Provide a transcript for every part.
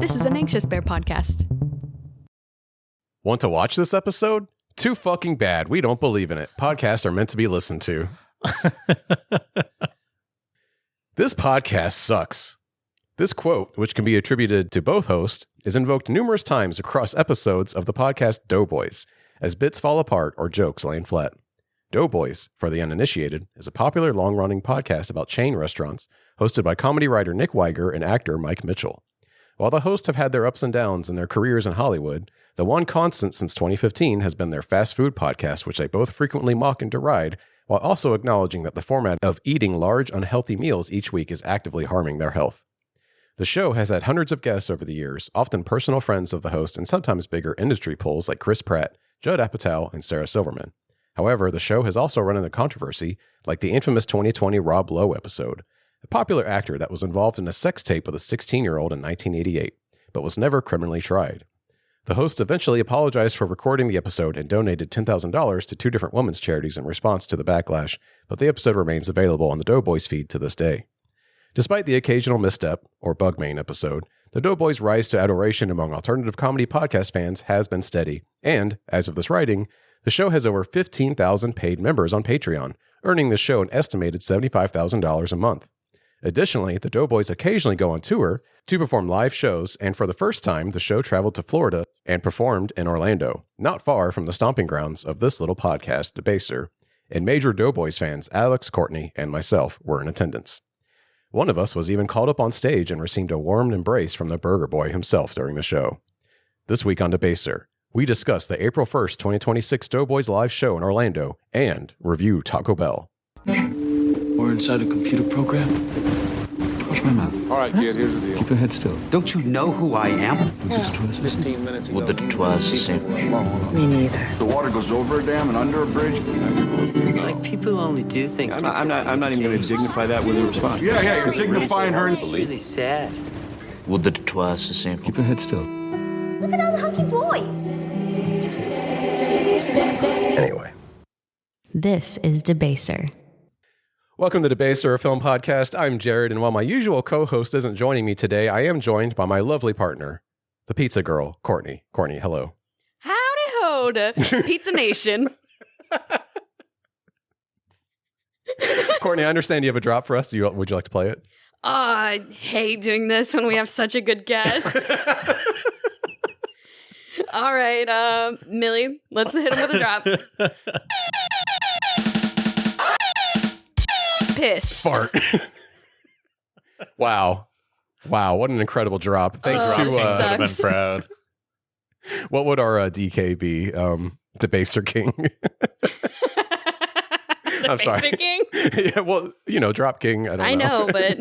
This is an Anxious Bear podcast. Want to watch this episode? Too fucking bad. We don't believe in it. Podcasts are meant to be listened to. This podcast sucks. This quote, which can be attributed to both hosts, is invoked numerous times across episodes of the podcast Doughboys, as bits fall apart or jokes land flat. Doughboys, for the uninitiated, is a popular long-running podcast about chain restaurants hosted by comedy writer Nick Weiger and actor Mike Mitchell. While the hosts have had their ups and downs in their careers in Hollywood, the one constant since 2015 has been their fast food podcast, which they both frequently mock and deride, while also acknowledging that the format of eating large, unhealthy meals each week is actively harming their health. The show has had hundreds of guests over the years, often personal friends of the host and sometimes bigger industry pulls like Chris Pratt, Judd Apatow, and Sarah Silverman. However, the show has also run into controversy, like the infamous 2020 Rob Lowe episode, a popular actor that was involved in a sex tape with a 16-year-old in 1988, but was never criminally tried. The host eventually apologized for recording the episode and donated $10,000 to two different women's charities in response to the backlash, but the episode remains available on the Doughboys feed to this day. Despite the occasional misstep, or bugmain episode, the Doughboys' rise to adoration among alternative comedy podcast fans has been steady, and, as of this writing, the show has over 15,000 paid members on Patreon, earning the show an estimated $75,000 a month. Additionally, the Doughboys occasionally go on tour to perform live shows, and for the first time, the show traveled to Florida and performed in Orlando, not far from the stomping grounds of this little podcast, Debaser, and major Doughboys fans Alex, Kourtney, and myself were in attendance. One of us was even called up on stage and received a warm embrace from the Burger Boy himself during the show. This week on Debaser, we discuss the April 1st, 2026 Doughboys Live Show in Orlando and review Taco Bell. We're inside a computer program. Watch my mouth. All right, kid, here's the deal. Keep your head still. Don't you know who I am? 15 minutes ago. Would the detour simple? Me neither. The water goes over a dam and under a bridge. It's like people only do things. I'm not even going to dignify that with a response. Yeah, you're dignifying her. It's really sad. Would the detour simple? Keep your head still. Look at all the hunky boys. Anyway. This is Debaser. Welcome to Debaser, a film podcast. I'm Jared, and while my usual co-host isn't joining me today, I am joined by my lovely partner, the pizza girl, Kourtney. Kourtney, hello. Howdy ho to Pizza Nation. Kourtney, I understand you have a drop for us. Would you like to play it? I hate doing this when we have such a good guest. All right, Millie, let's hit him with a drop. Piss. Fart. Wow, what an incredible drop. Thanks to I'd have been proud. What would our DK be? Debaser King. I'm sorry. Debaser King? Yeah, well, Drop King. I know, but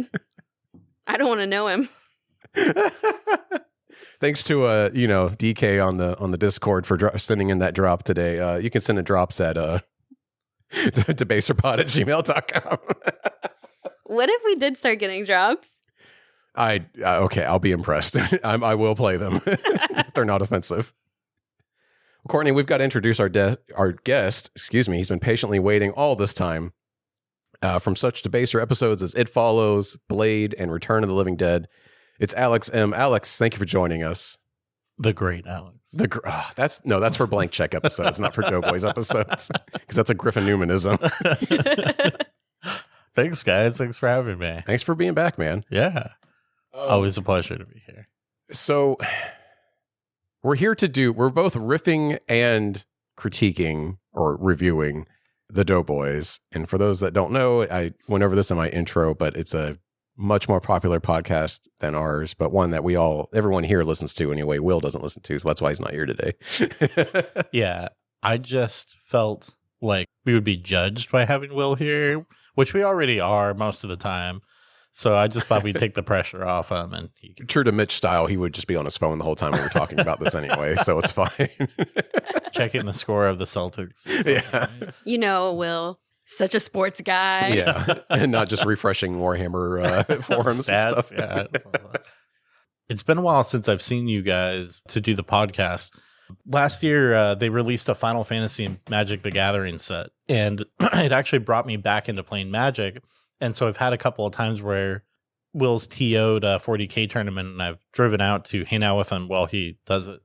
I don't want to know him. Thanks to DK on the Discord for sending in that drop today. You can send in drops at debaserpod@gmail.com. What if we did start getting drops? Okay, I'll be impressed. I will play them. They're not offensive. Kourtney, we've got to introduce our guest. Excuse me. He's been patiently waiting all this time from such Debaser episodes as It Follows, Blade, and Return of the Living Dead. It's Alex M. Alex, thank you for joining us. The great Alex. That's for blank check episodes, not for Doughboys episodes, because that's a Griffin Newmanism. Thanks, guys. Thanks for having me. Thanks for being back, man. Yeah. Always a pleasure to be here. So we're both riffing and critiquing or reviewing the Doughboys. And for those that don't know, I went over this in my intro, but it's a much more popular podcast than ours, but one that everyone here listens to anyway. Will doesn't listen to, so that's why he's not here today. Yeah. I just felt like we would be judged by having Will here, which we already are most of the time. So I just thought we'd take the pressure off him. And true to Mitch style, he would just be on his phone the whole time we were talking about this anyway, so it's fine. Checking the score of the Celtics. Yeah. Will, such a sports guy. Yeah, and not just refreshing Warhammer forums Stats, and stuff. Yeah. It's been a while since I've seen you guys to do the podcast. Last year, they released a Final Fantasy and Magic the Gathering set, and it actually brought me back into playing Magic. And so I've had a couple of times where Will's TO'd a 40K tournament, and I've driven out to hang out with him while he does it.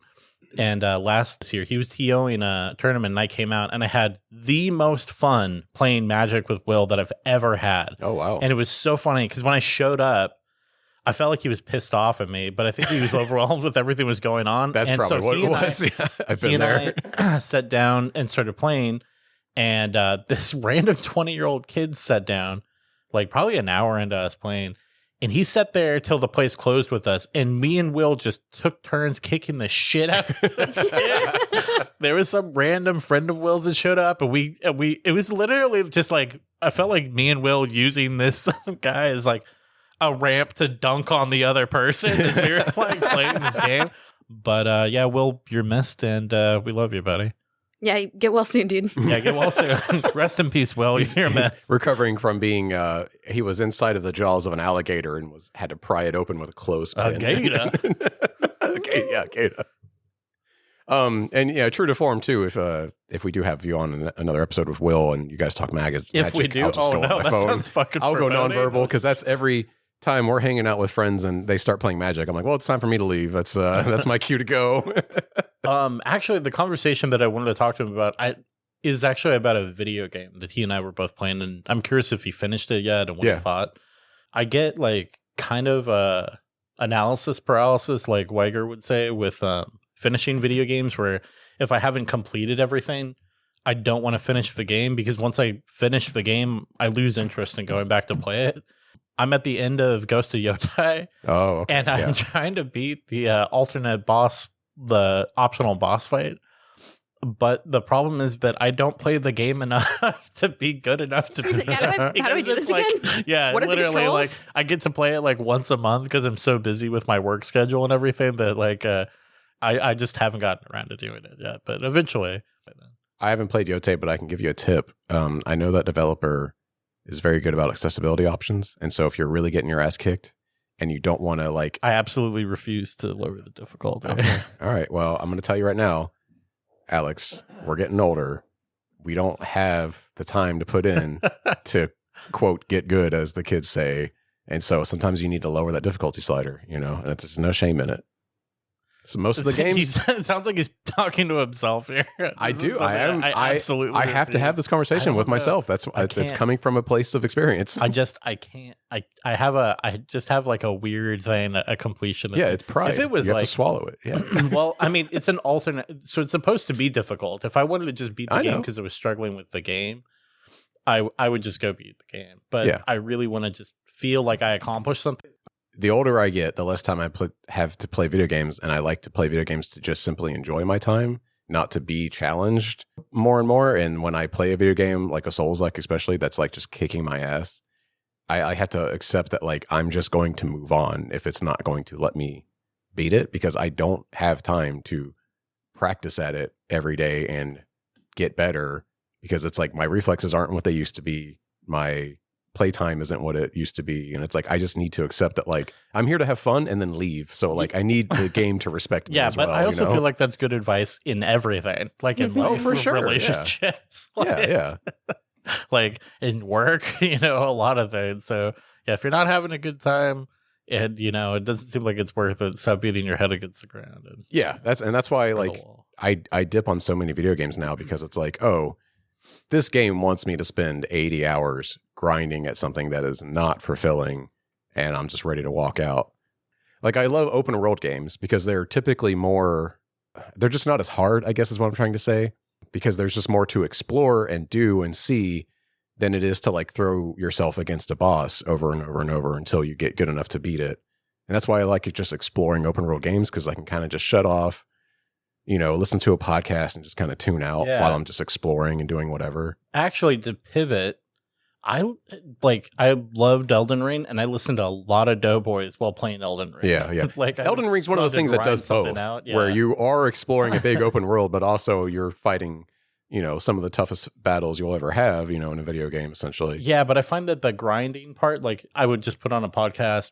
And last year, he was TOing a tournament, and I came out, and I had the most fun playing Magic with Will that I've ever had. Oh, wow. And it was so funny, because when I showed up, I felt like he was pissed off at me, but I think he was overwhelmed with everything that was going on. That's and probably so what he it and was. I've been he there. and I sat down and started playing, and this random 20-year-old kid sat down, like probably an hour into us playing, and he sat there till the place closed with us, and me and Will just took turns kicking the shit out of this kid. There was some random friend of Will's that showed up, and it was literally just like, I felt like me and Will using this guy as like a ramp to dunk on the other person as we were like playing this game. But yeah, Will, you're missed, and we love you, buddy. Yeah, get well soon, dude. Yeah, get well soon. Rest in peace, Will. You're a mess. Recovering from being, he was inside of the jaws of an alligator and had to pry it open with a clothespin. A gator. Okay, yeah, gator. And yeah, true to form too. If we do have you on another episode with Will and you guys talk magic, If we do, I'll just go on my that phone. sounds fucking. I'll go foreboding. nonverbal because that's every time we're hanging out with friends and they start playing magic. I'm like, well, it's time for me to leave. That's my cue to go. Actually, the conversation that I wanted to talk to him about is actually about a video game that he and I were both playing, and I'm curious if he finished it yet and what he thought. I get like kind of analysis paralysis, like Weiger would say, with finishing video games, where if I haven't completed everything, I don't want to finish the game, because once I finish the game, I lose interest in going back to play it. I'm at the end of Ghost of Yotai, Okay. and I'm trying to beat the alternate boss, the optional boss fight. But the problem is that I don't play the game enough to be good enough to He's like, how do we do this like, again? Yeah, What are the literally, like controls? I get to play it like once a month because I'm so busy with my work schedule and everything that like I just haven't gotten around to doing it yet. But eventually, I haven't played Yote, but I can give you a tip. I know that developer is very good about accessibility options, and so if you're really getting your ass kicked and you don't want to like, I absolutely refuse to lower the difficulty. okay. All right, well, I'm going to tell you right now, Alex, we're getting older. We don't have the time to put in to quote get good, as the kids say, and so sometimes you need to lower that difficulty slider. You know, and there's no shame in it. So most of the games, it sounds like he's talking to himself here. I This do. is I something am. I absolutely. I have to have this refuse. conversation I with don't know. myself. That's can't. coming from a place of experience. I can't. I just have like a weird thing, a completionist. Yeah, it's pride. If it was you have like to swallow it. Yeah. well, I mean, it's an alternate, so it's supposed to be difficult. If I wanted to just beat the I game know. because I was struggling with the game, I would just go beat the game. But Yeah. I really want to just feel like I accomplished something. The older I get, the less time I have to play video games, and I like to play video games to just simply enjoy my time, not to be challenged more and more. And when I play a video game like a Souls-like, especially, that's like just kicking my ass, I have to accept that like I'm just going to move on if it's not going to let me beat it, because I don't have time to practice at it every day and get better, because it's like my reflexes aren't what they used to be. My playtime isn't what it used to be, and it's like I just need to accept that like I'm here to have fun and then leave. So like I need the game to respect me. Yeah, as but well, I also you know? feel like that's good advice in everything, like in Oh, life, for sure, yeah. relationships, like, yeah. like in work, a lot of things. So yeah, if you're not having a good time, and it doesn't seem like it's worth it, stop beating your head against the ground. And Yeah, that's why or the like wall. I dip on so many video games now, because it's like, oh, this game wants me to spend 80 hours grinding at something that is not fulfilling, and I'm just ready to walk out. Like I love open world games because they're typically they're just not as hard, I guess is what I'm trying to say, because there's just more to explore and do and see than it is to like throw yourself against a boss over and over and over until you get good enough to beat it. And that's why I like just exploring open world games, because I can kind of just shut off, listen to a podcast and just kind of tune out while I'm just exploring and doing whatever. Actually, to pivot, I loved Elden Ring, and I listened to a lot of Doughboys while playing Elden Ring. Yeah. Like Elden Ring's one of love those to things that grind does something both, out, where yeah. you are exploring a big open world, but also you're fighting, some of the toughest battles you'll ever have, in a video game, essentially. Yeah, but I find that the grinding part, like I would just put on a podcast,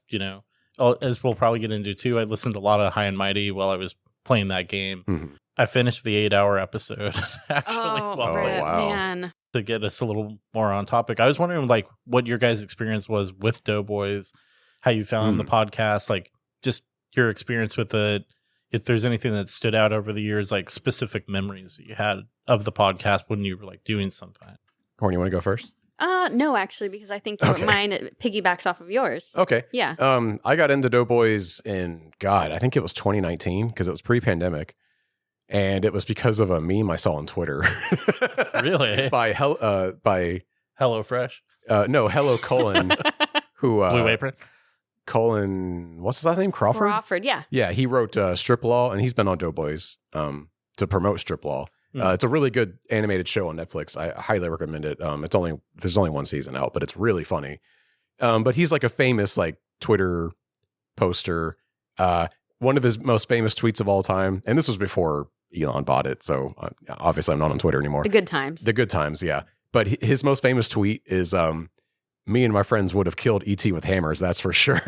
as we'll probably get into too. I listened to a lot of High and Mighty while I was playing that game. Mhm. I finished the 8-hour episode actually Oh, while rip, wow. man. to get us a little more on topic. I was wondering like what your guys' experience was with Doughboys how you found the podcast, like just your experience with it. If there's anything that stood out over the years, like specific memories that you had of the podcast when you were like doing something. Kourtney, you want to go first? No, actually, because I think Okay. mine piggybacks off of yours. Okay. Yeah. I got into Doughboys in, I think it was 2019 because it was pre-pandemic. And it was because of a meme I saw on Twitter. Really? by HelloFresh? No, Hello Colin, who Blue Apron? Colin, what's his last name? Crawford? Yeah. Yeah, he wrote Strip Law, and he's been on Doughboys to promote Strip Law. It's a really good animated show on Netflix. I highly recommend it. There's only one season out, but it's really funny. But he's like a famous like Twitter poster. One of his most famous tweets of all time, and this was before Elon bought it, so obviously I'm not on Twitter anymore. The good times. The good times, yeah. But his most famous tweet is, me and my friends would have killed E.T. with hammers, that's for sure.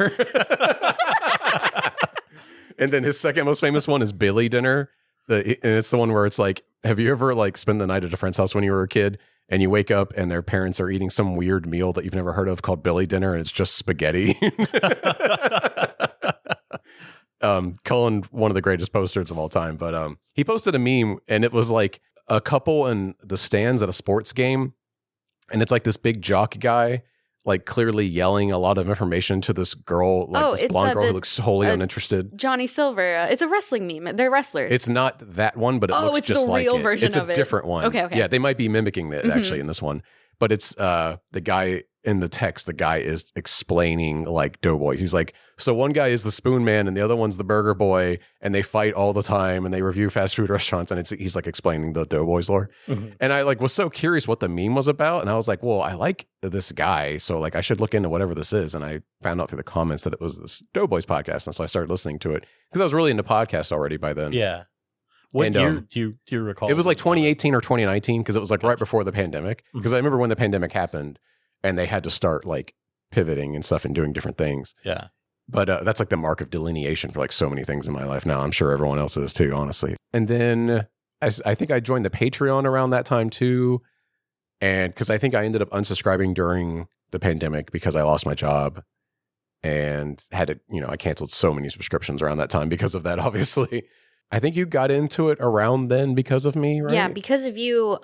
And then his second most famous one is Billy Dinner. And it's the one where it's like, have you ever like spent the night at a friend's house when you were a kid and you wake up and their parents are eating some weird meal that you've never heard of called Billy Dinner and it's just spaghetti? Cullen, one of the greatest posters of all time, but he posted a meme and it was like a couple in the stands at a sports game, and it's like this big jock guy like clearly yelling a lot of information to this girl, like this blonde girl who looks wholly uninterested. Johnny Silver. It's a wrestling meme. They're wrestlers. It's not that one, but it looks it's just the like real it. version It's of a it. different one. Okay. Yeah, they might be mimicking it actually in this one, but it's the guy in the text. The guy is explaining like Doughboys. He's like, so one guy is the Spoon Man and the other one's the Burger Boy, and they fight all the time and they review fast food restaurants, and he's like explaining the Doughboys lore. And I like was so curious what the meme was about, and I was like, well, I like this guy, so like I should look into whatever this is. And I found out through the comments that it was this Doughboys podcast, and so I started listening to it because I was really into podcasts already by then. Yeah. What And, year do you recall? It was like 2018 or 2019 because it was like right before the pandemic. Because I remember when the pandemic happened and they had to start like pivoting and stuff and doing different things. Yeah. But that's like the mark of delineation for like so many things in my life now. I'm sure everyone else is too, honestly. And then I think I joined the Patreon around that time too. And because I think I ended up unsubscribing during the pandemic because I lost my job and had to, I canceled so many subscriptions around that time because of that, obviously. I think you got into it around then because of me, right? Yeah, because of you.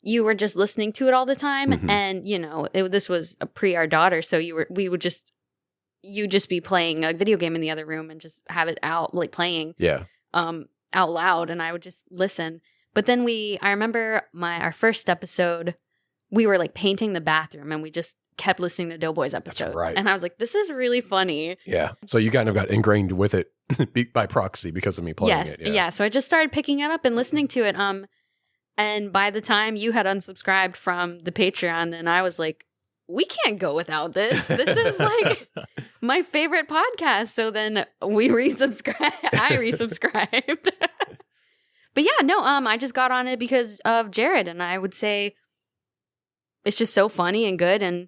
You were just listening to it all the time, Mhm. and this was pre our daughter, so you'd just be playing a video game in the other room and just have it out like playing, out loud, and I would just listen. But then I remember our first episode, we were like painting the bathroom, and we just kept listening to Doughboys episodes. That's right. And I was like, this is really funny. Yeah. So you kind of got ingrained with it by proxy because of me playing it. Yeah. So I just started picking it up and listening to it. And by the time you had unsubscribed from the Patreon, then I was like, we can't go without this. This is like my favorite podcast. So then we resubscribed. I resubscribed. But yeah, no, I just got on it because of Jared, and I would say it's just so funny and good, and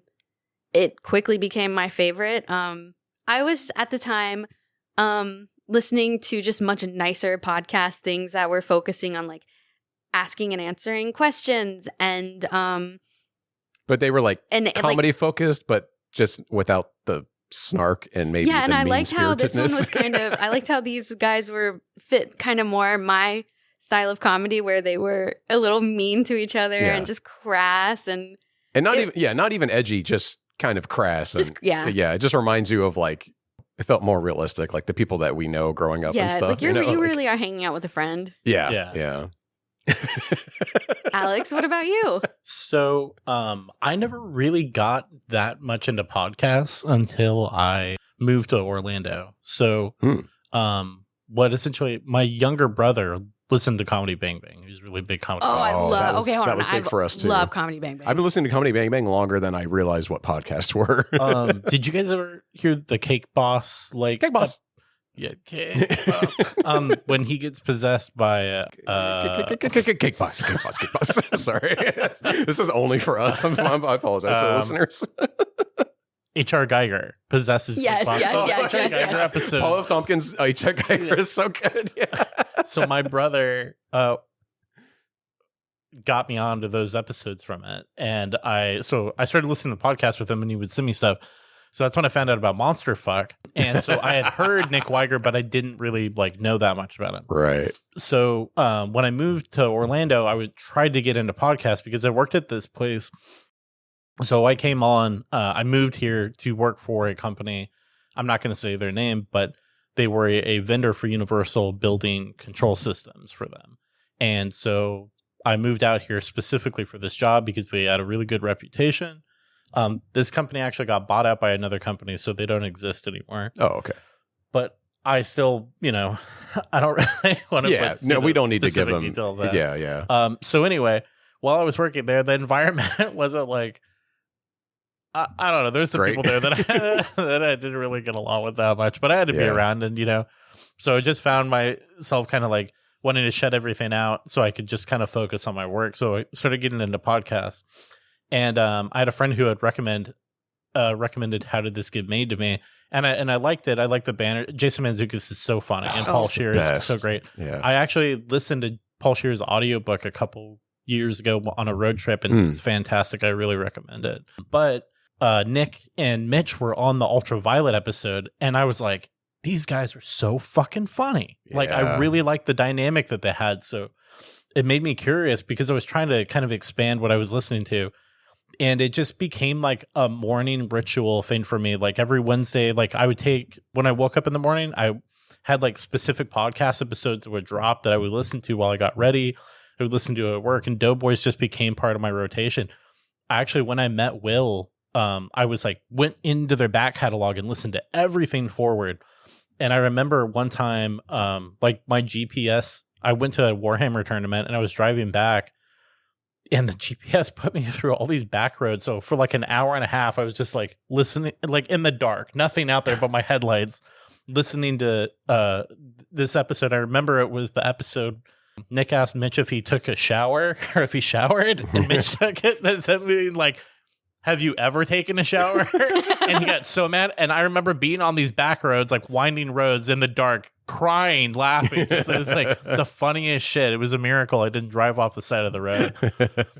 it quickly became my favorite. I was at the time listening to just much nicer podcast things that were focusing on like asking and answering questions, and but they were like and comedy like, focused, but just without the snark and maybe and I liked how this one mean-spiritedness. was kind of I liked how these guys were fit kind of more my style of comedy, where they were a little mean to each other and just crass and not even edgy, just kind of crass. Just, and, it just reminds you of like, it felt more realistic, like the people that we know growing up and stuff. Like you really are hanging out with a friend. Yeah. Alex, what about you? So, I never really got that much into podcasts until I moved to Orlando. So, what essentially my younger brother listened to Comedy Bang Bang. He was a really big comedy. I love. Okay, hold on. That was big for us too. Love Comedy Bang Bang. I've been listening to Comedy Bang Bang longer than I realized what podcasts were. Did you guys ever hear the Cake Boss? Like Cake Boss. Cake Boss. When he gets possessed by Cake Boss. Sorry, this is only for us. I apologize to listeners. H.R. Geiger possesses Yes. Geiger episode. Paul F. Tompkins H.R. Geiger is so good. Yeah. So my brother got me onto those episodes from it, and I started listening to podcasts with him, and he would send me stuff. So that's when I found out about Monster Fuck. And so I had heard Nick Weiger, but I didn't really like know that much about him. Right. So when I moved to Orlando, I would try to get into podcasts because I worked at this place. So I came on, I moved here to work for a company. I'm not going to say their name, but they were a vendor for Universal building control systems for them. And so I moved out here specifically for this job because we had a really good reputation. This company actually got bought out by another company, so they don't exist anymore. Oh, okay. But I still, I don't really want to put we don't need to give them details out. Yeah. So anyway, while I was working there, the environment wasn't like, I don't know. There's some people there that I didn't really get along with that much, but I had to be around, and so I just found myself kind of like wanting to shut everything out so I could just kind of focus on my work. So I started getting into podcasts, and I had a friend who had recommended How Did This Get Made to me, and I liked it. I liked the banner. Jason Mantzoukas is so funny, and Paul Scheer is so great. Yeah. I actually listened to Paul Scheer's audiobook a couple years ago on a road trip, and it's fantastic. I really recommend it. But Nick and Mitch were on the Ultraviolet episode, and I was like, these guys are so fucking funny. Yeah. Like, I really liked the dynamic that they had. So it made me curious because I was trying to kind of expand what I was listening to. And it just became like a morning ritual thing for me. Like every Wednesday, like I would take, when I woke up in the morning, I had like specific podcast episodes that would drop that I would listen to while I got ready. I would listen to it at work, and Doughboys just became part of my rotation. Actually, when I met Will, I was like, went into their back catalog and listened to everything forward. And I remember one time, like my GPS, I went to a Warhammer tournament and I was driving back, and the GPS put me through all these back roads. So for like an hour and a half, I was just like listening, like in the dark, nothing out there but my headlights, listening to this episode. I remember it was the episode Nick asked Mitch if he took a shower or if he showered, and Mitch took it and sent me like, have you ever taken a shower? And he got so mad. And I remember being on these back roads, like winding roads in the dark, crying, laughing. It was like the funniest shit. It was a miracle I didn't drive off the side of the road.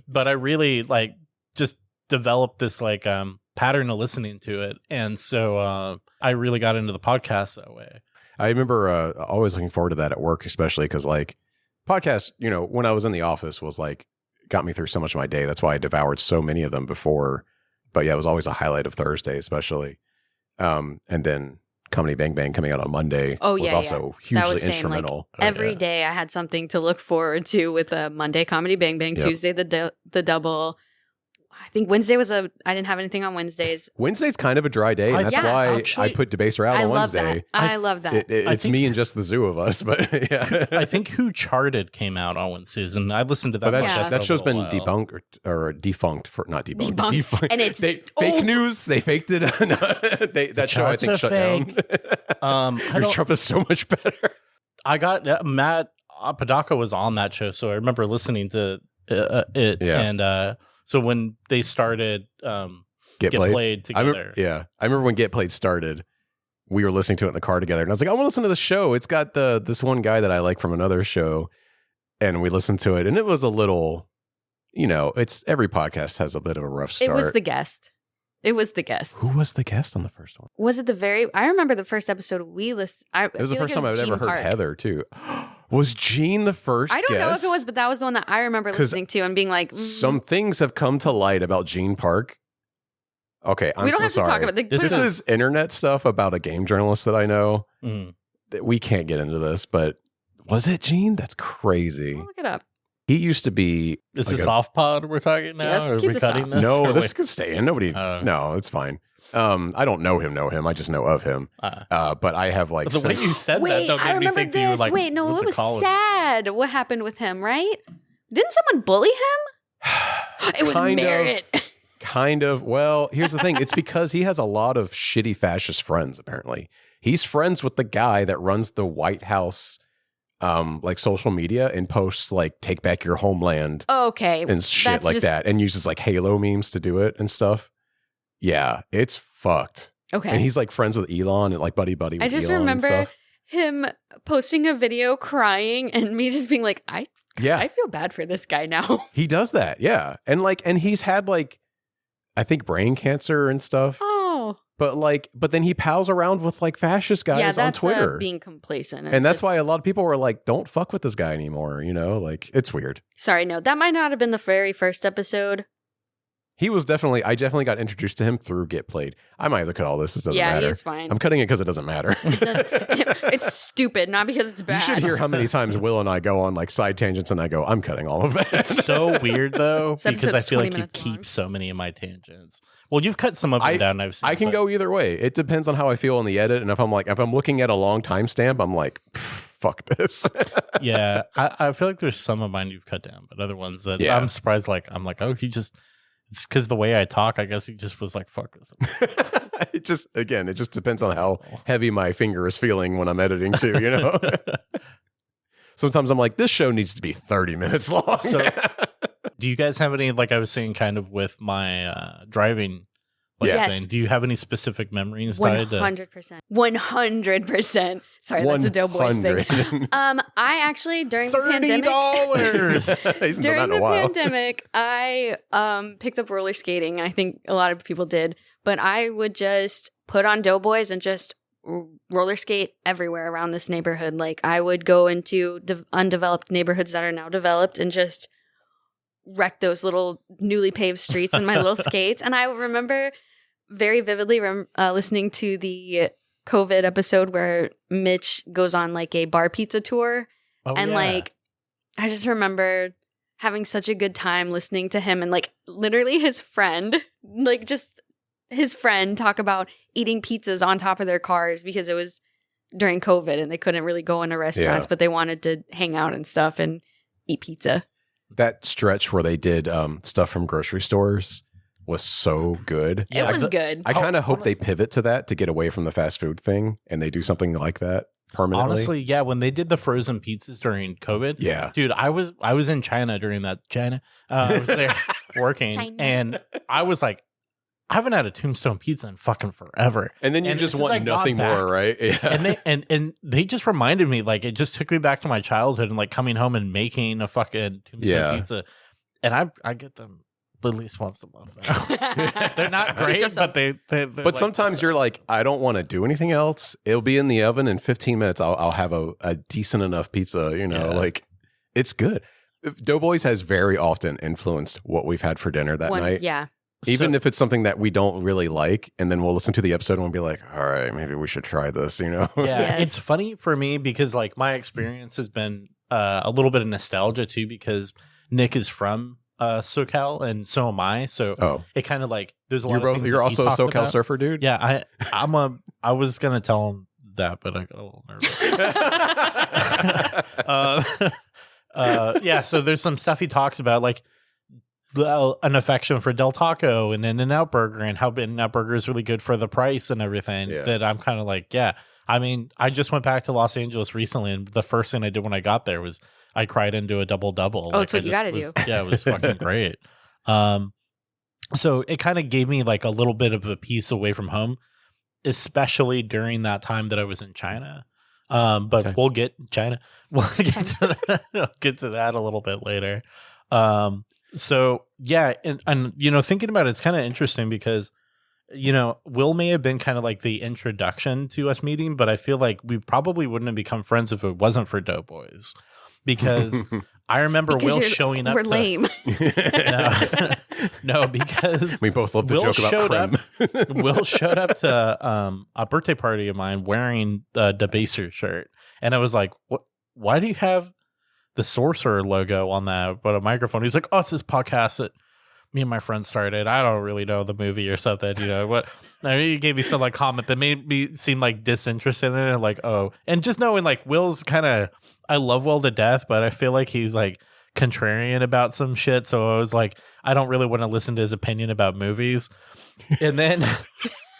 But I really like just developed this like pattern of listening to it. And so I really got into the podcast that way. I remember always looking forward to that at work, especially because like podcasts, when I was in the office was like, got me through so much of my day. That's why I devoured so many of them before. But yeah, it was always a highlight of Thursday, especially. And then Comedy Bang Bang coming out on Monday was also hugely instrumental. Like, every day I had something to look forward to with a Monday Comedy Bang Bang, Tuesday the double. I think Wednesday I didn't have anything on Wednesdays. Wednesday's kind of a dry day. And that's why I put Debaser out on Wednesday. I love that. It's me and just the zoo of us. But yeah. I think Who Charted came out on Wednesdays, and I listened to that. That show's been debunked or defunct for not debunked. Defunct. And it's fake news. They faked it. That show I think shut down. Trump is so much better. I got Matt Apodaca was on that show, so I remember listening to it. Yeah. And so when they started Get Played together. I remember when Get Played started, we were listening to it in the car together, and I was like, I want to listen to the show. It's got this one guy that I like from another show, and we listened to it, and it was a little, it's every podcast has a bit of a rough start. It was the guest. Who was the guest on the first one? Was it I remember the first episode we listened. It was the first time I've ever heard Heather too. Was Gene the first I don't know if it was, but that was the one that I remember listening to and being like, some things have come to light about Gene Park. Okay, I'm we don't so have sorry. to talk about this is internet stuff about a game journalist that I know. That we can't get into this, but was it Gene? That's crazy. I'll look it up. He used to be. Is this off pod we're talking now? Yes, or are we cutting this? No, this can stay in. Nobody. No, it's fine. I don't know him. I just know of him. But I have like. The way you said that don't I make me think that you were like. Wait, no, it was sad. What happened with him? Right? Didn't someone bully him? It was Merritt. Kind of. Well, here's the thing. It's because he has a lot of shitty fascist friends. Apparently, he's friends with the guy that runs the White House. Like social media and posts like "Take Back Your Homeland," and shit like that, and uses like Halo memes to do it and stuff. Yeah, it's fucked. Okay, and he's like friends with Elon and like buddy with Elon. I just remember him posting a video crying and me just being like, I feel bad for this guy now. He does that, yeah, and he's had like I think brain cancer and stuff. Oh, know. But then he pals around with like fascist guys on Twitter. Being complacent. And that's why a lot of people were like, don't fuck with this guy anymore. You know, like it's weird. Sorry, no, that might not have been the very first episode. I definitely got introduced to him through Get Played. I might look at all this. It doesn't matter. Yeah, he's fine. I'm cutting it because it doesn't matter. It's stupid, not because it's bad. You should hear how many times Will and I go on like side tangents and I go, I'm cutting all of that. It's so weird though, This because I episode's feel 20 like you minutes keep long. so many of my tangents. Well, you've cut some of them down. I've seen. I can go either way. It depends on how I feel in the edit. And if I'm looking at a long timestamp, I'm like, fuck this. Yeah, I feel like there's some of mine you've cut down, but other ones that Yeah. I'm surprised. Like I'm like, oh, it's because the way I talk. I guess he just was like, fuck this. It just depends on how heavy my finger is feeling when I'm editing too, you know? Sometimes I'm like, this show needs to be 30 minutes long. So, do you guys have any, like I was saying, kind of with my driving Yes. thing? Do you have any specific memories tied to? 100%. 100%. Sorry, that's a Doughboys thing. I actually, during the pandemic... $30. He's done During that in a the while. pandemic, I picked up roller skating. I think a lot of people did. But I would just put on Doughboys and just roller skate everywhere around this neighborhood. Like, I would go into undeveloped neighborhoods that are now developed and just wreck those little newly paved streets in my little skates. And I remember very vividly listening to the COVID episode where Mitch goes on like a bar pizza tour. Oh, And yeah. like, I just remember having such a good time listening to him and like literally his friend talk about eating pizzas on top of their cars because it was during COVID and they couldn't really go into restaurants, but they wanted to hang out and stuff and eat pizza. That stretch where they did stuff from grocery stores was so good. Yeah, it was good. I kind of hope they pivot to that to get away from the fast food thing and they do something like that permanently. Honestly, yeah, when they did the frozen pizzas during COVID, Yeah. dude, I was in China during that. I was there working, China. and I was like, I haven't had a Tombstone pizza in fucking forever. And then you just since want I got nothing back- more, right? Yeah. And they just reminded me, like, it just took me back to my childhood and like coming home and making a fucking Tombstone pizza. And I get them at least once a month now. They're not great, but they're But like, sometimes you're like, I don't want to do anything else. It'll be in the oven in 15 minutes. I'll have a decent enough pizza, you know, like it's good. Doughboys has very often influenced what we've had for dinner that night. Yeah. Even if it's something that we don't really like, and then we'll listen to the episode and we'll be like, all right, maybe we should try this, you know? Yeah, Yes. it's funny for me because like my experience has been a little bit of nostalgia too because Nick is from SoCal and so am I. So it kind of like there's a lot of things You're that he also a talked SoCal about. surfer, dude? Yeah, I was gonna tell him that, but I got a little nervous. Yeah, so there's some stuff he talks about like an affection for Del Taco and In-N-Out Burger and how In-N-Out Burger is really good for the price and everything. Yeah. That I'm kind of like, yeah. I mean, I just went back to Los Angeles recently, and the first thing I did when I got there was I cried into a double-double. Oh, that's what you gotta do. Yeah, it was fucking great. So it kind of gave me like a little bit of a piece away from home, especially during that time that I was in China. But we'll get China. We'll get to that. I'll get to that a little bit later. So yeah, and you know, thinking about it, it's kind of interesting because you know, Will may have been kind of like the introduction to us meeting, but I feel like we probably wouldn't have become friends if it wasn't for Doughboys. Because I remember Will showing up. We're lame. No, because we both love to Will joke about creme. Will showed up to a birthday party of mine wearing the Debaser shirt, and I was like, "What? Why do you have the Sorcerer logo on that but a microphone?" He's like, "Oh, it's this podcast that me and my friend started. I don't really know the movie or something, you know." What? I mean, he gave me some like comment that made me seem like disinterested in it, like, oh, and just knowing like Will's kind of, I love Will to death, but I feel like he's like contrarian about some shit. So I was like, I don't really want to listen to his opinion about movies. And then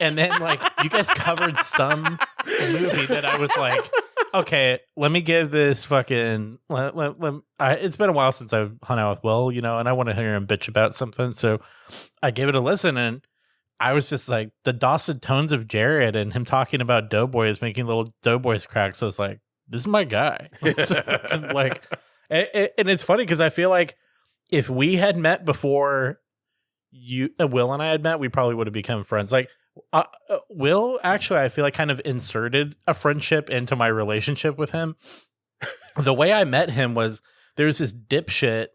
like you guys covered some movie that I was like, okay, let me give this fucking. It's been a while since I've hung out with Will, you know, and I want to hear him bitch about something. So I gave it a listen, and I was just like the dulcet tones of Jared and him talking about Doughboys, making little Doughboys cracks. So I was like, this is my guy. It's fucking like, and it's funny because I feel like if we had met before Will and I had met, we probably would have become friends. Like Will, actually, I feel like kind of inserted a friendship into my relationship with him. The way I met him was there's this dipshit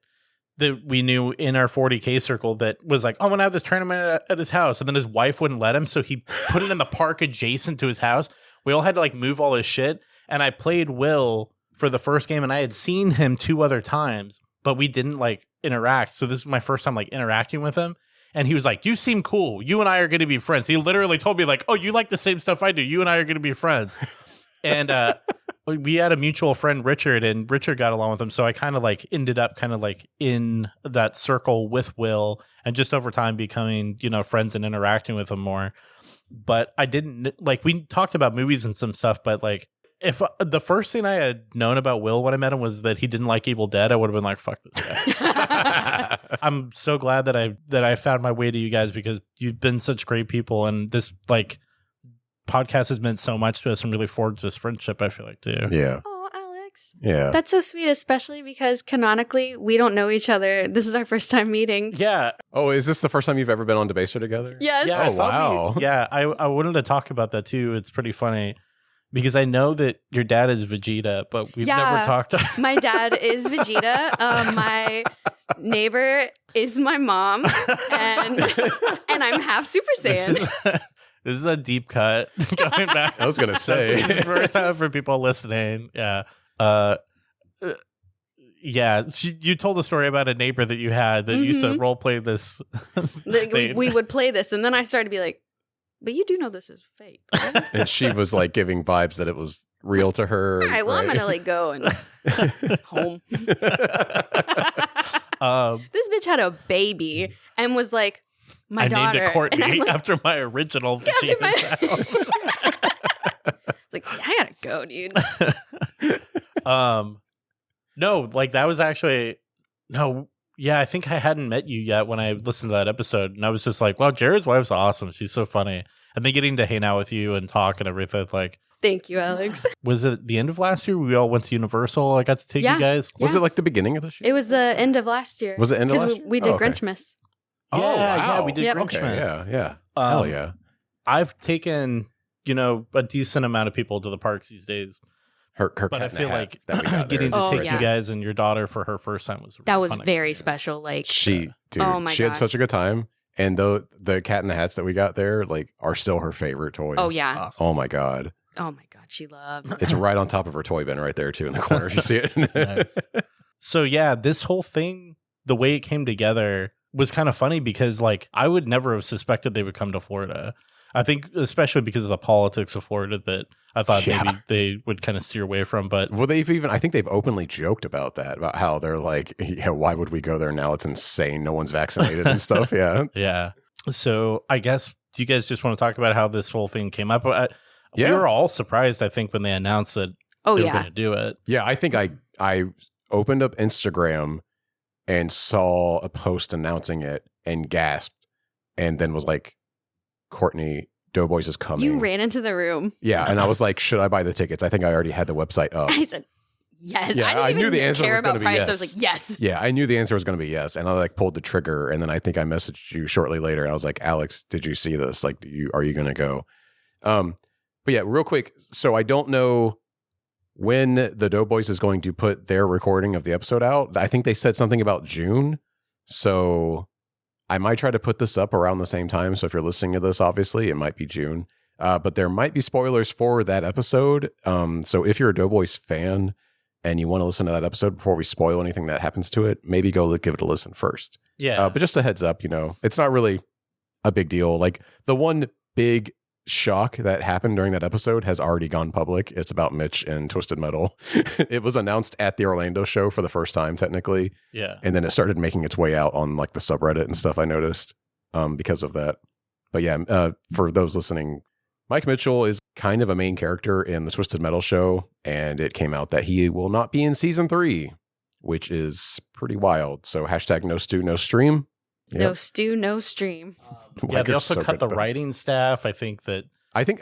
that we knew in our 40K circle that was like, I'm going to have this tournament at his house. And then his wife wouldn't let him. So he put it in the park adjacent to his house. We all had to like move all his shit. And I played Will for the first game and I had seen him 2 other times, but we didn't like interact. So this is my first time like interacting with him. And he was like, you seem cool. You and I are going to be friends. He literally told me like, oh, you like the same stuff I do. You and I are going to be friends. And we had a mutual friend, Richard, and Richard got along with him. So I kind of like ended up kind of like in that circle with Will and just over time becoming, you know, friends and interacting with him more. But I didn't like, we talked about movies and some stuff, but like if the first thing I had known about Will when I met him was that he didn't like Evil Dead, I would have been like, fuck this guy. I'm so glad that I found my way to you guys because you've been such great people. And this like podcast has meant so much to us and really forged this friendship, I feel like, too. Yeah. Oh, Alex. Yeah. That's so sweet, especially because canonically we don't know each other. This is our first time meeting. Yeah. Oh, is this the first time you've ever been on Debaser together? Yes. Yeah, Oh, wow. I wanted to talk about that too. It's pretty funny because I know that your dad is Vegeta, but we've never talked. My dad is Vegeta. My neighbor is my mom, and I'm half Super Saiyan. This is a deep cut going back. I was going to say. This is the first time for people listening. Yeah. Yeah. You told a story about a neighbor that you had that used to role play this. We would play this, and then I started to be like, but you do know this is fake. Right? And she was like giving vibes that it was real to her. All right, well, I'm going to like go and home. This bitch had a baby and was like, my daughter. Named it Kourtney and I'm like, after my original Vegeta child. It's like, I gotta go, dude. No, like that was actually yeah, I think I hadn't met you yet when I listened to that episode, and I was just like, wow, Jared's wife's awesome. She's so funny. And then getting to hang out with you and talk and everything, like, Thank you, Alex. was it the end of last year? We all went to Universal. I got to take you guys. Was it like the beginning of this year? It was the end of last year. Was it end of last year? We did Oh, okay. Grinchmas. Oh, yeah, wow. we did Yep. Grinchmas. Yeah. Hell yeah. I've taken, a decent amount of people to the parks these days. Her But cat I in a feel hat like that we got getting there to is take crazy. you guys and your daughter for her first time was a That really was fun very experience. special. Like, Dude, Oh my she had gosh. such a good time. And the cat in the hats that we got there, like, are still her favorite toys. oh yeah. Awesome. Oh my God. Oh my God, she loves. It's right on top of her toy bin right there, too, in the corner, if you see it. Nice. So yeah, this whole thing, the way it came together was kind of funny because like I would never have suspected they would come to Florida. I think especially because of the politics of Florida that I thought Yeah. maybe they would kind of steer away from. But Well, I think they've openly joked about that, about how they're like, yeah, why would we go there now? It's insane. No one's vaccinated and stuff. Yeah. yeah. So I guess, do you guys just want to talk about how this whole thing came up? Yeah. We were all surprised, I think, when they announced that Oh they were yeah. going to do it. Yeah. I think I opened up Instagram and saw a post announcing it and gasped and then was like, Kourtney, Doughboys is coming. You ran into the room. Yeah. And I was like, should I buy the tickets? I think I already had the website up. I said yes. Yeah, I didn't I even knew the answer care was gonna about be price. yes. I was like, yes. Yeah, I knew the answer was going to be yes, and I like pulled the trigger, and then I think I messaged you shortly later, and I was like, "Alex, did you see this? Like, are you going to go?" But yeah, real quick. So I don't know when the Doughboys is going to put their recording of the episode out. I think they said something about June, so I might try to put this up around the same time. So if you're listening to this, obviously it might be June, but there might be spoilers for that episode. So if you're a Doughboys fan and you want to listen to that episode before we spoil anything that happens to it, maybe go give it a listen first. Yeah. But just a heads up, it's not really a big deal. Like the one big shock that happened during that episode has already gone public. It's about Mitch and Twisted Metal. It was announced at the Orlando show for the first time, technically. yeah. And then it started making its way out on like the subreddit and stuff, I noticed, because of that. But yeah, for those listening, Mike Mitchell is kind of a main character in the Twisted Metal show, and it came out that he will not be in season 3, which is pretty wild. So hashtag no stew, no stream. No stew, no stream. Yeah, they Liger's also so cut good the at this. writing staff. I think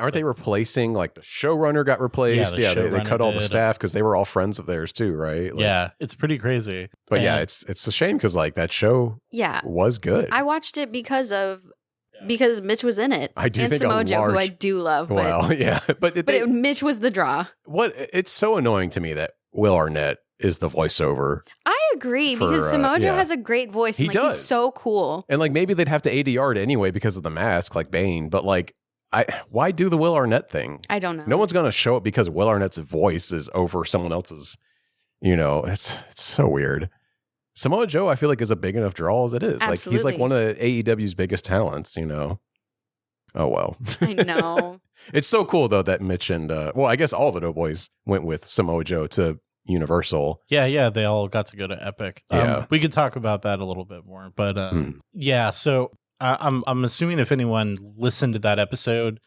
Aren't they replacing like the showrunner got replaced? Yeah, the they showrunner cut all the did. staff because they were all friends of theirs too, right? Like, yeah, it's pretty crazy. But yeah, And- it's a shame because like that show Yeah. was good. I watched it because of because Mitch was in it. I do and think a Samoa Joe, who I large- do love. But, Well, yeah, Mitch was the draw. It's so annoying to me that Will Arnett is the voiceover, I agree For, because Samoa Joe yeah. has a great voice. He And, like, does. He's so cool. and like maybe they'd have to ADR it anyway because of the mask, like Bane. But like, why do the Will Arnett thing? I don't know. No one's gonna show it because Will Arnett's voice is over someone else's. You know, it's so weird. Samoa Joe, I feel like, is a big enough draw as it is. Like he's like Absolutely. one of AEW's biggest talents. You know. Oh well. I know. It's so cool though that Mitch and well, I guess all the Doughboys went with Samoa Joe to Universal. Yeah, they all got to go to Epic. Yeah. We could talk about that a little bit more, but yeah. So I'm assuming if anyone listened to that episode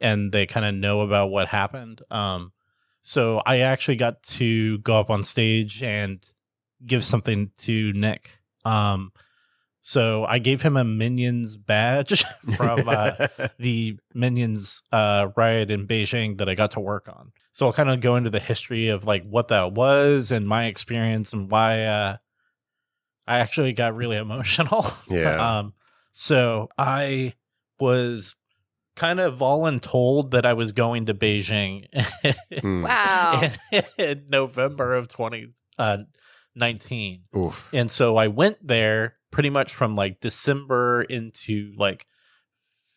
and they kind of know about what happened, so I actually got to go up on stage and give something to Nick. So I gave him a Minions badge from the Minions riot in Beijing that I got to work on. So I'll kind of go into the history of like what that was and my experience and why I actually got really emotional. Yeah. So I was kind of voluntold that I was going to Beijing Wow. in November of 2019. Oof. And so I went there pretty much from like December into like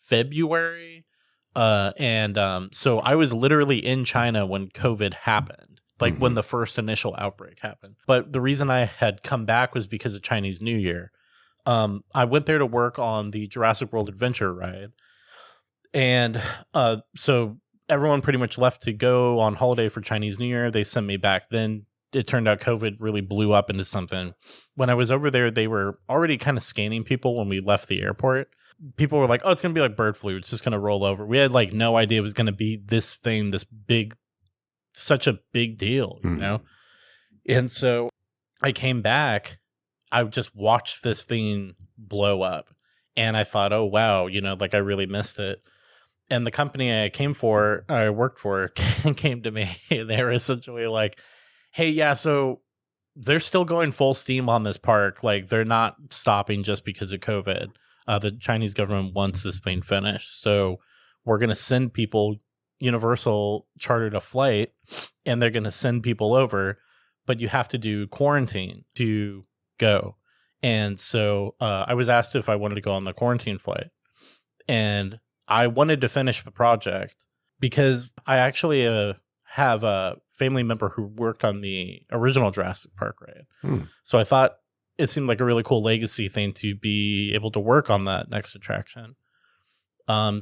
February. So I was literally in China when COVID happened, like when the first initial outbreak happened. But the reason I had come back was because of Chinese New Year. I went there to work on the Jurassic World Adventure ride. And so everyone pretty much left to go on holiday for Chinese New Year. They sent me back. Then it turned out COVID really blew up into something. When I was over there, they were already kind of scanning people when we left the airport. People were like, oh, it's going to be like bird flu. It's just going to roll over. We had like no idea it was going to be this thing, this big, such a big deal, you know? And so I came back. I just watched this thing blow up. And I thought, oh, wow, you know, like I really missed it. And the company I worked for came to me. They were essentially like, hey, yeah, so they're still going full steam on this park. Like they're not stopping just because of COVID. The Chinese government wants this thing finished. So we're going to send people. Universal chartered a flight and they're going to send people over, but you have to do quarantine to go. And so I was asked if I wanted to go on the quarantine flight. And I wanted to finish the project because I actually have a family member who worked on the original Jurassic Park ride. So I thought it seemed like a really cool legacy thing to be able to work on that next attraction.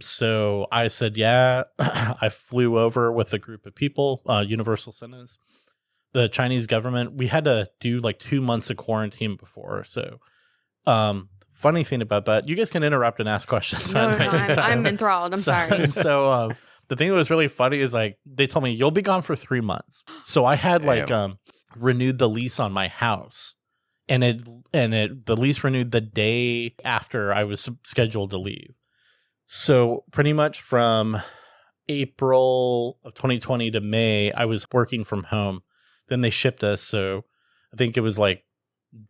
So I said, yeah. I flew over with a group of people, Universal Cinemas. The Chinese government, we had to do like 2 months of quarantine before. So funny thing about that, you guys can interrupt and ask questions. No, I'm enthralled. I'm sorry. So the thing that was really funny is like they told me you'll be gone for 3 months. So I had like renewed the lease on my house, and the lease renewed the day after I was scheduled to leave. So pretty much from April of 2020 to May, I was working from home. Then they shipped us. So I think it was like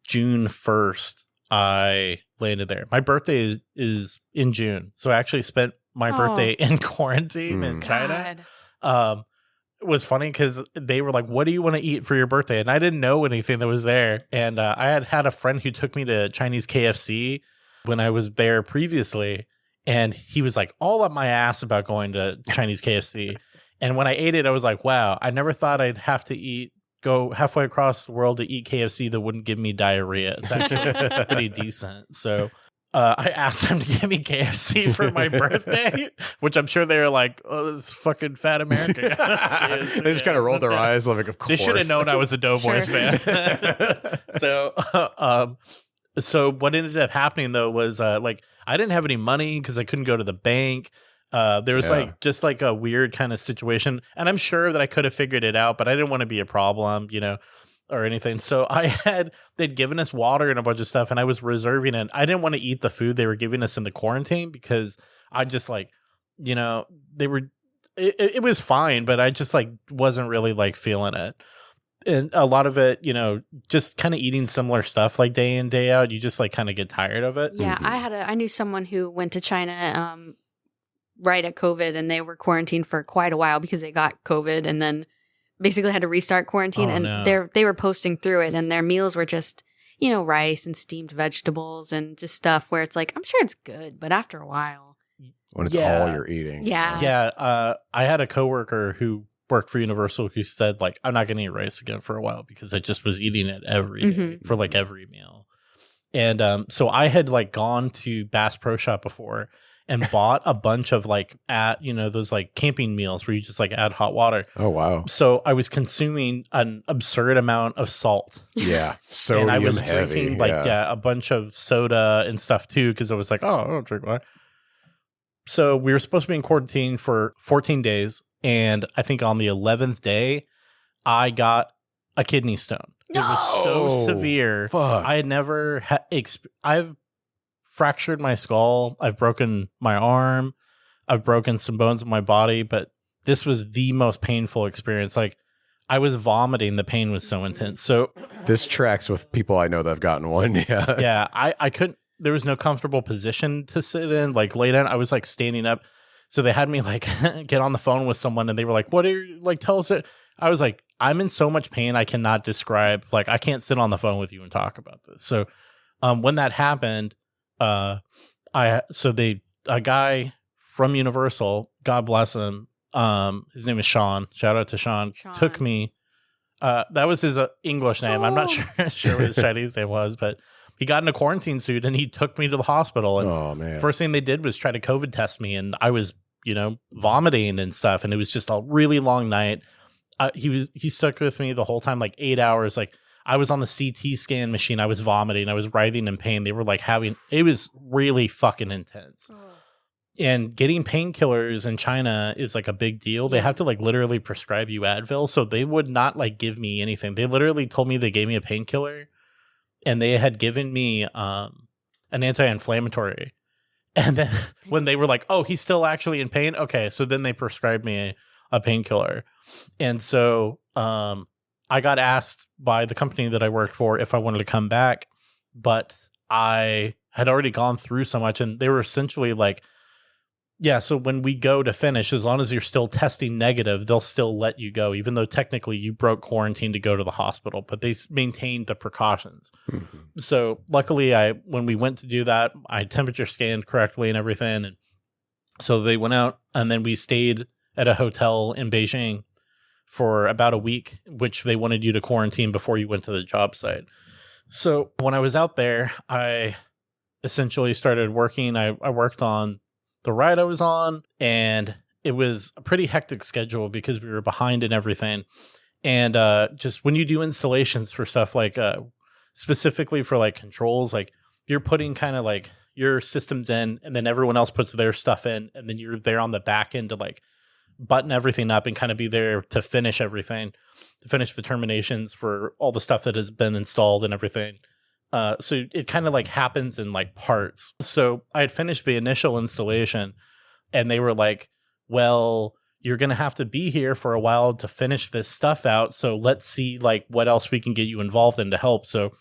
June 1st, I landed there. My birthday is in June. So I actually spent my birthday in quarantine in China. It was funny because they were like, what do you want to eat for your birthday? And I didn't know anything that was there. And I had a friend who took me to Chinese KFC when I was there previously. And he was like all up my ass about going to Chinese KFC. And when I ate it, I was like, wow, I never thought I'd have to go halfway across the world to eat KFC that wouldn't give me diarrhea. It's actually pretty decent. So I asked him to give me KFC for my birthday, which I'm sure they were like, oh, this fucking fat American. They just kind of rolled their eyes like, of course. They should have known I was a Doughboys fan. So what ended up happening though was like I didn't have any money because I couldn't go to the bank. There was like just like a weird kind of situation, and I'm sure that I could have figured it out, but I didn't want to be a problem, you know, or anything. So they'd given us water and a bunch of stuff, and I was reserving it. I didn't want to eat the food they were giving us in the quarantine because I just like, you know, it was fine, but I just like wasn't really like feeling it. And a lot of it, just kind of eating similar stuff like day in, day out, you just like kind of get tired of it. Yeah, I knew someone who went to China right at COVID, and they were quarantined for quite a while because they got COVID and then basically had to restart quarantine. They were posting through it, and their meals were just, rice and steamed vegetables and just stuff where it's like, I'm sure it's good, but after a while. When it's all you're eating. Yeah. Yeah. I had a coworker who worked for Universal who said, like, I'm not going to eat rice again for a while because I just was eating it every day for like every meal. And so I had like gone to Bass Pro Shop before and bought a bunch of like those like camping meals where you just like add hot water. Oh, wow. So I was consuming an absurd amount of salt. Yeah. Sodium and I was heavy. drinking like a bunch of soda and stuff too, because I was like, oh, I don't drink water. So we were supposed to be in quarantine for 14 days. And I think on the 11th day, I got a kidney stone. No! It was so severe. Fuck. I had never I've fractured my skull. I've broken my arm. I've broken some bones in my body, but this was the most painful experience. Like, I was vomiting. The pain was so intense. So this tracks with people I know that have gotten one. Yeah. Yeah. I couldn't, there was no comfortable position to sit in, like lay down. I was like standing up. So they had me like get on the phone with someone, and they were like, what are you like, tell us it. I was like, I'm in so much pain. I cannot describe, like, I can't sit on the phone with you and talk about this. So when that happened, a guy from Universal, God bless him, his name is Sean. Shout out to Sean. Took me. That was his English name. I'm not sure what his Chinese name was, but he got in a quarantine suit and he took me to the hospital. And oh man! First thing they did was try to COVID test me, and I was, vomiting and stuff, and it was just a really long night. He stuck with me the whole time, like 8 hours. Like, I was on the CT scan machine. I was vomiting. I was writhing in pain. They were like it was really fucking intense. Oh. And getting painkillers in China is like a big deal. They have to like literally prescribe you Advil. So they would not like give me anything. They literally told me they gave me a painkiller, and they had given me an anti-inflammatory. And then when they were like, oh, he's still actually in pain. Okay. So then they prescribed me a painkiller. And so I got asked by the company that I worked for if I wanted to come back, but I had already gone through so much, and they were essentially like, yeah, so when we go to finish, as long as you're still testing negative, they'll still let you go, even though technically you broke quarantine to go to the hospital, but they maintained the precautions. Mm-hmm. So luckily, when we went to do that, I temperature scanned correctly and everything. And so they went out, and then we stayed at a hotel in Beijing for about a week, which they wanted you to quarantine before you went to the job site. So when I was out there, I essentially started working. I worked on the ride I was on, and it was a pretty hectic schedule because we were behind and everything. And just when you do installations for stuff like specifically for like controls, like you're putting kind of like your systems in, and then everyone else puts their stuff in, and then you're there on the back end to like button everything up and kind of be there to finish everything, to finish the terminations for all the stuff that has been installed and everything. So it kind of like happens in like parts. So I had finished the initial installation, and they were like, well, you're going to have to be here for a while to finish this stuff out. So let's see like what else we can get you involved in to help. So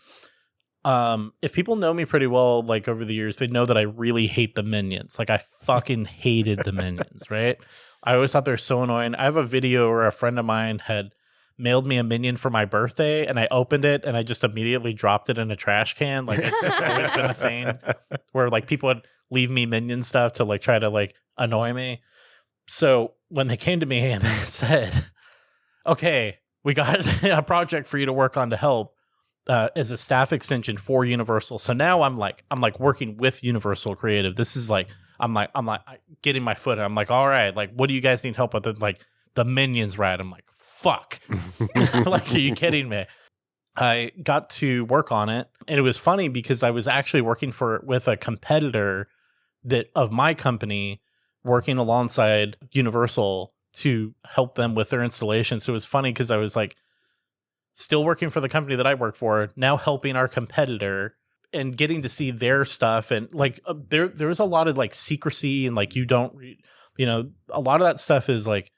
if people know me pretty well, like over the years, they know that I really hate the minions. Like, I fucking hated the minions, right? I always thought they're so annoying. I have a video where a friend of mine had mailed me a minion for my birthday, and I opened it and I just immediately dropped it in a trash can. Like, it's just always been a thing where like people would leave me minion stuff to like try to like annoy me. So when they came to me and they said, okay, we got a project for you to work on to help as a staff extension for Universal. So now I'm like working with Universal Creative. This is like, I'm like getting my foot. I'm like, all right, like, what do you guys need help with? Like the minions ride. I'm like, fuck. Like, are you kidding me? I got to work on it, and it was funny because I was actually working with a competitor of my company, working alongside Universal to help them with their installation. So it was funny because I was like still working for the company that I work for, now helping our competitor and getting to see their stuff. And like there was a lot of like secrecy, and like a lot of that stuff is like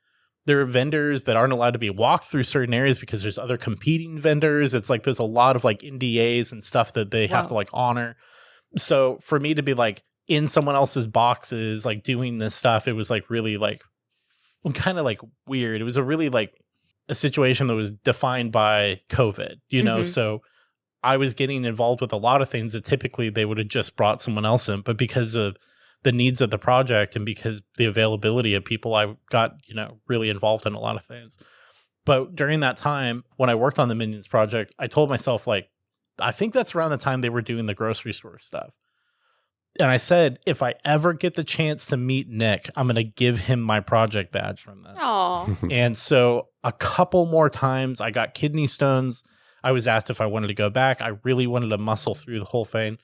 there are vendors that aren't allowed to be walked through certain areas because there's other competing vendors. It's like there's a lot of like NDAs and stuff that they have to like honor. So for me to be like in someone else's boxes, like doing this stuff, it was like really like kind of like weird. It was a really like a situation that was defined by COVID, you know? So I was getting involved with a lot of things that typically they would have just brought someone else in, but because of the needs of the project and because the availability of people, I got, you know, really involved in a lot of things. But during that time, when I worked on the Minions project, I told myself, like, I think that's around the time they were doing the grocery store stuff. And I said, if I ever get the chance to meet Nick, I'm going to give him my project badge from this. Aww. And so a couple more times I got kidney stones. I was asked if I wanted to go back. I really wanted to muscle through the whole thing.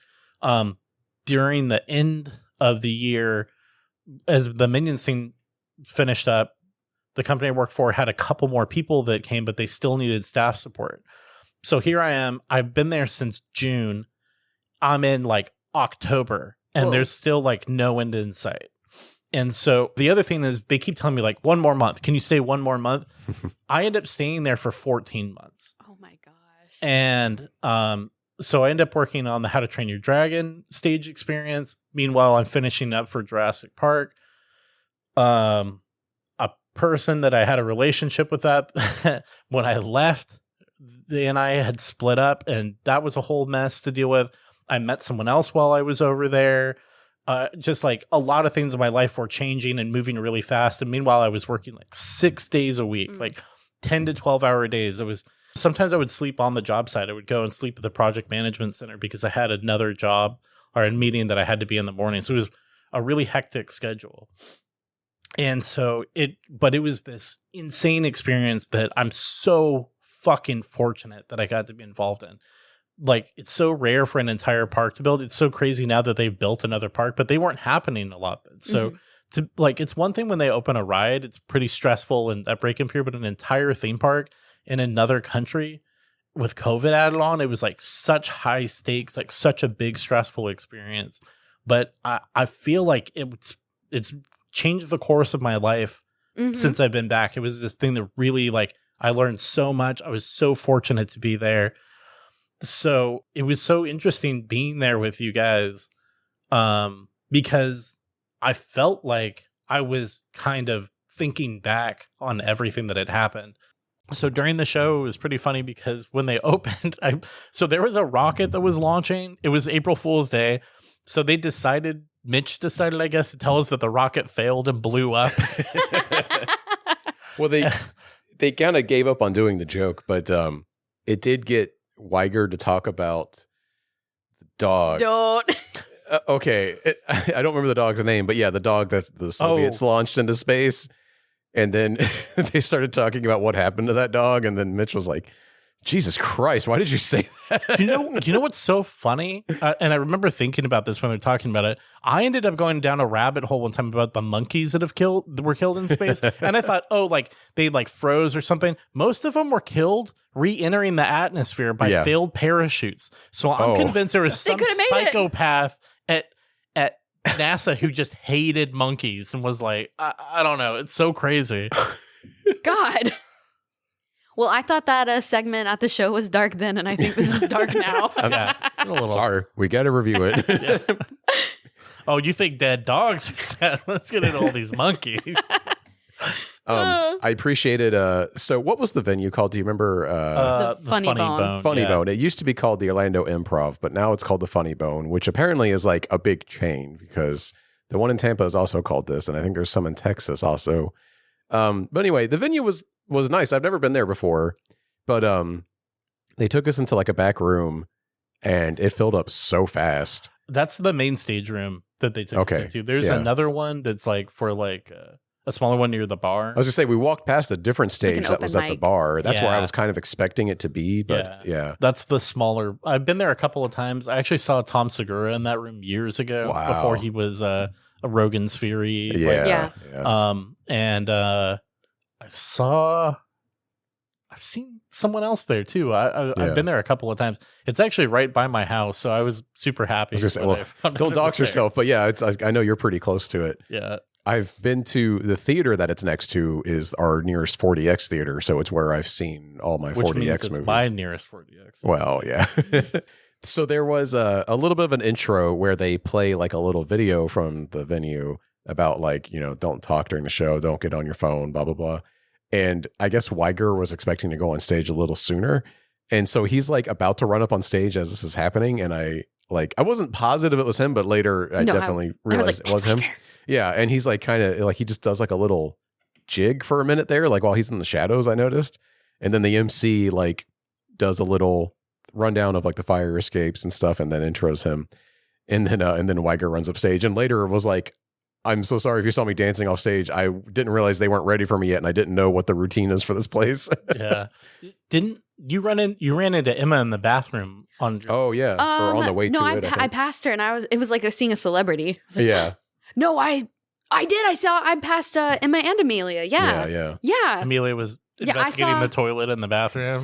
During the end of the year, as the Minions scene finished up, the company I worked for had a couple more people that came, but they still needed staff support. So here I am. I've been there since June. I'm in like October, and there's still like no end in sight. And so the other thing is they keep telling me like 1 more month. Can you stay 1 more month? I end up staying there for 14 months. Oh my gosh. And so I end up working on the How to Train Your Dragon stage experience. Meanwhile, I'm finishing up for Jurassic Park. A person that I had a relationship with that when I left, they and I had split up, and that was a whole mess to deal with. I met someone else while I was over there. Just like a lot of things in my life were changing and moving really fast. And meanwhile, I was working like 6 days a week, like 10 to 12 hour days. Sometimes I would sleep on the job site. I would go and sleep at the project management center because I had another job or a meeting that I had to be in the morning. So it was a really hectic schedule. And so it was this insane experience that I'm so fucking fortunate that I got to be involved in. Like, it's so rare for an entire park to build. It's so crazy now that they've built another park, but they weren't happening a lot. So to like, it's one thing when they open a ride, it's pretty stressful and that break-in period, but an entire theme park in another country with COVID added on, it was like such high stakes, like such a big stressful experience. But I feel like it's changed the course of my life since I've been back. It was this thing that really, like, I learned so much. I was so fortunate to be there. So it was so interesting being there with you guys, because I felt like I was kind of thinking back on everything that had happened. So during the show, it was pretty funny because when they opened, so there was a rocket that was launching. It was April Fool's Day. So Mitch decided, I guess, to tell us that the rocket failed and blew up. Well, they kind of gave up on doing the joke, but it did get Weiger to talk about the dog. Don't. Okay. I don't remember the dog's name, but yeah, the dog that the Soviets launched into space. And then they started talking about what happened to that dog. And then Mitch was like, Jesus Christ, why did you say that? You know what's so funny? And I remember thinking about this when they're talking about it. I ended up going down a rabbit hole one time about the monkeys that were killed in space. And I thought, like they like froze or something. Most of them were killed re-entering the atmosphere by failed parachutes. So I'm convinced there was some psychopath at NASA who just hated monkeys and was like, I don't know. It's so crazy. God. Well, I thought that segment at the show was dark then, and I think this is dark now. I'm a little sorry. We got to review it. Oh, you think dead dogs are sad? Let's get into all these monkeys. I appreciated. So, what was the venue called? Do you remember? The Funny Bone. Funny Bone. It used to be called the Orlando Improv, but now it's called the Funny Bone, which apparently is like a big chain because the one in Tampa is also called this, and I think there's some in Texas also. But anyway, the venue was nice. I've never been there before, but they took us into like a back room, and it filled up so fast. That's the main stage room that they took us into. There's another one that's like for like a smaller one near the bar. I was gonna say we walked past a different stage like that was at the bar. That's where I was kind of expecting it to be, but that's the smaller. I've been there a couple of times. I actually saw Tom Segura in that room years ago before he was a Rogan's Fury. And I've seen someone else there too. I've been there a couple of times. It's actually right by my house, so I was super happy. I was gonna say, don't dox yourself, but yeah, it's I know you're pretty close to it. Yeah. I've been to the theater that it's next to is our nearest 4DX theater, so it's where I've seen all my Which 4DX means it's movies. my nearest 4DX. Well, yeah. So there was a little bit of an intro where they play like a little video from the venue about like, don't talk during the show, don't get on your phone, blah, blah, blah. And I guess Weiger was expecting to go on stage a little sooner. And so he's like about to run up on stage as this is happening. And I wasn't positive it was him, but later I definitely realized it was him. Yeah. And he's like kind of like, he just does like a little jig for a minute there, like while he's in the shadows, I noticed. And then the MC like does a little rundown of like the fire escapes and stuff and then intros him. And then Weiger runs up stage and later was like, I'm so sorry if you saw me dancing off stage. I didn't realize they weren't ready for me yet, and I didn't know what the routine is for this place. Yeah. Didn't you ran into Emma in the bathroom on Oh yeah. Or on the way to it. I passed her and it was like seeing a celebrity. I was like, Yeah. No, I did. I passed Emma and Amelia. Yeah. Yeah. Amelia was investigating the toilet in the bathroom.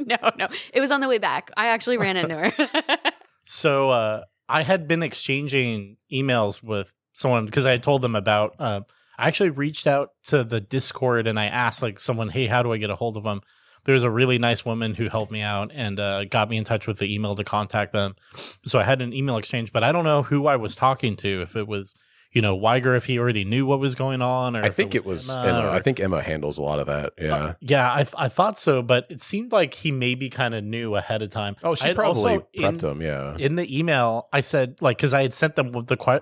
No. It was on the way back. I actually ran into her. So I had been exchanging emails with someone because I had told them about. I actually reached out to the Discord and I asked like someone, "Hey, how do I get a hold of them?" There's a really nice woman who helped me out and got me in touch with the email to contact them. So I had an email exchange, but I don't know who I was talking to. If it was, Weiger, if he already knew what was going on, or I think it was Emma. I think Emma handles a lot of that. Yeah. Yeah, I thought so, but it seemed like he maybe kind of knew ahead of time. Oh, she probably prepped him. Yeah. In the email, I said like because I had sent them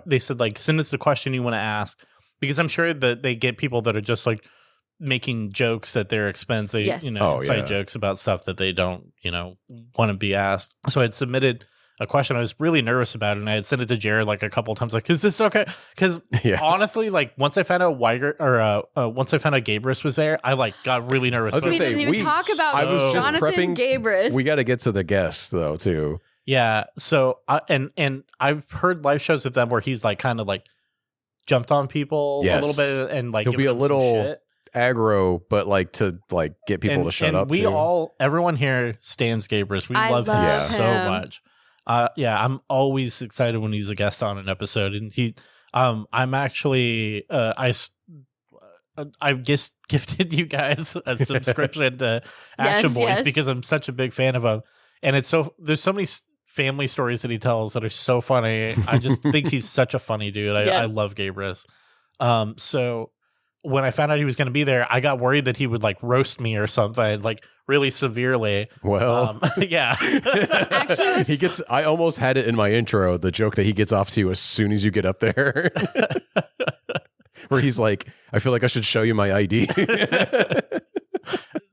they said like send us the question you want to ask because I'm sure that they get people that are just like making jokes at their expense. They inside jokes about stuff that they don't want to be asked. So I had submitted a question. I was really nervous about it, and I had sent it to Jared like a couple of times. Like, is this okay? Because honestly, like once I found out once I found out Gabrus was there, I like got really nervous. I was gonna say, we didn't even talk about I was just Jonathan prepping. Gabrus. We got to get to the guests though too. Yeah. So and I've heard live shows with them where he's like kind of like jumped on people a little bit and like he'll be a little aggro, but like to like get people to shut up. Everyone here stands Gabrus. We love him so much. I'm always excited when he's a guest on an episode, and I'm actually I just gifted you guys a subscription to Action Boys because I'm such a big fan of him, and there's so many family stories that he tells that are so funny. I just think he's such a funny dude. I love Gabrus. So when I found out he was going to be there, I got worried that he would like roast me or something, like really severely. Well, yeah. Actually, I almost had it in my intro, the joke that he gets off to you as soon as you get up there. Where he's like, I feel like I should show you my ID.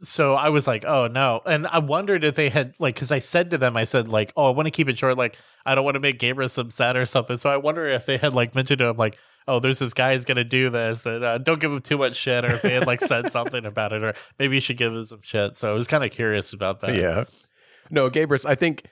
So I was like, oh no. And I wondered if they had like, because I said to them, I said like, oh, I want to keep it short. Like, I don't want to make Gabrus upset or something. So I wonder if they had like mentioned to him like, oh, there's this guy who's going to do this and don't give him too much shit, or if they had like said something about it, or maybe you should give him some shit. So I was kind of curious about that. Yeah. No, Gabrus, I think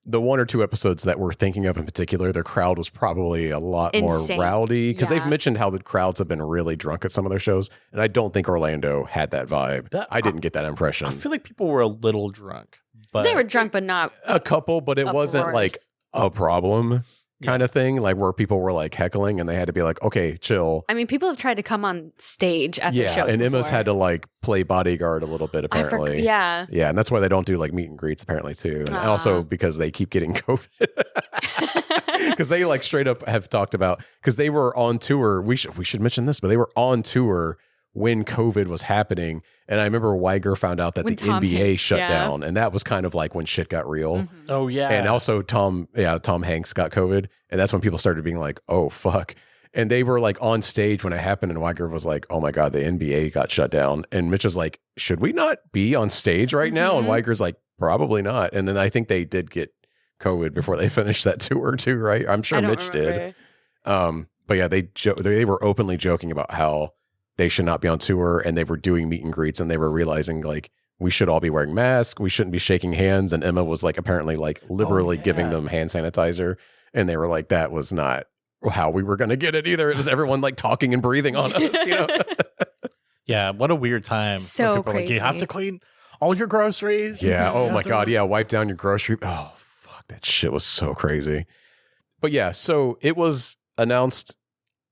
the one or two episodes that we're thinking of in particular, their crowd was probably a lot insane. More rowdy because they've mentioned how the crowds have been really drunk at some of their shows. And I don't think Orlando had that vibe. I didn't get that impression. I feel like people were a little drunk. But they were drunk, but not a couple, but it wasn't like a problem kind of thing, like where people were like heckling and they had to be like, okay, chill. I mean, people have tried to come on stage at the shows. And before. Emma's had to like play bodyguard a little bit apparently. Yeah, and that's why they don't do like meet and greets apparently too, and also because they keep getting COVID. Because they like straight up have talked about, because they were on tour. We should mention this, but they were on tour when COVID was happening. And I remember Weiger found out that the NBA shut down, and that was kind of like when shit got real. Mm-hmm. Oh yeah. And also Tom Hanks got COVID, and that's when people started being like, oh fuck. And they were like on stage when it happened, and Weiger was like, oh my God, the NBA got shut down. And Mitch was like, should we not be on stage right now? And Weiger's like, probably not. And then I think they did get COVID before they finished that tour too, right? I'm sure Mitch did. But yeah, they were openly joking about how they should not be on tour, and they were doing meet and greets, and they were realizing like we should all be wearing masks, we shouldn't be shaking hands. And Emma was like apparently like liberally giving them hand sanitizer, and they were like, that was not how we were going to get it either. It was everyone like talking and breathing on us, you know? Yeah, what a weird time. So crazy. Like, you have to clean all your groceries. Yeah. Oh my God. Yeah. Wipe down your grocery. Oh fuck, that shit was so crazy. But yeah, so it was announced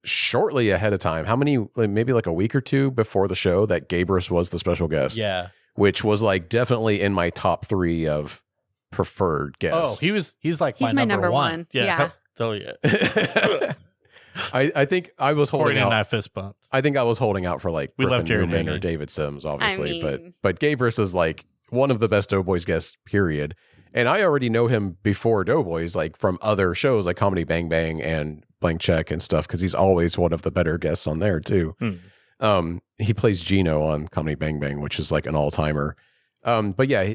shortly ahead of time. How many? Maybe like a week or two before the show that Gabrus was the special guest. Yeah. Which was like definitely in my top 3 of preferred guests. Oh, he's like He's my my number one. Yeah. Tell you. I think I was holding Courtney and I out. fist bump. I think I was holding out for like We Griffin left Jared Newman or hanging. David Sims, obviously. I mean- but Gabrus is like one of the best Doughboys guests, period. And I already know him before Doughboys, like from other shows like Comedy Bang Bang and Blank Check and stuff, because he's always one of the better guests on there too. He plays Gino on Comedy Bang Bang, which is like an all-timer. But yeah,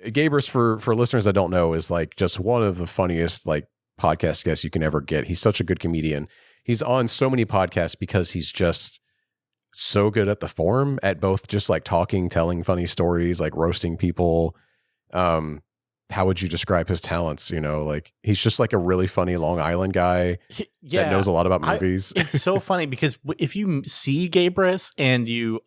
Gabrus, for listeners that don't know, is like just one of the funniest like podcast guests you can ever get. He's such a good comedian. He's on so many podcasts because he's just so good at the form, at both just like talking, telling funny stories, like roasting people. How would you describe his talents? You know, like he's just like a really funny Long Island guy that knows a lot about movies. It's so funny because if you see Gabrus and you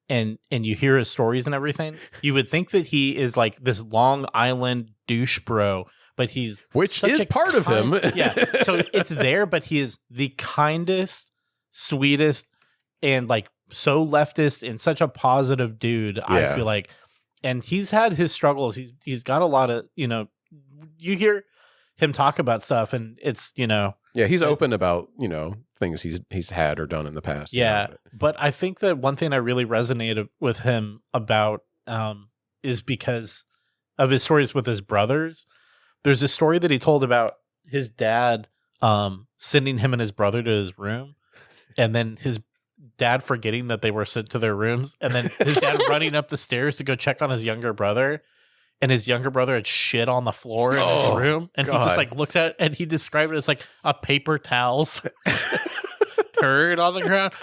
and you hear his stories and everything, you would think that he is like this Long Island douche bro, but which such is a part of him. Yeah, so it's there, but he is the kindest, sweetest, and like so leftist and such a positive dude. I feel like, and he's had his struggles. He's got a lot of, you know, you hear him talk about stuff, and it's, you know, yeah, he's open about, you know, things he's had or done in the past. Yeah, you know, but I think that one thing I really resonated with him about is because of his stories with his brothers. There's a story that he told about his dad sending him and his brother to his room, and then his dad forgetting that they were sent to their rooms, and then his dad running up the stairs to go check on his younger brother, and his younger brother had shit on the floor in his room, and he just like looks at it, and he described it as like a paper towel's turd on the ground.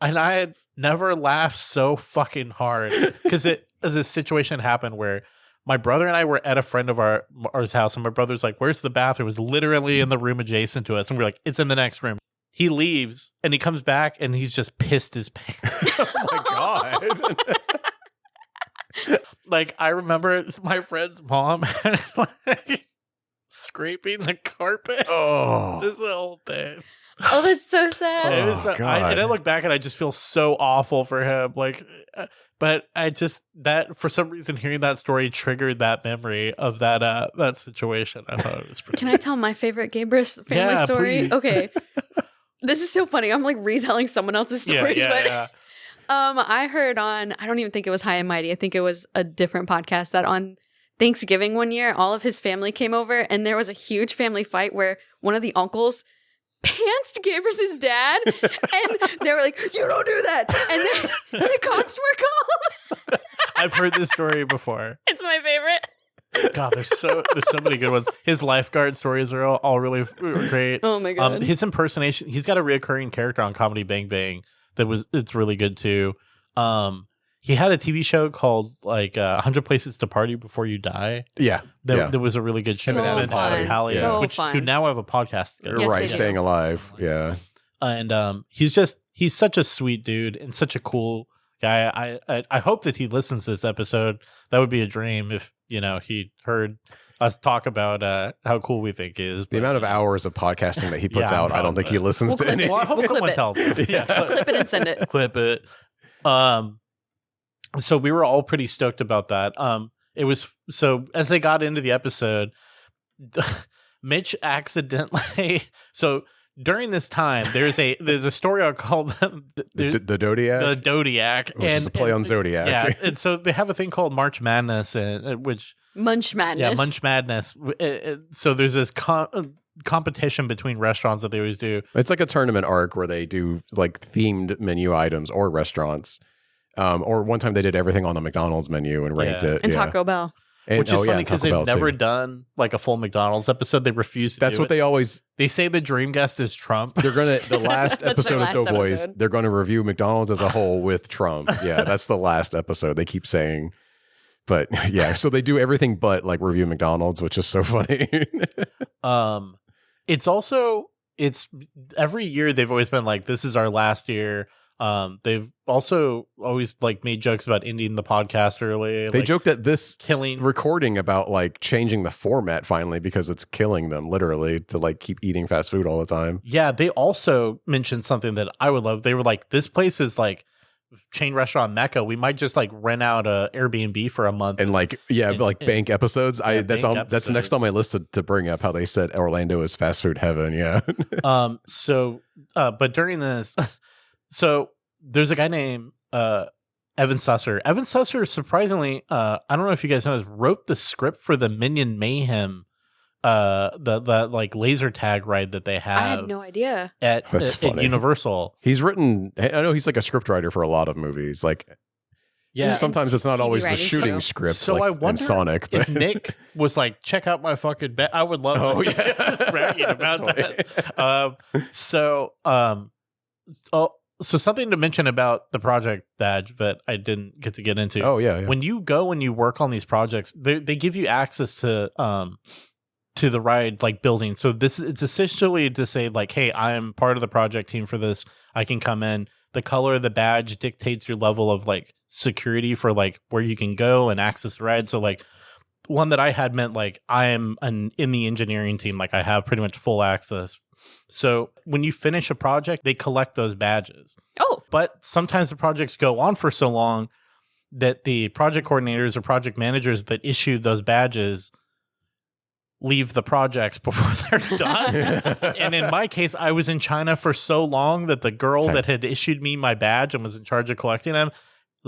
And I had never laughed so fucking hard because this situation happened where my brother and I were at a friend of ours house, and my brother's like, "Where's the bathroom?" It was literally in the room adjacent to us, and we're like, "It's in the next room." He leaves and he comes back and he's just pissed his pants. Oh my God. Like, I remember my friend's mom like, scraping the carpet. Oh. This whole thing. Oh, that's so sad. It was, God. and I look back and I just feel so awful for him. Like, but I just, that for some reason, hearing that story triggered that memory of that situation. I thought it was pretty. Can I tell my favorite Gabrus family story? Please. Okay. This is so funny. I'm like retelling someone else's stories, but I heard on, I don't even think it was High and Mighty. I think it was a different podcast that on Thanksgiving one year, all of his family came over and there was a huge family fight where one of the uncles pantsed Gabrus's dad and they were like, "You don't do that." And then the cops were called. I've heard this story before. It's my favorite. God, there's so many good ones. His lifeguard stories are all really great. Oh my God. His impersonation, he's got a reoccurring character on Comedy Bang Bang it's really good too. He had a TV show called like 100 Places to Party Before You Die. Yeah. That was a really good show. So Him and fun. Hallie, So who now have a podcast together. Yes, right. they do. Staying alive. Yeah. And he's such a sweet dude and such a cool guy. I hope that he listens to this episode. That would be a dream if, you know, he heard us talk about how cool we think he is. The amount of hours of podcasting that he puts Yeah, out, I don't think he listens We'll to clip any. it. Well, I hope We'll clip someone it. tells him. Yeah. Clip it and send it. Clip it. So we were all pretty stoked about that. It was so as they got into the episode, Mitch accidentally. So during this time, there's a story called The Zodiac, the Zodiac, which is a play on Zodiac. Yeah, and so they have a thing called March Madness, which Munch Madness. yeah, Munch Madness. So there's this competition between restaurants that they always do. It's like a tournament arc where they do like themed menu items or restaurants. Or one time they did everything on the McDonald's menu and ranked it. And yeah. Taco Bell. And, Which is funny and because Taco they've Bell, never too. done like a full McDonald's episode. They refuse to That's do what it. they always. They say the dream guest is Trump. They're gonna the last That's episode their of last Doughboys. episode. They're gonna review McDonald's as a whole with Trump. Yeah, that's the last episode. They keep saying, but yeah, so they do everything but like review McDonald's, which is so funny. It's every year they've always been like, this is our last year. They've also always like made jokes about ending the podcast early. They like, joked at this killing recording about like changing the format finally because it's killing them literally to like keep eating fast food all the time. Yeah, they also mentioned something that I would love. They were like, this place is like chain restaurant mecca. We might just like rent out a Airbnb for a month and like bank episodes. That's next on my list to bring up how they said Orlando is fast food heaven. Yeah. But during this, so there's a guy named Evan Susser. Evan Susser, surprisingly, I don't know if you guys know this, wrote the script for the Minion Mayhem, the like laser tag ride that they have. I had no idea. At Universal. He's written. I know he's like a script writer for a lot of movies. Like, yeah, sometimes it's not TV always the writing shooting show. script. So like I wonder in Sonic, if Nick was like, check out my fucking bed. I would love. Oh yeah, I was bragging about that. So something to mention about the project badge that I didn't get into. Oh yeah. When you go and you work on these projects, they give you access to the ride like building. So it's essentially to say like, hey, I am part of the project team for this. I can come in. The color of the badge dictates your level of like security for like where you can go and access the ride. So like one that I had meant like I am in the engineering team. Like I have pretty much full access. So when you finish a project, they collect those badges. Oh, But sometimes the projects go on for so long that the project coordinators or project managers that issued those badges leave the projects before they're done. And in my case, I was in China for so long that the girl that had issued me my badge and was in charge of collecting them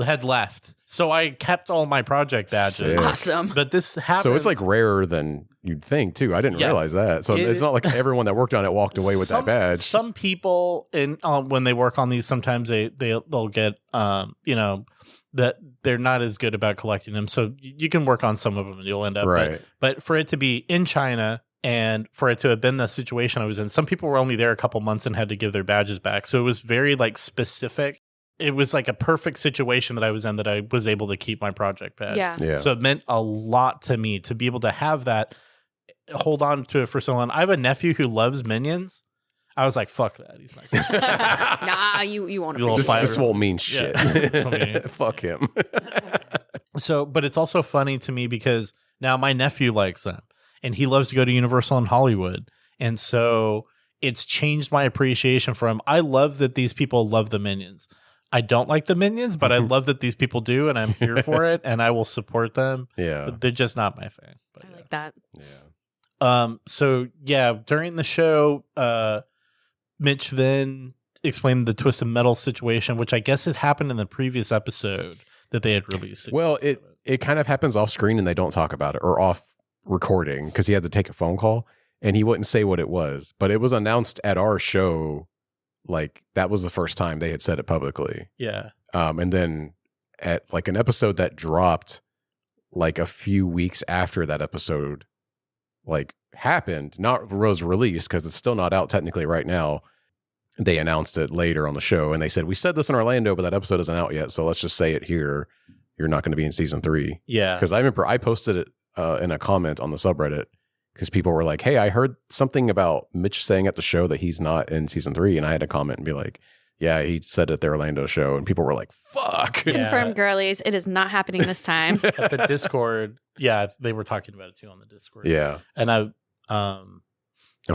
had left. So I kept all my project badges. Sick. awesome. But this happens. So it's like rarer than you'd think too. I didn't Yes. realize that. So it's not like everyone that worked on it walked away with that badge. Some people when they work on these, sometimes they'll get that they're not as good about collecting them. So you can work on some of them and you'll end up right. But for it to be in China and for it to have been the situation I was in, some people were only there a couple months and had to give their badges back. So it was very like specific. It was like a perfect situation that I was in that I was able to keep my project badge. Yeah. So it meant a lot to me to be able to have that, hold on to it for so long. I have a nephew who loves Minions. I was like, fuck that. He's not gonna Nah, you won't You little appreciate This it. won't mean shit. Yeah. Fuck him. So, but it's also funny to me because now my nephew likes them and he loves to go to Universal in Hollywood. And so it's changed my appreciation for him. I love that these people love the Minions. I don't like the Minions, but I love that these people do, and I'm here for it, and I will support them. Yeah. But they're just not my thing. But, I like that. Yeah. So yeah, during the show, Mitch then explained the Twisted Metal situation, which I guess it happened in the previous episode that they had released. Well, it kind of happens off screen and they don't talk about it, or off recording because he had to take a phone call and he wouldn't say what it was, but it was announced at our show. Like that was the first time they had said it publicly. Yeah. And then at like an episode that dropped like a few weeks after that episode like happened, not was released because it's still not out technically right now. They announced it later on the show and they said, we said this in Orlando, but that episode isn't out yet. So let's just say it here. You're not going to be in season 3. Yeah. Because I remember I posted it in a comment on the subreddit because people were like, hey, I heard something about Mitch saying at the show that he's not in season 3. And I had to comment and be like, yeah, he said at the Orlando show. And people were like, fuck. Yeah. Confirm, girlies. It is not happening this time. At the Discord, yeah, they were talking about it too on the Discord. Yeah. And I'm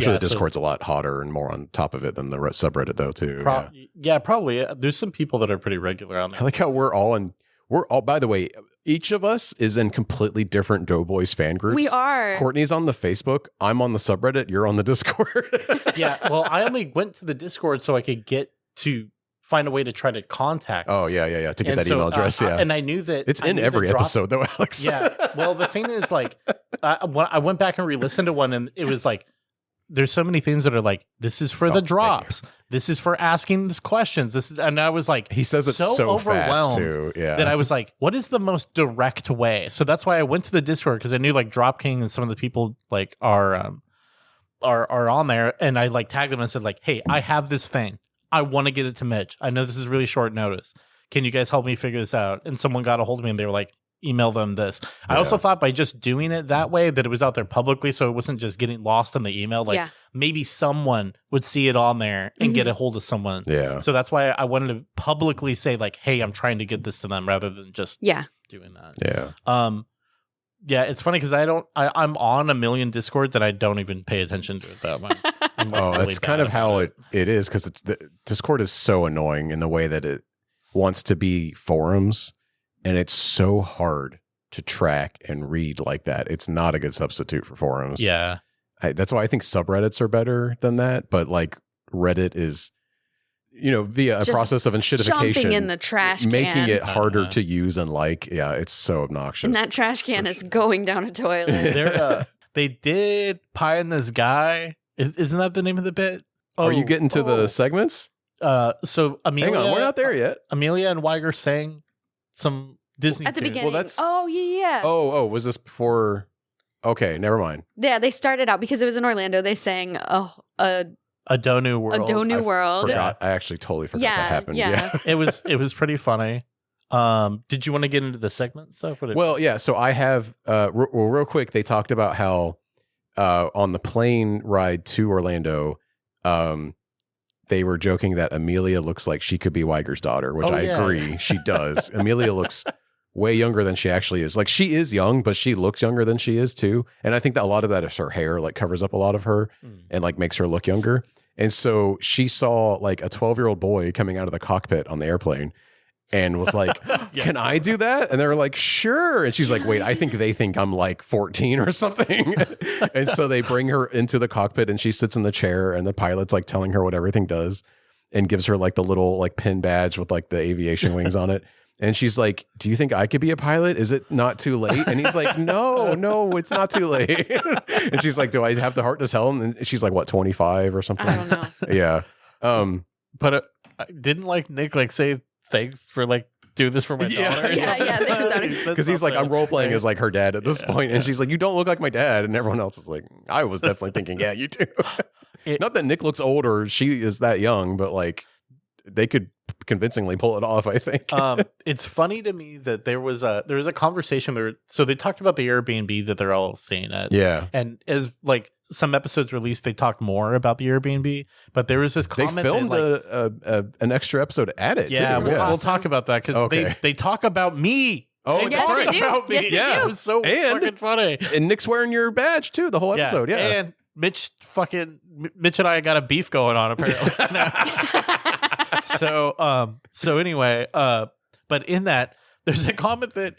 sure the Discord's a lot hotter and more on top of it than the subreddit though, too. Probably. There's some people that are pretty regular on there. I like how we're all, by the way, each of us is in completely different Doughboys fan groups. We are. Courtney's on the Facebook. I'm on the subreddit. You're on the Discord. Yeah. Well, I only went to the Discord so I could get to find a way to try to contact. Oh, yeah. To get And that so, email address. Yeah. And I knew that It's I in knew every the drop- episode, though, Alex. Yeah. Well, the thing is, like, I went back and re-listened to one, and it was like, there's so many things that are like, this is for the drops. This is for asking these questions. And I was like, He says it so fast, too. Yeah. that I was like, what is the most direct way? So that's why I went to the Discord because I knew like Drop King and some of the people like are on there, and I like tagged them and said like, hey, I have this thing. I want to get it to Mitch. I know this is really short notice. Can you guys help me figure this out? And someone got a hold of me and they were like, email them this. I also thought by just doing it that way that it was out there publicly, so it wasn't just getting lost in the email. Like maybe someone would see it on there and get a hold of someone. Yeah. So that's why I wanted to publicly say like, hey, I'm trying to get this to them rather than just doing that. Yeah. Yeah, it's funny because I'm on a million Discords and I don't even pay attention to it that much. That's kind of how it is, because Discord is so annoying in the way that it wants to be forums, and it's so hard to track and read like that. It's not a good substitute for forums. Yeah. That's why I think subreddits are better than that, but like Reddit is, via a process of enshittification, jumping in the trash can, making it harder to use and like. Yeah, it's so obnoxious. And that trash can is going down a toilet. They did Pie in This Guy. Isn't that the name of the bit? Are you getting to the segments? So Amelia, hang on, we're not there yet. Amelia and Weiger sang some Disney at the tune. beginning. Well, that's yeah. Oh, was this before? Okay, never mind. Yeah, they started out because it was in Orlando. They sang a Adonu World. Adonu World. Forgot. I actually totally forgot that happened. Yeah. it was pretty funny. Did you want to get into the segment stuff? So I have real quick. They talked about how on the plane ride to Orlando, they were joking that Amelia looks like she could be Weiger's daughter, which I agree. She does. Amelia looks way younger than she actually is. Like, she is young, but she looks younger than she is too. And I think that a lot of that is her hair, like, covers up a lot of her and like makes her look younger. And so she saw like a 12-year-old boy coming out of the cockpit on the airplane and was like, can I do that? And they were like, sure. And she's like, wait, I think they think I'm like 14 or something. And so they bring her into the cockpit and she sits in the chair and the pilot's like telling her what everything does and gives her like the little like pin badge with like the aviation wings on it. And she's like, do you think I could be a pilot? Is it not too late? And he's like, no, it's not too late. And she's like, do I have the heart to tell him? And she's like, what, 25 or something? I don't know. Yeah. But didn't like Nick like say thanks for like doing this for my daughter? Because he's like, I'm role playing as like her dad at this point. And she's like, you don't look like my dad. And everyone else is like, I was definitely thinking, yeah, you do. Not that Nick looks old or she is that young, but like they could convincingly pull it off, I think. It's funny to me that there was a conversation there. So they talked about the Airbnb that they're all staying at. Yeah. And as like some episodes released, they talked more about the Airbnb, but there was this comment. They filmed an extra episode at it. Yeah, too. We'll talk about that because they talk about me. Oh, yes, right. they do. About me. Yes, they yeah, do. It was so fucking funny. And Nick's wearing your badge too, the whole episode. Yeah. And Mitch and I got a beef going on apparently. So anyway, but in that there's a comment that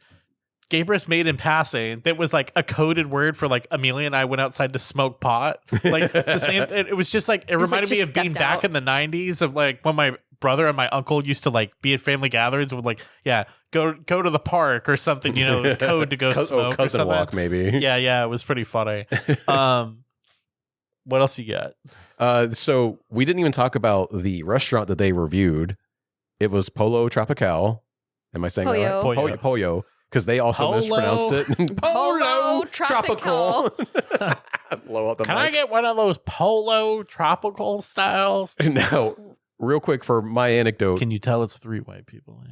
Gabrus made in passing that was like a coded word for like Amelia and I went outside to smoke pot. Like the same. It was just like it reminded me of being back in the 90s of like when my brother and my uncle used to like be at family gatherings with like go to the park or something. You know, it was code to go smoke. Cousin or something. walk maybe. Yeah, it was pretty funny. What else you got? So we didn't even talk about the restaurant that they reviewed. It was Polo Tropical. Am I saying that right? Pollo. Because they also mispronounced it. Polo Tropical. Blow up the Can mic. I get one of those Polo Tropical styles? Now, real quick for my anecdote. Can you tell it's 3 white people?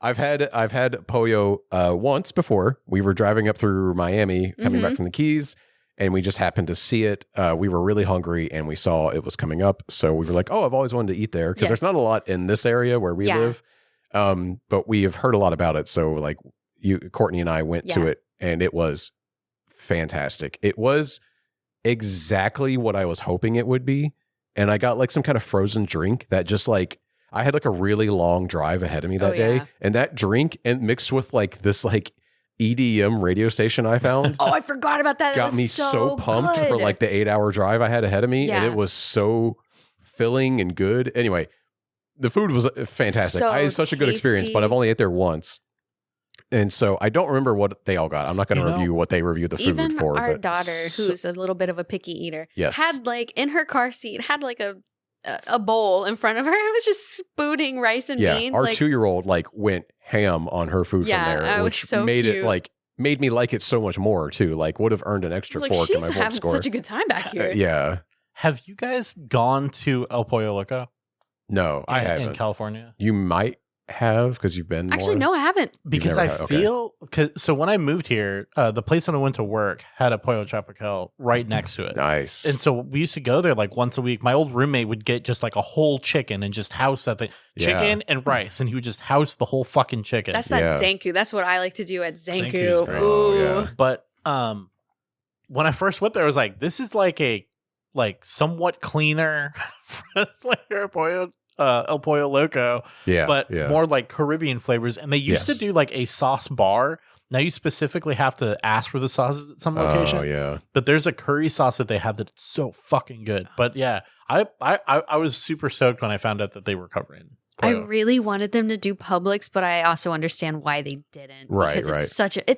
I've had Pollo once before. We were driving up through Miami, coming back from the Keys, and we just happened to see it. We were really hungry, and we saw it was coming up. So we were like, oh, I've always wanted to eat there. Because there's not a lot in this area where we live. But we have heard a lot about it. So like Kourtney and I went to it, and it was fantastic. It was exactly what I was hoping it would be. And I got like some kind of frozen drink that just like, I had like a really long drive ahead of me that day. And that drink and mixed with like this like EDM radio station I found. Oh, I forgot about that. Got me so pumped for like the 8-hour drive I had ahead of me. And it was so filling and good. Anyway, the food was fantastic. So I had such a good experience, but I've only ate there once. And so I don't remember what they all got. I'm not going to review what they reviewed the food even for. Our daughter, who's a little bit of a picky eater, had like in her car seat, had like a bowl in front of her. It was just spooning rice and beans. Our like, 2-year-old like went ham on her food from there, which so made cute. it made me like it so much more too. Like would have earned an extra like, fork in my she's fork having score. such a good time back here. Yeah. Have you guys gone to El Pollo Loco? No, I haven't. In California? You might have because you've been Actually, more? no, I haven't. Because never I had- okay. feel so when I moved here, the place that I went to work had a Pollo Tropical right next to it. Nice. And so we used to go there like once a week. My old roommate would get just like a whole chicken and just house that thing. Chicken and rice. And he would just house the whole fucking chicken. That's that Yeah. Zanku. That's what I like to do at Zanku's Zanku. great. Oh, Ooh. yeah. But when I first went there, I was like, this is like a somewhat cleaner, friendlier Pollo, El Pollo Loco, yeah. but yeah. more like Caribbean flavors. And they used to Yes. do like a sauce bar. Now you specifically have to ask for the sauces at some Oh, location. yeah. But there's a curry sauce that they have that's so fucking good. But yeah, I was super stoked when I found out that they were covering I Pollo. really wanted them to do Publix, but I also understand why they didn't. Right, because right. it's such a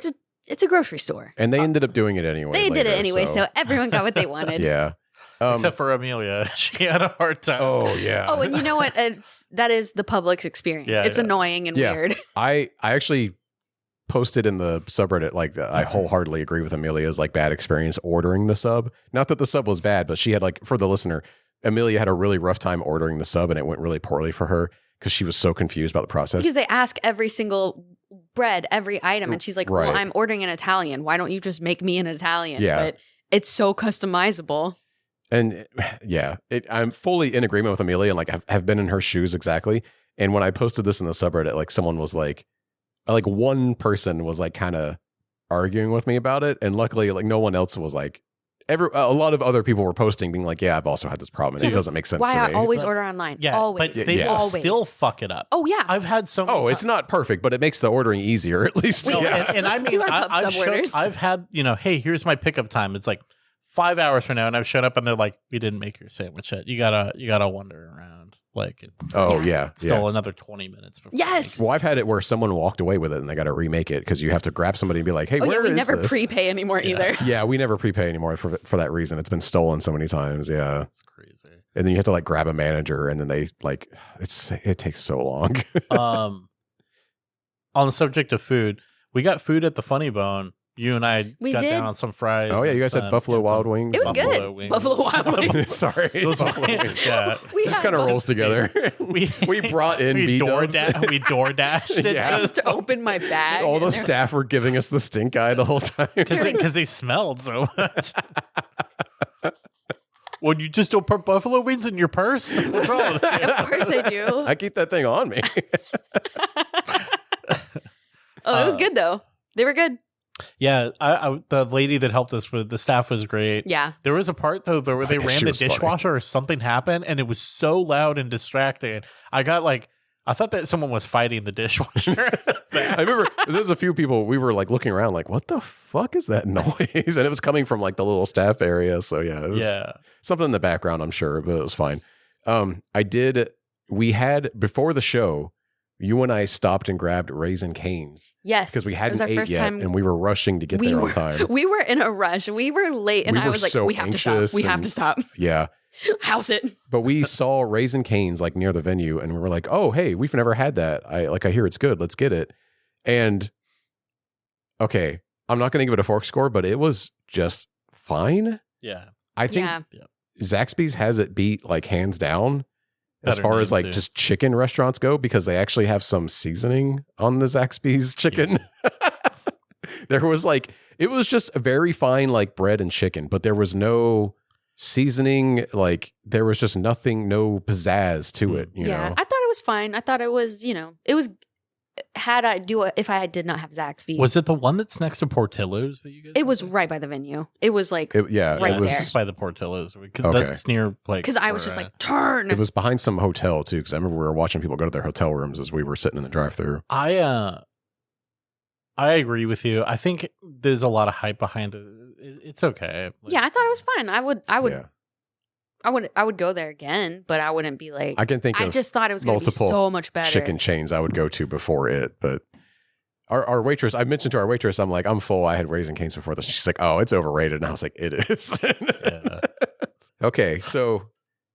it's a grocery store. And they ended up doing it anyway. They did it later, anyway, so everyone got what they wanted. yeah. Except for Amelia. She had a hard time. Oh, yeah. Oh, and you know what? That is the Publix experience. Yeah, It's yeah. annoying and Yeah. weird. I actually posted in the subreddit like I wholeheartedly agree with Amelia's like bad experience ordering the sub. Not that the sub was bad, but she had like, for the listener, Amelia had a really rough time ordering the sub and it went really poorly for her because she was so confused about the process. Because they ask every single bread, every item, and she's like, Right. well, I'm ordering an Italian. Why don't you just make me an Italian? Yeah. But it's so customizable. And yeah, I'm fully in agreement with Amelia and like have been in her shoes exactly. And when I posted this in the subreddit, like someone was like one person was like kind of arguing with me about it. And luckily, like no one else was like, a lot of other people were posting being like, yeah, I've also had this problem. And it doesn't make sense Why to I me. always That's- order online. Yeah, always. but they Yeah. will Always. still fuck it up. Oh, yeah. I've had so many Oh, it's not perfect, but it makes the ordering easier at least. Wait, yeah. and Let's do our pub I've sub orders. I've had, hey, here's my pickup time. It's like 5 hours from now, and I've shown up, and they're like, we didn't make your sandwich yet. You gotta wander around. Like, Oh, yeah. still another 20 minutes. Before Yes. Well, I've had it where someone walked away with it and they got to remake it because you have to grab somebody and be like, hey, Oh, yeah, where we is never this? prepay anymore either. Yeah, we never prepay anymore for that reason. It's been stolen so many times. Yeah. It's crazy. And then you have to like grab a manager and then they like, it takes so long. On the subject of food, we got food at the Funny Bone. You and I We got did. down on some fries. Oh, yeah. You and guys had some- Buffalo and some Wild Wings. It was Buffalo good. wings. Buffalo Wild Wings. Sorry. Those Buffalo were- Wings. yeah. We Just had kind of both. rolls together. we brought in we B-dubs. we door dashed it Yeah. Just to open my bag. All the and they're staff were giving us the stink eye the whole time. because they smelled so much. Well, you just don't put buffalo wings in your purse? What's wrong with like, you? of course I do. I keep that thing on me. Oh, it was good though. They were good. Yeah, the lady that helped us with the staff was great. Yeah. There was a part though where they yeah, ran she the was funny. dishwasher or something happened, and it was so loud and distracting. I thought that someone was fighting the dishwasher. I remember there's a few people, we were like looking around like, what the fuck is that noise? And it was coming from like the little staff area. So yeah, it was something in the background, I'm sure, but it was fine. We had, before the show, you and I stopped and grabbed Raisin Cane's Yes. because we It was hadn't our ate first yet time. and we were rushing to get there on time. We were in a rush. We were late, and We I were was like, so we have to stop. anxious We have and- to stop. Yeah. House it. But we saw Raisin Cane's like near the venue and we were like, oh, hey, we've never had that. I hear it's good. Let's get it. And okay, I'm not going to give it a fork score, but it was just fine. Yeah. I think Yeah. Zaxby's has it beat like hands down as Better far as name, like too. just chicken restaurants go because they actually have some seasoning on the Zaxby's chicken. There was like, it was just a very fine like bread and chicken, but there was no seasoning. Like there was just nothing, no pizzazz to it, you Yeah. know? I thought it was fine. I thought it was, it was, if I did not have Zaxby's. Was it the one that's next to Portillo's that you guys? It was right by the venue. It was like, It Right it was, there. It's by the Portillo's. Okay. That's near like because I was where, just like, turn. It was behind some hotel too, because I remember we were watching people go to their hotel rooms as we were sitting in the drive-through. I agree with you. I think there's a lot of hype behind it. It's okay. Like, Yeah, I thought it was fine. Yeah. I would go there again, but I wouldn't be like. I can think I of just thought it was going to be multiple so much better. chicken chains I would go to before it, but our waitress, I mentioned to our waitress, I'm like, I'm full. I had Raisin Cane's before this. She's like, oh, it's overrated. And I was like, it is. Yeah. Okay, so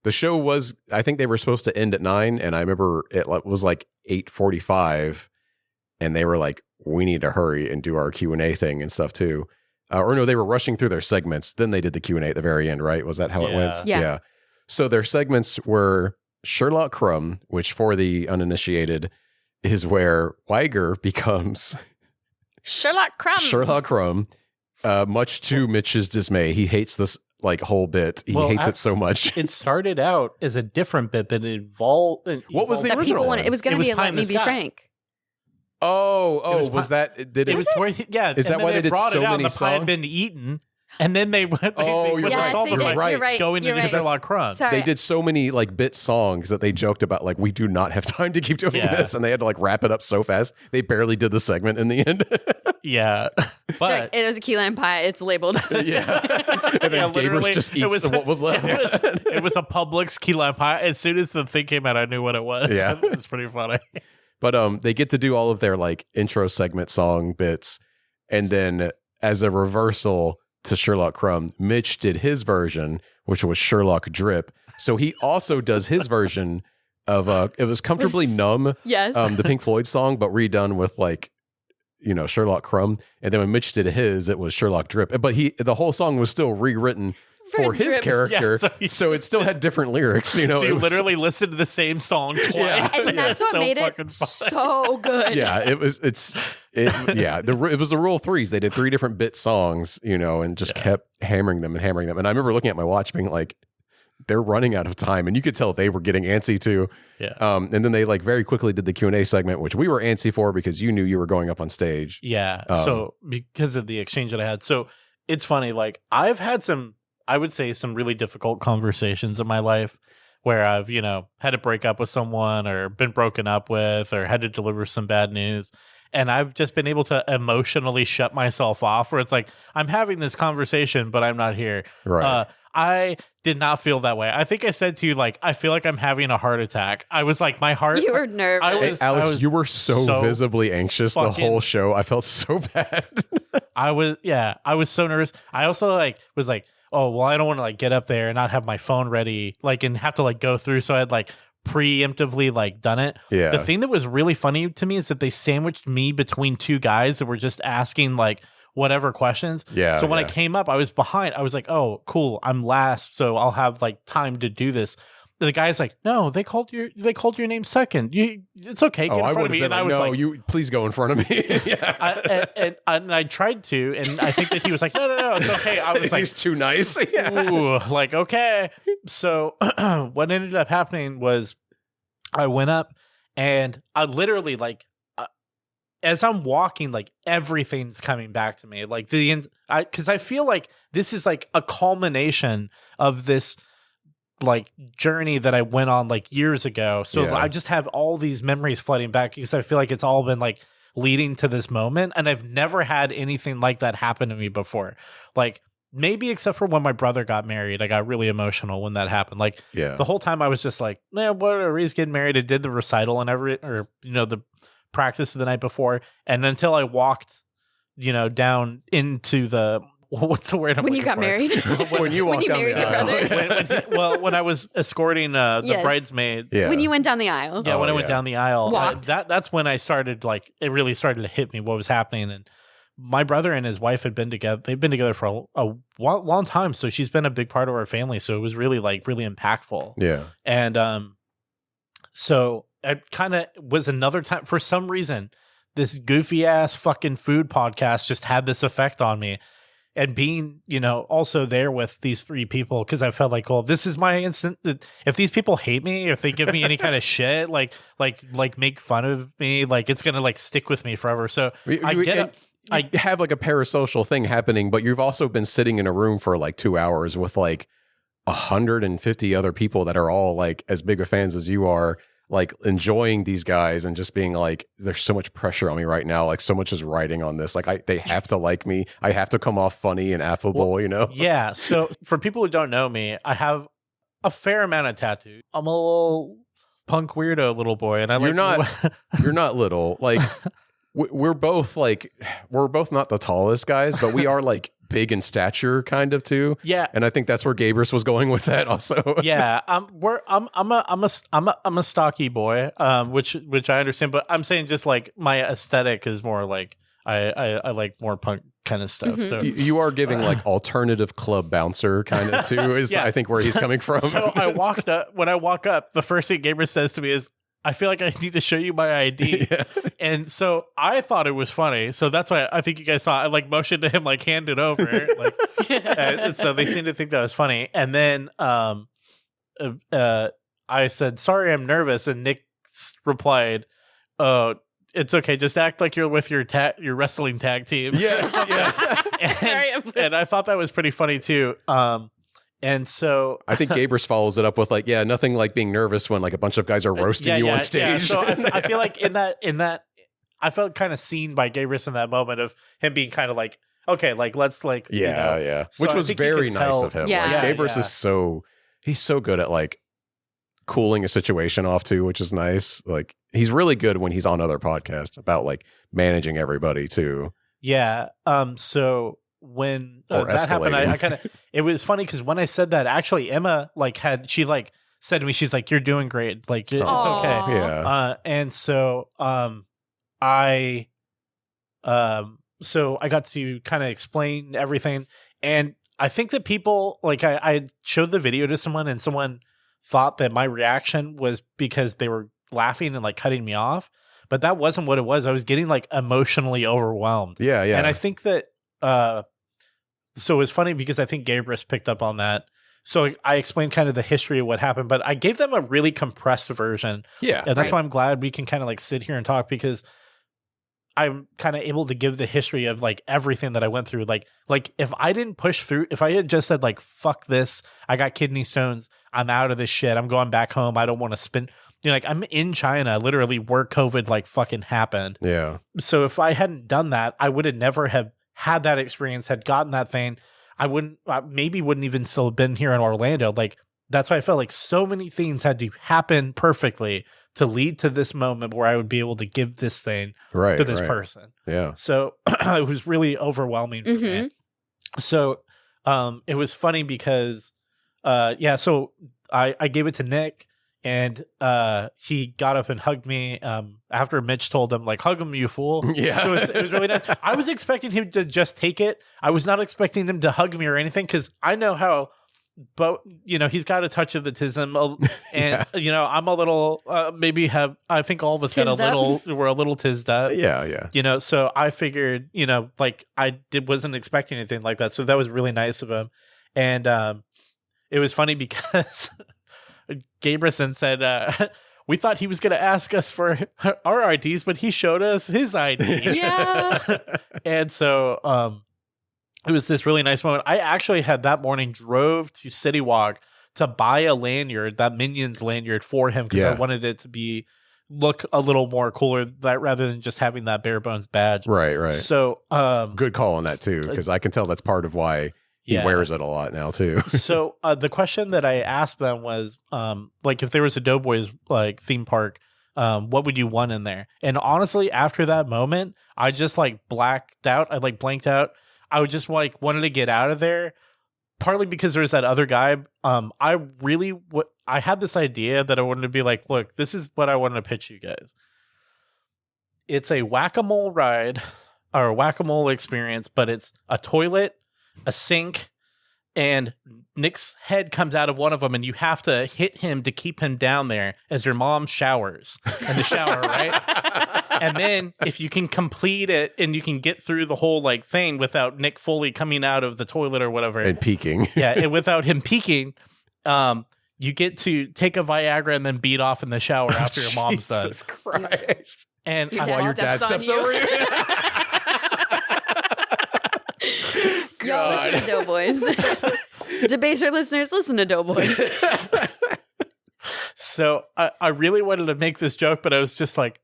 the show was, I think they were supposed to end at 9, and I remember it was like 8:45, and they were like, we need to hurry and do our Q&A thing and stuff too. Or no, they were rushing through their segments. Then they did the Q&A at the very end, right? Was that how it went? Yeah. So their segments were Sherlock Crumb, which for the uninitiated is where Weiger becomes Sherlock Crumb. Much to Mitch's dismay. He hates this like whole bit. He hates it so much. It started out as a different bit that involved. What was the That original people one? wanted, it was going to be a Let Me Be Frank. Was that? Did it? Was where yeah. Is that why they did so many the pie had been eaten, and then they went. You're right. Going into Sherlock Crumb. Sorry. They did so many like bit songs that they joked about. Like, we do not have time to keep doing this, and they had to like wrap it up so fast. They barely did the segment in the end. Yeah, but it was a key lime pie. It's labeled. Yeah, and then Gabrus just eats what was left. It was a Publix key lime pie. As soon as the thing came out, I knew what it was. Yeah, it was pretty funny. But they get to do all of their like intro segment song bits, and then as a reversal to Sherlock Crumb, Mitch did his version, which was Sherlock Drip. So he also does his version of it was Comfortably Numb, Yes, the Pink Floyd song, but redone with like, you know, Sherlock Crumb. And then when Mitch did his, it was Sherlock Drip. But the whole song was still rewritten for his Drips. character, Yeah, so it still had different lyrics. You know, So you it was, literally listened to the same song twice. Yeah. and that's what so made it fucking funny. so good. yeah, it was the rule of threes. They did 3 different bit songs, you know, and just kept hammering them. And I remember looking at my watch being like, they're running out of time, and you could tell they were getting antsy too. Yeah. And then they like very quickly did the Q&A segment, which we were antsy for because you knew you were going up on stage. Yeah. So because of the exchange that I had, so it's funny. Like I've had some, I would say, some really difficult conversations in my life where I've, you know, had to break up with someone or been broken up with or had to deliver some bad news. And I've just been able to emotionally shut myself off where it's like, I'm having this conversation, but I'm not here. Right. I did not feel that way. I think I said to you, like, I feel like I'm having a heart attack. I was like, my heart. You were nervous. Alex, you were so visibly anxious the whole show. I felt so bad. I was so nervous. I also was like, oh, well, I don't want to like get up there and not have my phone ready, like, and have to like go through. So I had like preemptively like done it. Yeah. The thing that was really funny to me is that they sandwiched me between 2 guys that were just asking like whatever questions. Yeah. So when I came up, I was behind. I was like, oh, cool. I'm last, so I'll have like time to do this. The guy's like, no, they called your name second. It's okay. Get in front of me. And I was like, you please go in front of me. Yeah. and I tried to, and I think that he was like, no, it's okay. I was like, he's too nice. Yeah. ooh, like, okay. So what ended up happening was I went up and I literally like, as I'm walking, like everything's coming back to me. Like because I feel like this is like a culmination of this like journey that I went on like years ago. So I just have all these memories flooding back because I feel like it's all been like leading to this moment. And I've never had anything like that happen to me before. Like maybe except for when my brother got married, I got really emotional when that happened. Like the whole time I was just like, whatever, he's getting married. I did the recital and the practice the night before. And until I walked, down into the, what's the word? When you got married? When you walked down the aisle. when I was escorting the bridesmaid. Yeah. When you went down the aisle. Yeah, when I went down the aisle. That's when I started, like, it really started to hit me what was happening. And my brother and his wife had been together. They've been together for a long time. So she's been a big part of our family. So it was really, like, really impactful. Yeah. And so it kind of was another time. For some reason, this goofy ass fucking food podcast just had this effect on me. And being, also there with these 3 people, because I felt like, well, this is my instant. If these people hate me, if they give me any kind of shit, like make fun of me, like it's gonna like stick with me forever. So I have like a parasocial thing happening, but you've also been sitting in a room for like 2 hours with like 150 other people that are all like as big of fans as you are, like enjoying these guys and just being like, there's so much pressure on me right now. Like so much is riding on this. Like they have to like me. I have to come off funny and affable, Yeah. So for people who don't know me, I have a fair amount of tattoos. I'm a little punk weirdo little boy. And you're not little. Like we're both not the tallest guys, but we are like big in stature kind of too. Yeah. And I think that's where Gabrus was going with that also. Yeah. I'm a stocky boy, which I understand, but I'm saying just like my aesthetic is more like I like more punk kind of stuff. Mm-hmm. So you are giving like alternative club bouncer kind of too is I think where he's coming from. So when I walk up, the first thing Gabrus says to me is, I feel like I need to show you my ID. Yeah. And so I thought it was funny. So that's why I think you guys saw I like motioned to him, like hand it over. Like, and so they seemed to think that was funny. And then I said, sorry, I'm nervous. And Nick replied, oh, it's okay. Just act like you're with your wrestling tag team. Yes. Yeah. And I thought that was pretty funny too. And so I think Gabrus follows it up with like, yeah, nothing like being nervous when like a bunch of guys are roasting you on stage. Yeah. So I feel like in that, I felt kind of seen by Gabrus in that moment of him being kind of like, okay, like let's like, yeah. So Which I was think you very could nice tell- of him. Yeah. Like, Gabrus is he's so good at like cooling a situation off too, which is nice. Like he's really good when he's on other podcasts about like managing everybody too. Yeah. So when Or that happened, I escalating. kind of it was funny because when I said that, actually Emma she said to me, she's like, "You're doing great. Like it's Aw. okay." Yeah. And so so I got to kind of explain everything, and I think that people like I showed the video to someone, and someone thought that my reaction was because they were laughing and like cutting me off, but that wasn't what it was. I was getting like emotionally overwhelmed. Yeah. And I think that so it was funny because I think Gabrus picked up on that. So I explained kind of the history of what happened, but I gave them a really compressed version. Yeah. And that's why I'm glad we can kind of like sit here and talk, because I'm kind of able to give the history of like everything that I went through. Like if I didn't push through, if I had just said like, fuck this, I got kidney stones, I'm out of this shit, I'm going back home, I don't want to spend, like I'm in China literally where COVID like fucking happened. Yeah. So if I hadn't done that, I would have never have had that experience, had gotten that thing. I wouldn't even still have been here in Orlando. Like that's why I felt like so many things had to happen perfectly to lead to this moment where I would be able to give this thing to this person. Yeah. So it was really overwhelming for me. So it was funny because so I gave it to Nick, and he got up and hugged me after Mitch told him like, hug him, you fool. Yeah. So it was really nice. I was expecting him to just take it. I was not expecting him to hug me or anything, because I know how, but he's got a touch of the tism, and I'm a little I think all of us we're a little tizzed up. Yeah. So I figured, like wasn't expecting anything like that. So that was really nice of him. And it was funny because Gabrison said, we thought he was going to ask us for our IDs, but he showed us his ID. Yeah. And so it was this really nice moment. I actually had that morning drove to City Walk to buy a lanyard, that Minions lanyard for him, because I wanted it to look a little more cooler rather than just having that bare bones badge. Right. So Good call on that too, because I can tell that's part of why he wears it a lot now too. So the question that I asked them was, like, if there was a Doughboys like theme park, what would you want in there? And honestly, after that moment, I just like blanked out. I would just like wanted to get out of there. Partly because there was that other guy. I had this idea that I wanted to be like, look, this is what I wanted to pitch you guys. It's a whack-a-mole ride or a whack-a-mole experience, but it's a toilet, a sink, and Nick's head comes out of one of them, and you have to hit him to keep him down there as your mom showers in the shower, right? And then if you can complete it and you can get through the whole like thing without Nick fully coming out of the toilet or whatever, And peeking. and without him peeking, you get to take a Viagra and then beat off in the shower after your mom's done. Jesus Christ. And Your I'm- dad steps on over you. you. Y'all listen to Doughboys. Debaser listeners, listen to Doughboys. So I really wanted to make this joke, but I was just like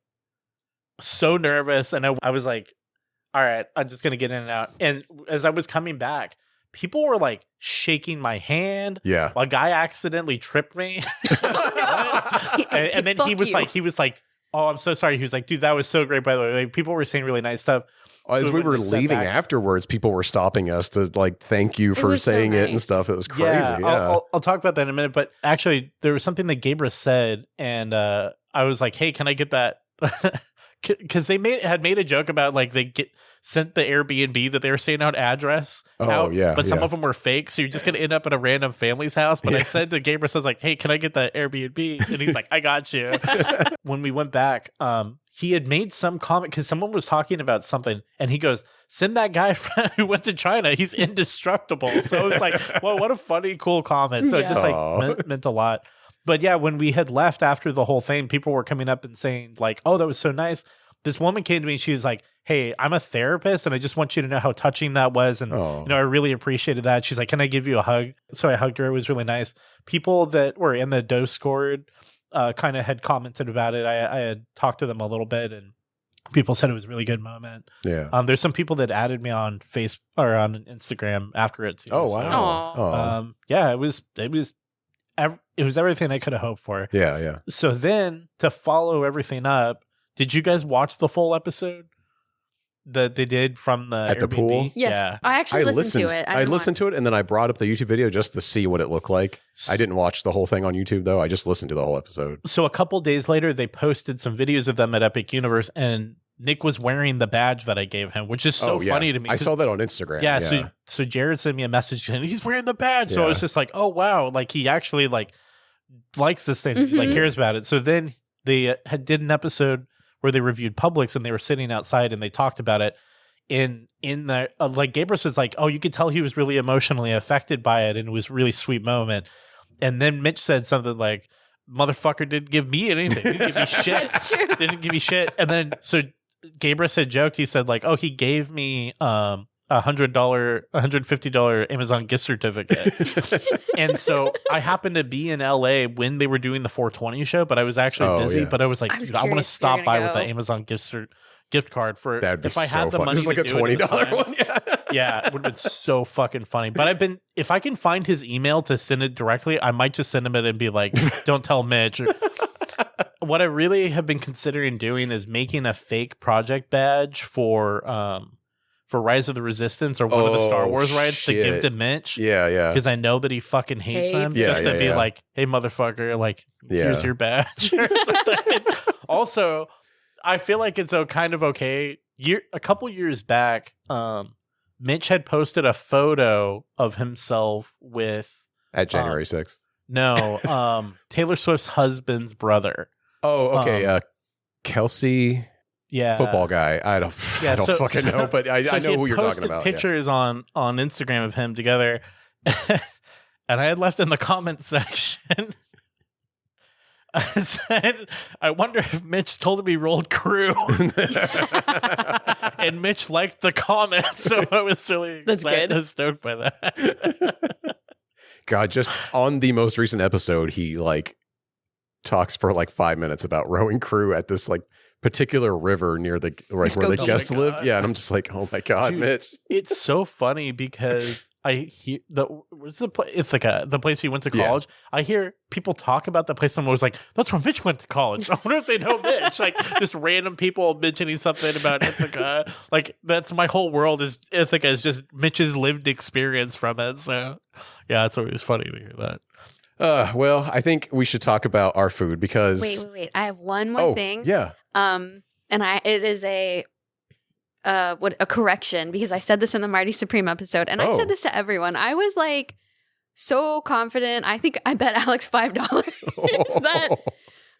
so nervous, and I was like, all right, I'm just gonna get in and out. And as I was coming back, people were like shaking my hand. Yeah. A guy accidentally tripped me. and then he was like, oh, I'm so sorry. He was like, dude, that was so great, by the way. Like, people were saying really nice stuff. As we were leaving afterwards, people were stopping us to like thank you for was so saying it and nice. stuff. It was crazy. Yeah, I'll talk about that in a minute. But actually, there was something that Gabrus said, and I was like, "Hey, can I get that? because they had made a joke about like they sent the Airbnb that they were staying out address out, but some of them were fake, so you're just gonna end up at a random family's house. But I said to Gabriel, I was like, hey, can I get the Airbnb? And he's like, I got you. When we went back, he had made some comment because someone was talking about something, and he goes, send that guy who went to China, he's indestructible. So I was like, well, what a funny, cool comment. So it just like meant a lot. But yeah, when we had left after the whole thing, people were coming up and saying like, oh, that was so nice. This woman came to me and she was like, hey, I'm a therapist and I just want you to know how touching that was. And, I really appreciated that. She's like, can I give you a hug? So I hugged her. It was really nice. People that were in the Discord kind of had commented about it. I had talked to them a little bit and people said it was a really good moment. Yeah. There's some people that added me on Facebook or on Instagram after it too. Oh, wow. Yeah, it was everything I could have hoped for. Yeah, yeah. So then to follow everything up, did you guys watch the full episode that they did from the at Airbnb? the pool? Yes. Yeah. I actually listened to it. I listened to it and then I brought up the YouTube video just to see what it looked like. I didn't watch the whole thing on YouTube though. I just listened to the whole episode. So a couple days later, they posted some videos of them at Epic Universe and Nick was wearing the badge that I gave him, which is so funny to me. I saw that on Instagram. Yeah. So Jared sent me a message and he's wearing the badge. So I was just like, oh, wow. Like he actually like likes this thing, like cares about it. So then they did an episode where they reviewed Publix and they were sitting outside and they talked about it in the like Gabrus was like, oh, you could tell he was really emotionally affected by it and it was a really sweet moment. And then Mitch said something like, motherfucker didn't give me anything. Didn't give me shit. That's true. Didn't give me shit. And then so Gabrus had joked, he said like, oh, he gave me $150 Amazon gift certificate. And so I happened to be in LA when they were doing the 420 show, but I was actually busy. But I was like, I want to stop by with the Amazon gift card for if I had the money. Just like a $20 one. Yeah, it would have been so fucking funny. But if I can find his email to send it directly, I might just send him it and be like, don't tell Mitch. What I really have been considering doing is making a fake project badge for Rise of the Resistance or one of the Star Wars rides to give to Mitch. Yeah, yeah. Because I know that he fucking hates them. Just to be like, hey, motherfucker, like, here's your badge or something. Also, I feel like it's kind of okay. A couple years back, Mitch had posted a photo of himself with at January 6th. No, Taylor Swift's husband's brother. Oh, okay. Kelsey, football guy. I don't fucking know, but I know who you're talking about. Pictures on Instagram of him together, and I had left in the comment section. I said, I wonder if Mitch told him he rolled crew. And Mitch liked the comment, so I was really stoked by that. God, just on the most recent episode, he like talks for like 5 minutes about rowing crew at this like particular river near the where the guests lived. Yeah, and I'm just like, oh my God, dude, Mitch. It's so funny because I hear the place he went to college. Yeah. I hear people talk about the place and I was like, that's where Mitch went to college. I wonder if they know Mitch. Like just random people mentioning something about Ithaca. Like that's my whole world is Ithaca is just Mitch's lived experience from it. So yeah, it's always funny to hear that. Well, I think we should talk about our food because wait. I have one more thing. Yeah. And it is a correction because I said this in the Marty Supreme episode and I said this to everyone. I was like so confident. I think I bet Alex $5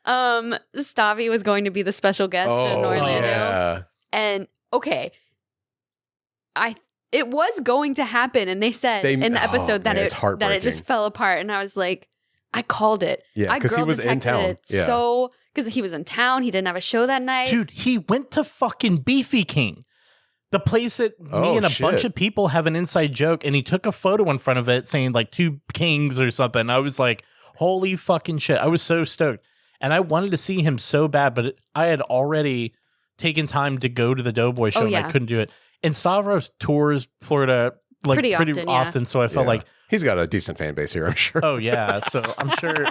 that Stavi was going to be the special guest in Orlando. Yeah. And okay. It was going to happen, and they said in the episode that it just fell apart, and I was like, I called it. Yeah, because he was in town. So because he was in town, he didn't have a show that night. Dude, he went to fucking Beefy King, the place that me and a bunch of people have an inside joke, and he took a photo in front of it saying like 2 kings or something. I was like, holy fucking shit! I was so stoked, and I wanted to see him so bad, but I had already taken time to go to the Doughboy show, and I couldn't do it. And Stavros tours Florida like pretty often, so I felt like he's got a decent fan base here, I'm sure. Oh yeah, so I'm sure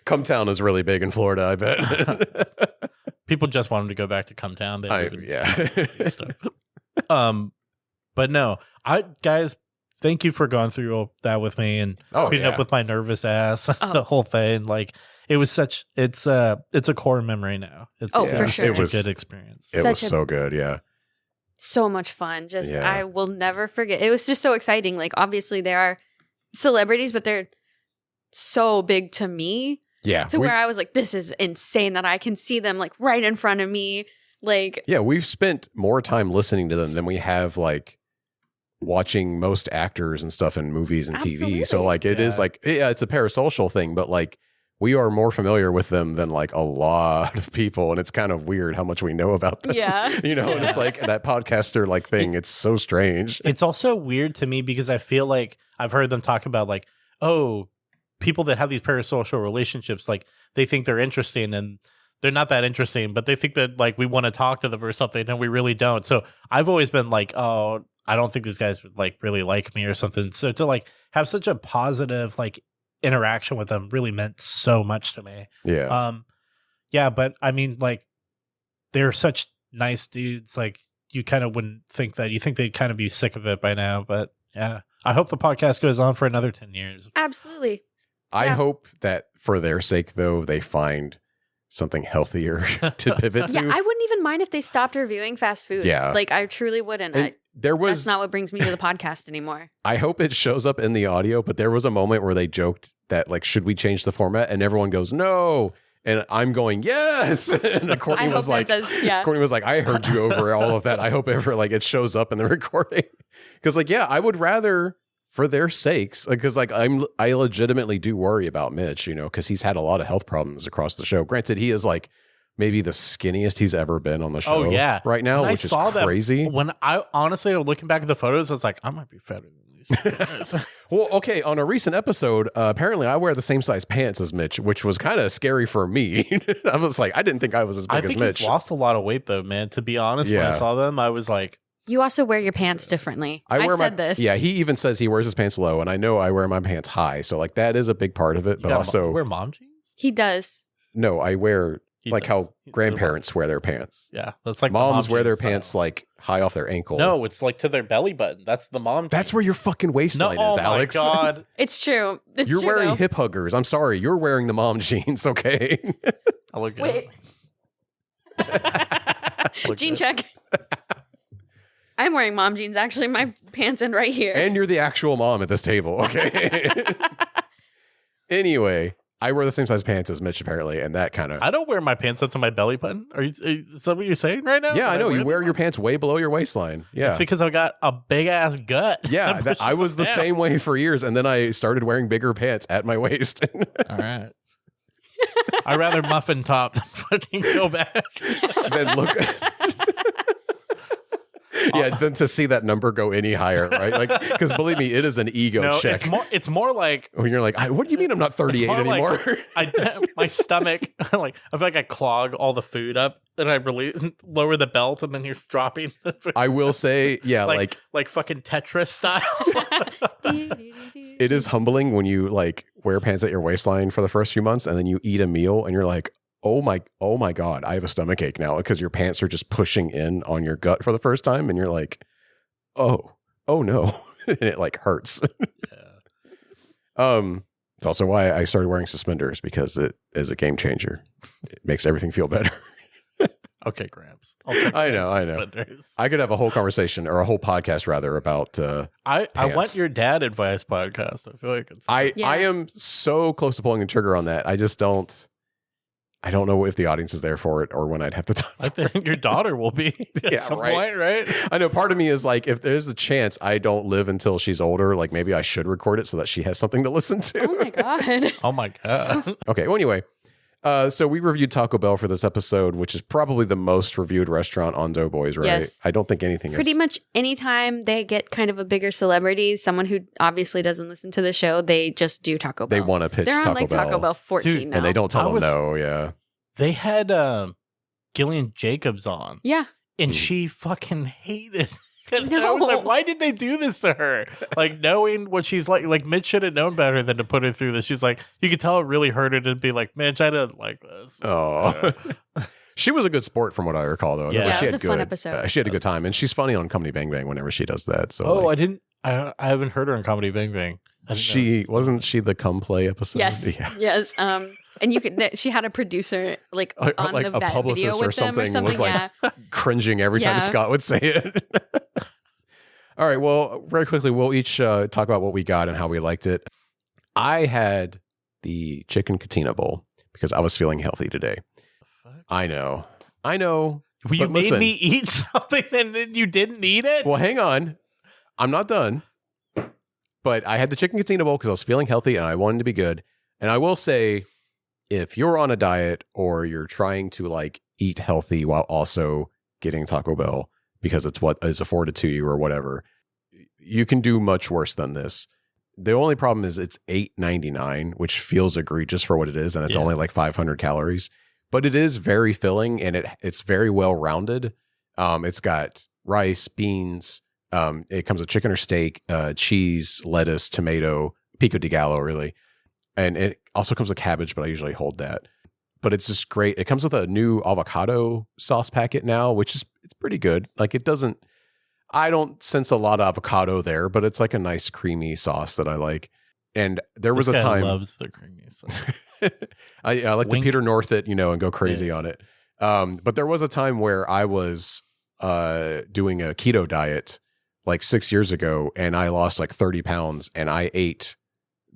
Come Town is really big in Florida, I bet. People just want him to go back to Come Town. Stuff. But no, guys, thank you for going through all that with me and putting up with my nervous ass, the whole thing. Like it was such it's a core memory now. It's for sure. Such a good experience. It was so good. Yeah. So much fun. Just Yeah. I will never forget. It was just so exciting. Like obviously there are celebrities, but they're so big to me. Yeah. To where I was like, this is insane that I can see them like right in front of me. Like, yeah, we've spent more time listening to them than we have like watching most actors and stuff in movies and Absolutely. TV. So like it is like, yeah, it's a parasocial thing, but like we are more familiar with them than like a lot of people. And it's kind of weird how much we know about them. Yeah. You know, and it's like that podcaster like thing. It's so strange. It's also weird to me because I feel like I've heard them talk about like, oh, people that have these parasocial relationships, like they think they're interesting and they're not that interesting, but they think that like we want to talk to them or something and we really don't. So I've always been like, oh, I don't think these guys would like really like me or something. So to like have such a positive like interaction with them really meant so much to me. Yeah. Yeah, but I mean like they're such nice dudes. Like you kind of wouldn't think that. You think they'd kind of be sick of it by now, but yeah. I hope the podcast goes on for another 10 years. absolutely. I hope that for their sake, though, they find something healthier to pivot to. Yeah, I wouldn't even mind if they stopped reviewing fast food. Yeah. Like I truly wouldn't. And That's not what brings me to the podcast anymore. I hope it shows up in the audio, but there was a moment where they joked that like, should we change the format? And everyone goes, no. And I'm going, yes. And Kourtney I hope was like, Kourtney was like, I heard you over all of that. I hope ever like it shows up in the recording. Because like, yeah, I would rather for their sakes, because like I legitimately do worry about Mitch, you know, because he's had a lot of health problems across the show. Granted, he is like maybe the skinniest he's ever been on the show. Oh yeah, right now, when which I saw is crazy. That, when I honestly looking back at the photos, I was like, I might be fatter than these guys. Well, okay, on a recent episode, apparently I wear the same size pants as Mitch, which was kind of scary for me. I was like, I didn't think I was as big as Mitch. I think he's lost a lot of weight though, man. To be honest, when I saw them, I was like, you also wear your pants differently. I said this. Yeah, he even says he wears his pants low, and I know I wear my pants high. So like that is a big part of it. But also, wear mom jeans. He does. No, I wear how grandparents wear their pants. Yeah, that's like moms wear their style. pants like high off their ankle. No, it's like to their belly button. That's the mom. That's where your fucking waistline is, Alex. Oh my god, it's true. You're true, wearing though. hip huggers. I'm sorry, you're wearing the mom jeans. Okay. I look good. Wait. Jean check. I'm wearing mom jeans. Actually, my pants end right here. And you're the actual mom at this table. Okay. Anyway, I wear the same size pants as Mitch apparently, and that kind of. I don't wear my pants up to my belly button. Is that what you're saying right now? Yeah, I know. You wear your pants way below your waistline. Yeah. It's because I've got a big ass gut. Yeah, I was the same way for years, and then I started wearing bigger pants at my waist. All right. I'd rather muffin top than fucking go back. Then look. Yeah, than to see that number go any higher, right? Like, because believe me, it is an ego check. It's more like when you're like, what do you mean I'm not 38 anymore? Like, my stomach, like I feel like I clog all the food up, and I really lower the belt, and then you're dropping. I will say, yeah, like fucking Tetris style. It is humbling when you like wear pants at your waistline for the first few months, and then you eat a meal, and you're like, oh my God, I have a stomach ache now because your pants are just pushing in on your gut for the first time. And you're like, oh no. And it like hurts. Yeah. It's also why I started wearing suspenders, because it is a game changer. It makes everything feel better. Okay, Gramps. I know. I could have a whole conversation, or a whole podcast rather, about I want your dad advice podcast. I feel like it's I am so close to pulling the trigger on that. I don't know if the audience is there for it or when I'd have the time. I think your daughter will be at some point, right? I know part of me is like, if there's a chance I don't live until she's older, like maybe I should record it so that she has something to listen to. Oh my God. Oh my God. Okay. Well, anyway, so we reviewed Taco Bell for this episode, which is probably the most reviewed restaurant on Doughboys, right? Yes. I don't think anything Pretty much anytime they get kind of a bigger celebrity, someone who obviously doesn't listen to the show, they just do Taco Bell. They want to pitch They're Taco on like Bell. Taco Bell 14 Dude, now. And they don't tell them no, yeah. They had Gillian Jacobs on. Yeah. And she fucking hated. And I was like, why did they do this to her? Like, knowing what she's like Mitch should have known better than to put her through this. She's like, you could tell it really hurt her to be like, Mitch, I didn't like this. Oh. She was a good sport from what I recall, though. Yeah, it was a fun episode. She had a good time, and she's funny on Comedy Bang Bang whenever she does that. So, I haven't heard her on Comedy Bang Bang. Wasn't she the Come Play episode? Yes. Yeah. Yes. And she had a producer like on like the a vet publicist video or with them something was like yeah. cringing every time Yeah. Scott would say it. All right, well, very quickly, we'll each talk about what we got and how we liked it. I had the chicken katina bowl because I was feeling healthy today. I know. You but made listen. me eat something and then you didn't eat it? Well, hang on. I'm not done. But I had the chicken katina bowl because I was feeling healthy and I wanted to be good. And I will say, if you're on a diet or you're trying to like eat healthy while also getting Taco Bell because it's what is afforded to you or whatever, you can do much worse than this. The only problem is it's $8.99, which feels egregious for what it is, and it's only like 500 calories. But it is very filling and it's very well rounded. It's got rice, beans. It comes with chicken or steak, cheese, lettuce, tomato, pico de gallo, really. And it also comes with cabbage, but I usually hold that. But it's just great. It comes with a new avocado sauce packet now, which is it's pretty good. Like I don't sense a lot of avocado there, but it's like a nice creamy sauce that I like. And there was a time loves the creamy sauce. I like to Peter North it, and go crazy on it. But there was a time where I was doing a keto diet like 6 years ago, and I lost like 30 pounds, and I ate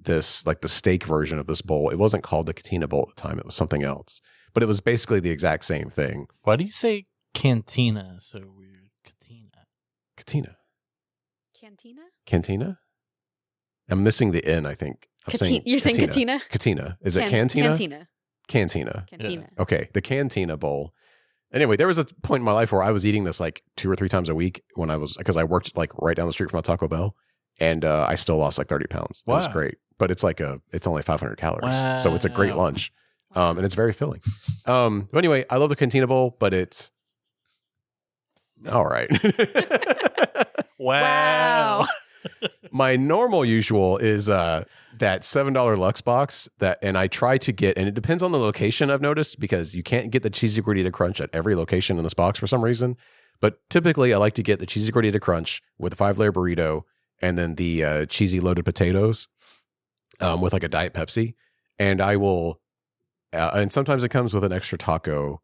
this like the steak version of this bowl. It wasn't called the Katina bowl at the time; it was something else. But it was basically the exact same thing. Why do you say cantina so weird? Katina. Cantina? I'm missing the N, I think. You're saying Katina? Katina. Is it Cantina? Cantina. Cantina. Okay, the Cantina bowl. Anyway, there was a point in my life where I was eating this like 2 or 3 times a week because I worked like right down the street from a Taco Bell, and I still lost like 30 pounds. It was great, but it's only 500 calories, so it's a great lunch, and it's very filling. But anyway, I love the Cantina bowl, but it's all right. Wow. My normal usual is that $7 Lux box and I try to get, and it depends on the location I've noticed because you can't get the cheesy gordita crunch at every location in this box for some reason. But typically I like to get the cheesy gordita crunch with a 5-layer burrito and then the cheesy loaded potatoes with like a Diet Pepsi. And I will, and sometimes it comes with an extra taco.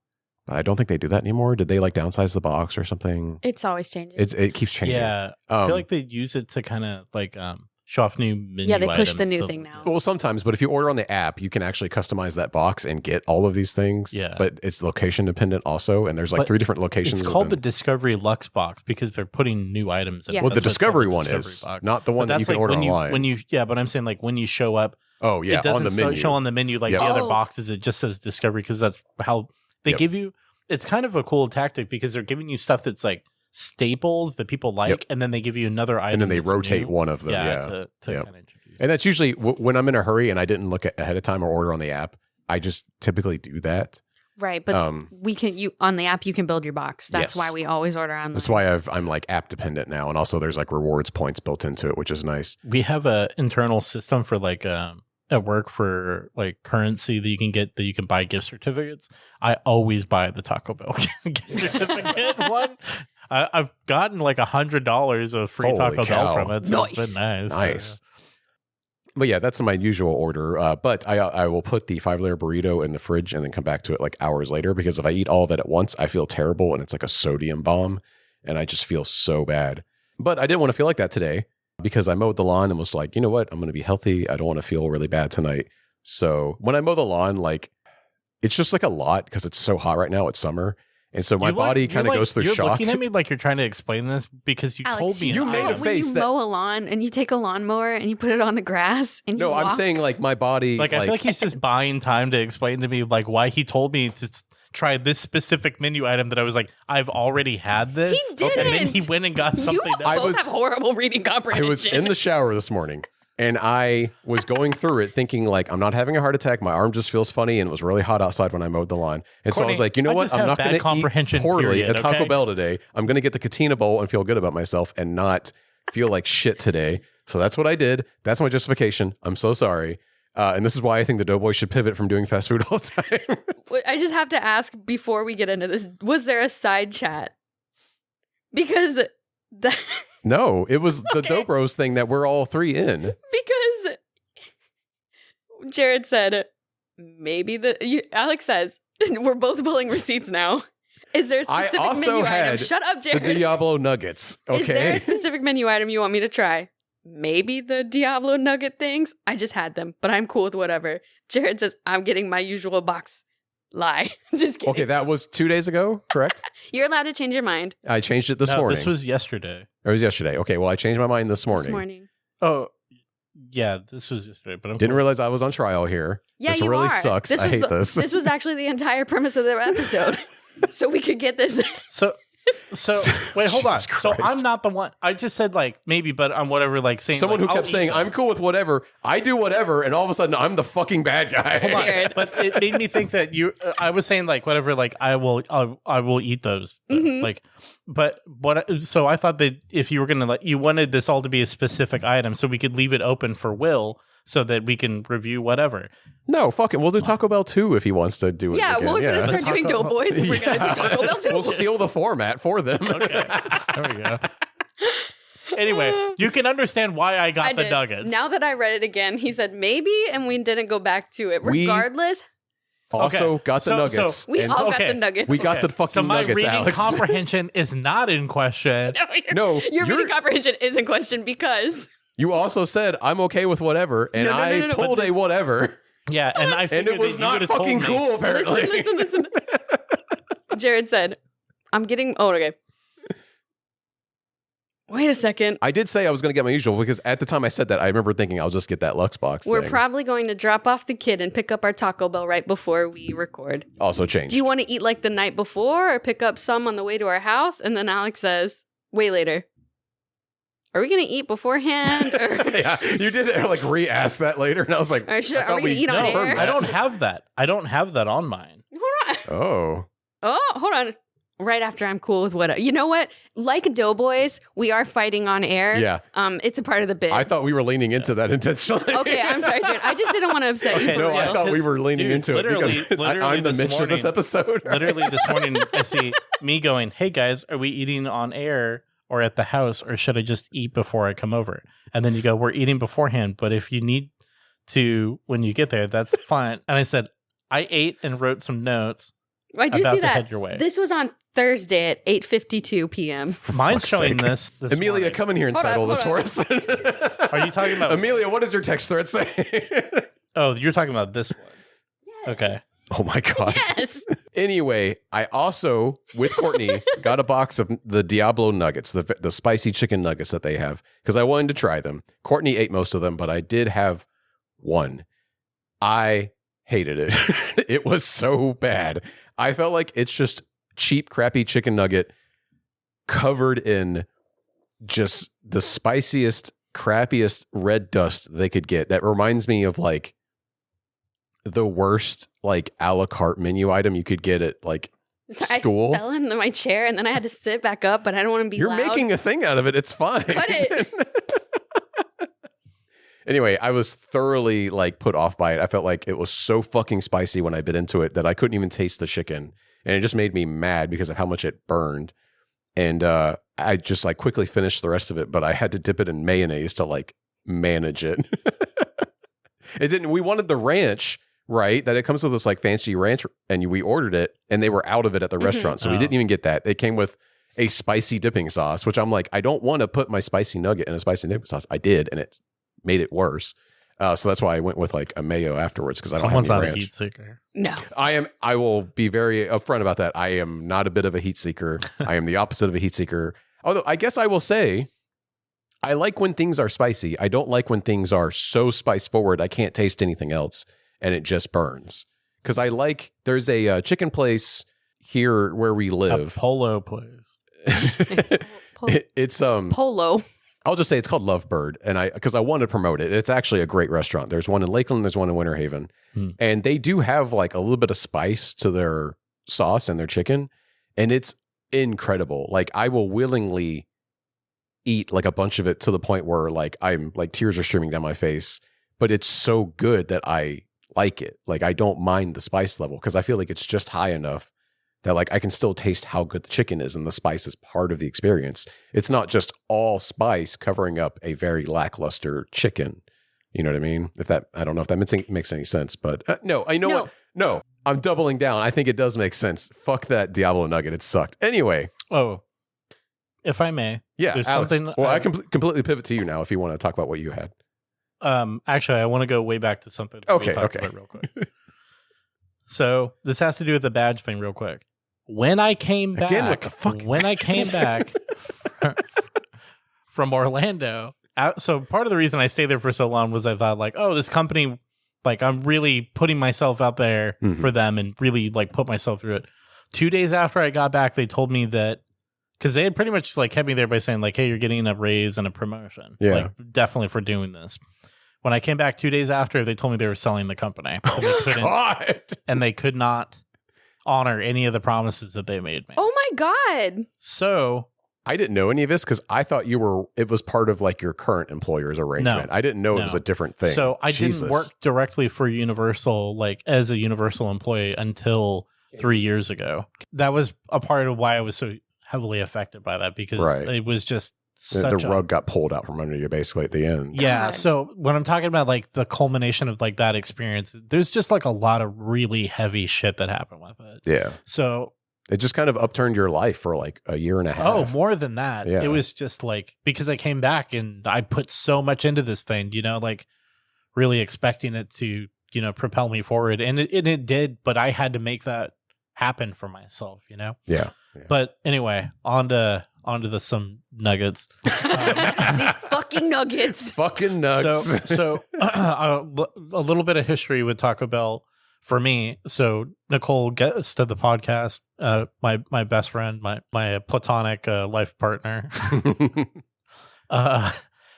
I don't think they do that anymore. Did they like downsize the box or something? It's always changing. It keeps changing. Yeah. I feel like they use it to kind of like show off new menu Yeah, they push the items new to- thing now. Well, sometimes, but if you order on the app, you can actually customize that box and get all of these things. Yeah. But it's location dependent also, and there's like But 3 different locations. It's called the within- Discovery Lux box because they're putting new items in. Yeah. Well, the That's why it's called Discovery the one Discovery is box. not the one But that you that's can like order online. but I'm saying like when you show up, Oh yeah, it doesn't on the menu. show on the menu like Yep. the other Oh. boxes. It just says Discovery because that's how they Yep. give you. It's kind of a cool tactic because they're giving you stuff that's like staples that people like, Yep. and then they give you another item, and then they that's rotate new. one of them. Yeah, Yeah, to Yep. kind of introduce. And that's usually when I'm in a hurry and I didn't look ahead of time or order on the app. I just typically do that. Right, but on the app you can build your box. That's Yes. why we always order online. That's why I'm like app dependent now, and also there's like rewards points built into it, which is nice. We have a internal system for like at work for like currency that you can get that you can buy gift certificates. I always buy the Taco Bell gift certificate one. I've gotten like $100 of free Holy Taco cow. Bell from it. So it's Nice. been nice. Nice. But yeah, that's my usual order. But I will put the 5-layer burrito in the fridge and then come back to it like hours later because if I eat all of it at once, I feel terrible and it's like a sodium bomb and I just feel so bad. But I didn't want to feel like that today because I mowed the lawn and was like, you know what? I'm going to be healthy. I don't want to feel really bad tonight. So when I mow the lawn, like it's just like a lot because it's so hot right now. It's summer. And so my body kind of goes through you're shock. Looking at me like you're trying to explain this because you Alex, told me you an made hour a ago. when face you that- mow a lawn and you take a lawnmower and you put it on the grass and you No, I'm walk. saying like my body. Like I feel like he's just buying time to explain to me like why he told me to try this specific menu item that I was like, I've already had this. He didn't. And then he went and got You something both else. have horrible reading I comprehension. was in the shower this morning and I was going through it thinking like, I'm not having a heart attack. My arm just feels funny. And it was really hot outside when I mowed the lawn. And so I was Kourtney, like, you know I what? just I'm have not bad going to eat comprehension, poorly period, at Taco okay? Bell today. I'm going to get the Katina bowl and feel good about myself and not feel like shit today. So that's what I did. That's my justification. I'm so sorry. And this is why I think the Doughboys should pivot from doing fast food all the time. I just have to ask before we get into this, was there a side chat? Because that No, it was the Okay. Dough Bros thing that we're all 3 in. because Jared said maybe Alex says, we're both pulling receipts now. Is there a I specific also menu had item? Shut up, Jared. the Diablo nuggets. Okay. Is there a specific menu item you want me to try? Maybe the Diablo nugget things? I just had them, but I'm cool with whatever. Jared says, I'm getting my usual box. Lie. Just kidding. Okay, that was 2 days ago, correct? You're allowed to change your mind. I changed it this morning. This was yesterday. It was yesterday. Okay, well, I changed my mind this morning. This morning. Oh, yeah, this was yesterday. But I'm Didn't cool. realize I was on trial here. Yeah, this you really are. sucks. This I was hate this. This was actually the entire premise of the episode. So we could get this. So wait, hold on. Jesus So Christ. I'm not the one. I just said like maybe, but I'm whatever. Like saying Someone like, who kept I'll saying, eat I'm them. cool with whatever. I do whatever. And all of a sudden, I'm the fucking bad guy. Hold on. Jared. But it made me think that you. I was saying like whatever. Like I will eat those. Mhm. Like, but what? So I thought that if you were gonna you wanted this all to be a specific item, so we could leave it open for Will, so that we can review whatever. No, fuck it. We'll do Taco Bell 2 if he wants to do it Yeah, again. we're going to start doing Taco- Doughboys and we're going to do Taco Bell too. We'll steal the format for them. Okay, there we go. Anyway, you can understand why I got I the did. nuggets. Now that I read it again, he said maybe, and we didn't go back to it. We- Regardless, Also Okay. got the So- nuggets. we And all Okay. got the nuggets. we got the fucking so my nuggets, reading Alex. comprehension is not in question. No, Your you're- reading comprehension is in question because you also said, I'm okay with whatever. And No. pulled a whatever. Yeah, and I And figured it was that you not would've told fucking me. cool, apparently. listen. Jared said, I'm getting, oh, okay. Wait a second. I did say I was going to get my usual because at the time I said that, I remember thinking I'll just get that Lux box We're thing. probably going to drop off the kid and pick up our Taco Bell right before we record. Also changed. Do you want to eat like the night before or pick up some on the way to our house? And then Alex says, way later. Are we going to eat beforehand? Or, Yeah, you did like re-ask that later, and I was like, or should, I are thought we going to eat on No, air? that. I don't have that. I don't have that on mine. Hold on. Oh, Oh, hold on. Right after I'm cool with what. You know what? Like Doughboys, we are fighting on air. yeah. It's a part of the bit. I thought we were leaning into that intentionally. Okay, I'm sorry, Jared. I just didn't want to upset you Okay, for No, real. I thought we were leaning Dude, into it literally- because literally I'm the this Mitch of this morning- episode. Literally this morning, I see me going, "Hey guys, are we eating on air or at the house, or should I just eat before I come over?" And then you go, "We're eating beforehand, but if you need to when you get there, that's fine." And I said, "I ate and wrote some notes." I do about see to that. head your way. This was on Thursday at 8:52 p.m. Mine's fuck's showing sake. this Amelia, morning. come in here and Hold settle on, this for hold us. Are you talking about? Amelia, what does your text thread say? Oh, you're talking about this one. Okay. Oh my God. Yes. Anyway, I also, with Kourtney, got a box of the Diablo nuggets, the spicy chicken nuggets that they have, because I wanted to try them. Kourtney ate most of them, but I did have one. I hated it. It was so bad. I felt like it's just cheap, crappy chicken nugget covered in just the spiciest, crappiest red dust they could get. That reminds me of like the worst like a la carte menu item you could get at like So school. I fell into my chair and then I had to sit back up, but I don't want to be You're loud. making a thing out of it. It's fine. Cut it. Anyway, I was thoroughly like put off by it. I felt like it was so fucking spicy when I bit into it that I couldn't even taste the chicken. And it just made me mad because of how much it burned. And I just like quickly finished the rest of it, but I had to dip it in mayonnaise to like manage it. It didn't, we wanted the ranch, right? That it comes with this like fancy ranch, and we ordered it and they were out of it at the restaurant. So we Oh. didn't even get that. They came with a spicy dipping sauce, which I'm like, I don't want to put my spicy nugget in a spicy dipping sauce. I did, and it made it worse. So that's why I went with like a mayo afterwards, because I don't Someone's have not any a ranch. heat seeker. No. I will be very upfront about that. I am not a bit of a heat seeker. I am the opposite of a heat seeker. Although I guess I will say, I like when things are spicy. I don't like when things are so spice forward I can't taste anything else and it just burns. Because I like, there's a chicken place here where we A live. polo place. It's Polo. I'll just say it's called Lovebird, and because I want to promote it. It's actually a great restaurant. There's one in Lakeland, there's one in Winter Haven, and they do have like a little bit of spice to their sauce and their chicken, and it's incredible. Like I will willingly eat like a bunch of it to the point where like I'm like tears are streaming down my face, but it's so good that I like it. Like I don't mind the spice level because I feel like it's just high enough that like I can still taste how good the chicken is, and the spice is part of the experience. It's not just all spice covering up a very lackluster chicken, You know what I mean? I don't know if that makes any sense, but no, I know what. No, I'm doubling down. I think it does make sense. Fuck that Diablo nugget. It sucked. Anyway. Oh, if I may. Yeah, there's Alex, something. well, I can completely pivot to you now if you want to talk about what you had. Actually, I want to go way back to something. Okay. About real quick. So this has to do with the badge thing, real quick. When I came back, from Orlando, so part of the reason I stayed there for so long was I thought like, oh, this company, like I'm really putting myself out there for them and really like put myself through it. 2 days after I got back, they told me that because they had pretty much like kept me there by saying like, hey, you're getting a raise and a promotion. Yeah. Like definitely for doing this. When I came back 2 days after, they told me they were selling the company. And they couldn't, God. and they could not honor any of the promises that they made me. Oh my God. So I didn't know any of this because I thought it was part of like your current employer's arrangement. No, I didn't know it was a different thing. So I Jesus. didn't work directly for Universal, like as a Universal employee until 3 years ago. That was a part of why I was so heavily affected by that because it was just the rug got pulled out from under you basically at the end. Yeah. God. So when I'm talking about like the culmination of like that experience, there's just like a lot of really heavy shit that happened with it. Yeah. So it just kind of upturned your life for like a year and a half. Oh, more than that. Yeah. It was just like, because I came back and I put so much into this thing, you know, like really expecting it to, you know, propel me forward. And it did, but I had to make that happen for myself, you know? Yeah. But anyway, on to some nuggets. These fucking nuggets. Fucking nuts. So a little bit of history with Taco Bell for me. So Nicole gets to the podcast, my best friend, my platonic life partner.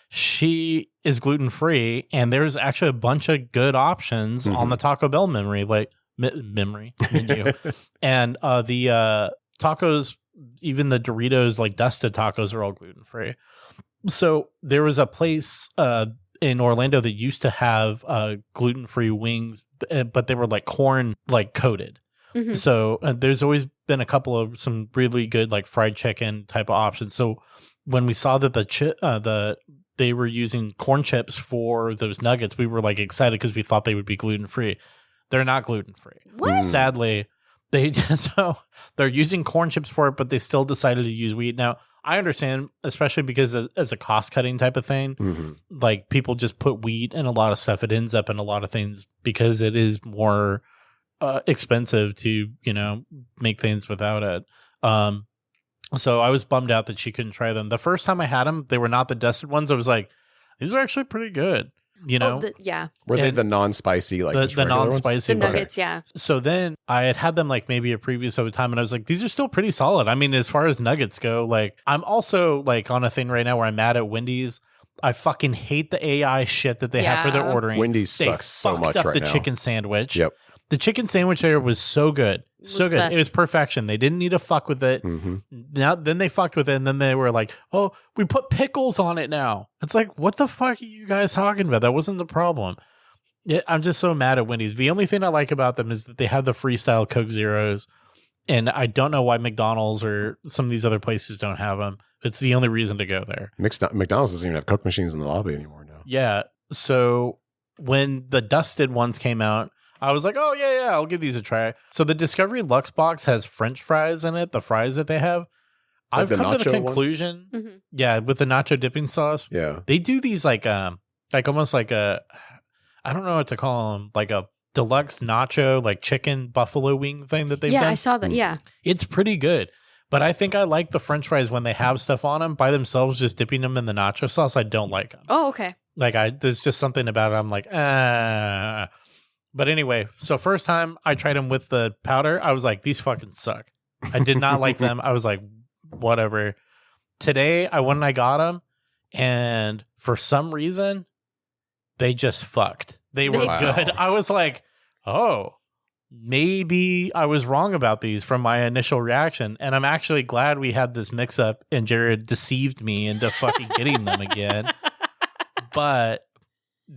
She is gluten free, and there's actually a bunch of good options on the Taco Bell menu, and the tacos, even the Doritos, like dusted tacos, are all gluten free. So there was a place in Orlando that used to have gluten free wings, but they were like corn like coated. So there's always been a couple of some really good like fried chicken type of options. So when we saw that they were using corn chips for those nuggets, we were like excited because we thought they would be gluten free. They're not gluten free. What? Sadly, they're using corn chips for it, but they still decided to use wheat. Now, I understand, especially because as a cost cutting type of thing, like people just put wheat in a lot of stuff. It ends up in a lot of things because it is more expensive to, you know, make things without it. So I was bummed out that she couldn't try them. The first time I had them, they were not the dusted ones. I was like, these are actually pretty good. You know, were they the non-spicy, like the non-spicy nuggets? Yeah. So then I had them like maybe a previous over time, and I was like, these are still pretty solid. I mean, as far as nuggets go, like I'm also like on a thing right now where I'm mad at Wendy's. I fucking hate the AI shit that they have for their ordering. Wendy's sucks so much right now. The chicken sandwich. Yep. The chicken sandwich there was so good. So good. Best. It was perfection. They didn't need to fuck with it. Now, then they fucked with it, and then they were like, oh, we put pickles on it now. It's like, what the fuck are you guys talking about? That wasn't the problem. I'm just so mad at Wendy's. The only thing I like about them is that they have the freestyle Coke Zeros, and I don't know why McDonald's or some of these other places don't have them. It's the only reason to go there. McDonald's doesn't even have Coke machines in the lobby anymore now. Yeah. So when the dusted ones came out, I was like, oh, yeah, I'll give these a try. So the Discovery Lux box has French fries in it, the fries that they have. I've come to the conclusion, with the nacho dipping sauce. Yeah. They do these like almost like I don't know what to call them, like a deluxe nacho, like chicken buffalo wing thing that they've done. Yeah, I saw that. Yeah. It's pretty good. But I think I like the French fries when they have stuff on them by themselves, just dipping them in the nacho sauce. I don't like them. Oh, okay. Like there's just something about it. I'm like, But anyway, so first time I tried them with the powder, I was like, these fucking suck. I did not like them. I was like, whatever. Today, I went and I got them, and for some reason, they just fucked. They were good. I was like, oh, maybe I was wrong about these from my initial reaction. And I'm actually glad we had this mix-up, and Jared deceived me into fucking getting them again. But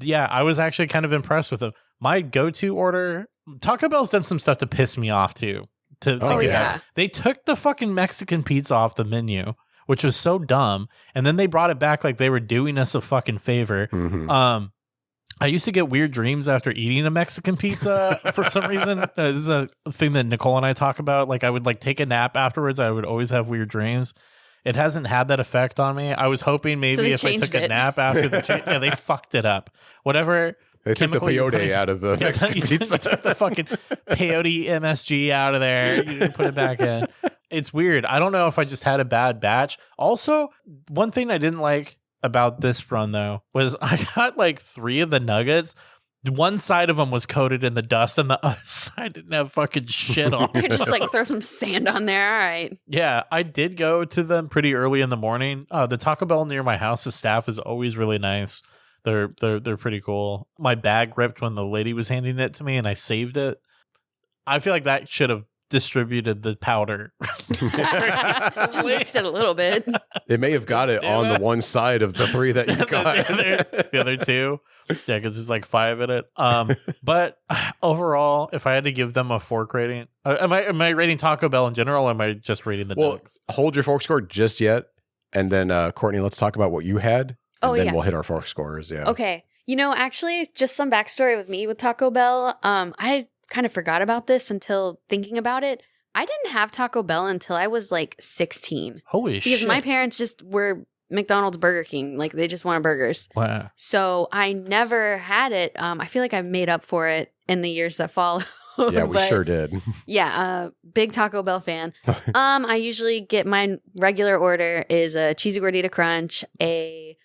yeah, I was actually kind of impressed with them. My go-to order, Taco Bell's done some stuff to piss me off too. They took the fucking Mexican pizza off the menu, which was so dumb, and then they brought it back like they were doing us a fucking favor. I used to get weird dreams after eating a Mexican pizza for some reason. This is a thing that Nicole and I talk about. Like I would like take a nap afterwards. I would always have weird dreams. It hasn't had that effect on me. I was hoping maybe if I took a nap after yeah, they fucked it up. Whatever. They took the peyote out of the Mexican pizza. You took the fucking peyote MSG out of there. You didn't put it back in. It's weird. I don't know if I just had a bad batch. Also, one thing I didn't like about this run though was I got like 3 of the nuggets. One side of them was coated in the dust and the other side didn't have fucking shit on it. Just like throw some sand on there. All right. Yeah, I did go to them pretty early in the morning. The Taco Bell near my house, the staff is always really nice. They're pretty cool. My bag ripped when the lady was handing it to me and I saved it. I feel like that should have distributed the powder. Just mixed it a little bit. It may have got it on the one side of the 3 that you got. the other 2. Yeah, because there's like 5 in it. But overall, if I had to give them a fork rating, am I rating Taco Bell in general, or am I just rating the nugs? Hold your fork score just yet, and then Kourtney, let's talk about what you had. And then we'll hit our fork scores. Yeah. Okay. Actually, just some backstory with me with Taco Bell. I kind of forgot about this until thinking about it. I didn't have Taco Bell until I was like 16. Holy shit. Because my parents just were McDonald's, Burger King. Like they just wanted burgers. Wow. So I never had it. I feel like I've made up for it in the years that follow. Yeah, we sure did. Yeah, big Taco Bell fan. I usually get my regular order is a cheesy gordita crunch, a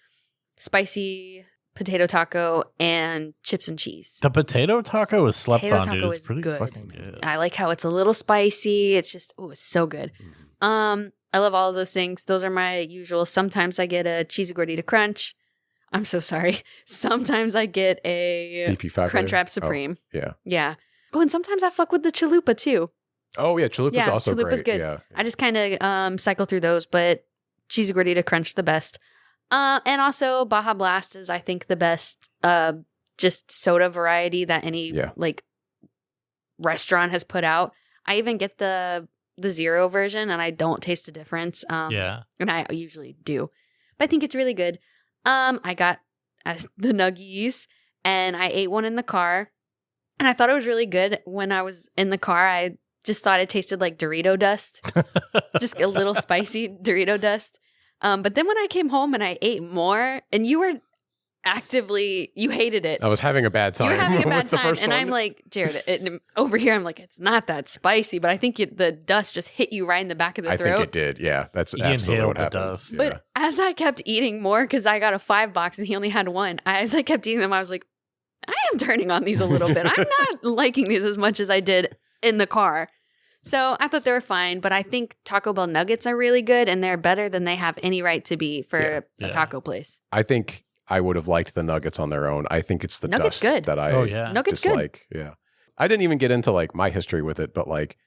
spicy potato taco, and chips and cheese. The potato taco is slept potato on, taco dude. is It's pretty good. fucking good. I like how it's a little spicy. It's just, it's so good. I love all of those things. Those are my usual. Sometimes I get a cheesy gordita crunch. I'm so sorry. Sometimes I get a Crunchwrap Supreme. Yeah. Yeah. Oh, and sometimes I fuck with the chalupa too. Oh yeah, chalupa's also chalupa's great. good. Yeah. I just kind of cycle through those, but cheesy gordita crunch the best. And also Baja Blast is, I think, the best just soda variety that any like restaurant has put out. I even get the zero version and I don't taste a difference. And I usually do. But I think it's really good. I got the nuggies and I ate one in the car. And I thought it was really good. When I was in the car, I just thought it tasted like Dorito dust. Just a little spicy Dorito dust. But then when I came home and I ate more, and you were you hated it. I was having a bad time. You were having a bad time. And one. I'm like, Jared, over here, I'm like, it's not that spicy. But I think the dust just hit you right in the back of the throat. I think it did. Yeah, that's He absolutely what inhaled the happened. dust. Yeah. But as I kept eating more, because I got a 5-box and he only had 1, as I kept eating them, I was like, I am turning on these a little bit. I'm not liking these as much as I did in the car. So I thought they were fine, but I think Taco Bell nuggets are really good and they're better than they have any right to be for a taco place. I think I would have liked the nuggets on their own. I think it's the Nuggets dust good. that I Nuggets dislike. Good. Yeah. I didn't even get into like my history with it, but like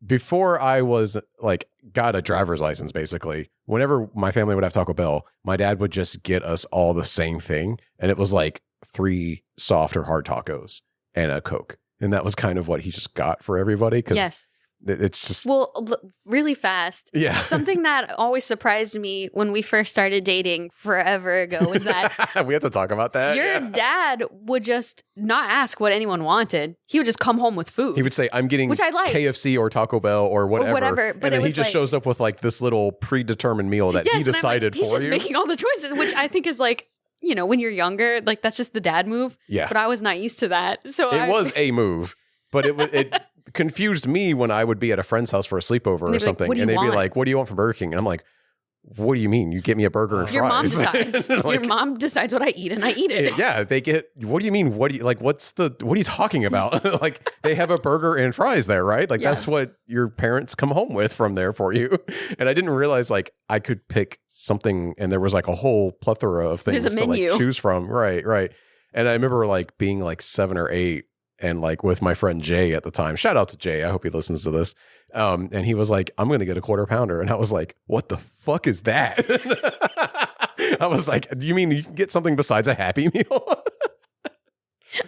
before I was like got a driver's license, basically, whenever my family would have Taco Bell, my dad would just get us all the same thing. And it was like 3 soft or hard tacos and a Coke. And that was kind of what he just got for everybody. Because it's just. Well, really fast. Yeah. Something that always surprised me when we first started dating forever ago was that. We have to talk about that. Your dad would just not ask what anyone wanted. He would just come home with food. He would say, I'm getting which I like. KFC or Taco Bell or whatever. But and then he just shows up with like this little predetermined meal that he decided he's for just you. making all the choices, which I think is like, when you're younger, like that's just the dad move. Yeah. But I was not used to that. So it was a move, but it confused me when I would be at a friend's house for a sleepover or something. Like, and they'd be like, what do you want from Burger King? And I'm like, what do you mean? You get me a burger and your fries. Mom decides. Like, your mom decides what I eat and I eat it. Yeah, they get, what do you mean? What are you talking about? Like they have a burger and fries there, right? Like that's what your parents come home with from there for you. And I didn't realize like I could pick something and there was like a whole plethora of things to like choose from. Right. And I remember like being like 7 or 8 and like with my friend Jay at the time. Shout out to Jay. I hope he listens to this. And he was like, I'm going to get a Quarter Pounder. And I was like, what the fuck is that? I was like, do you mean you can get something besides a Happy Meal?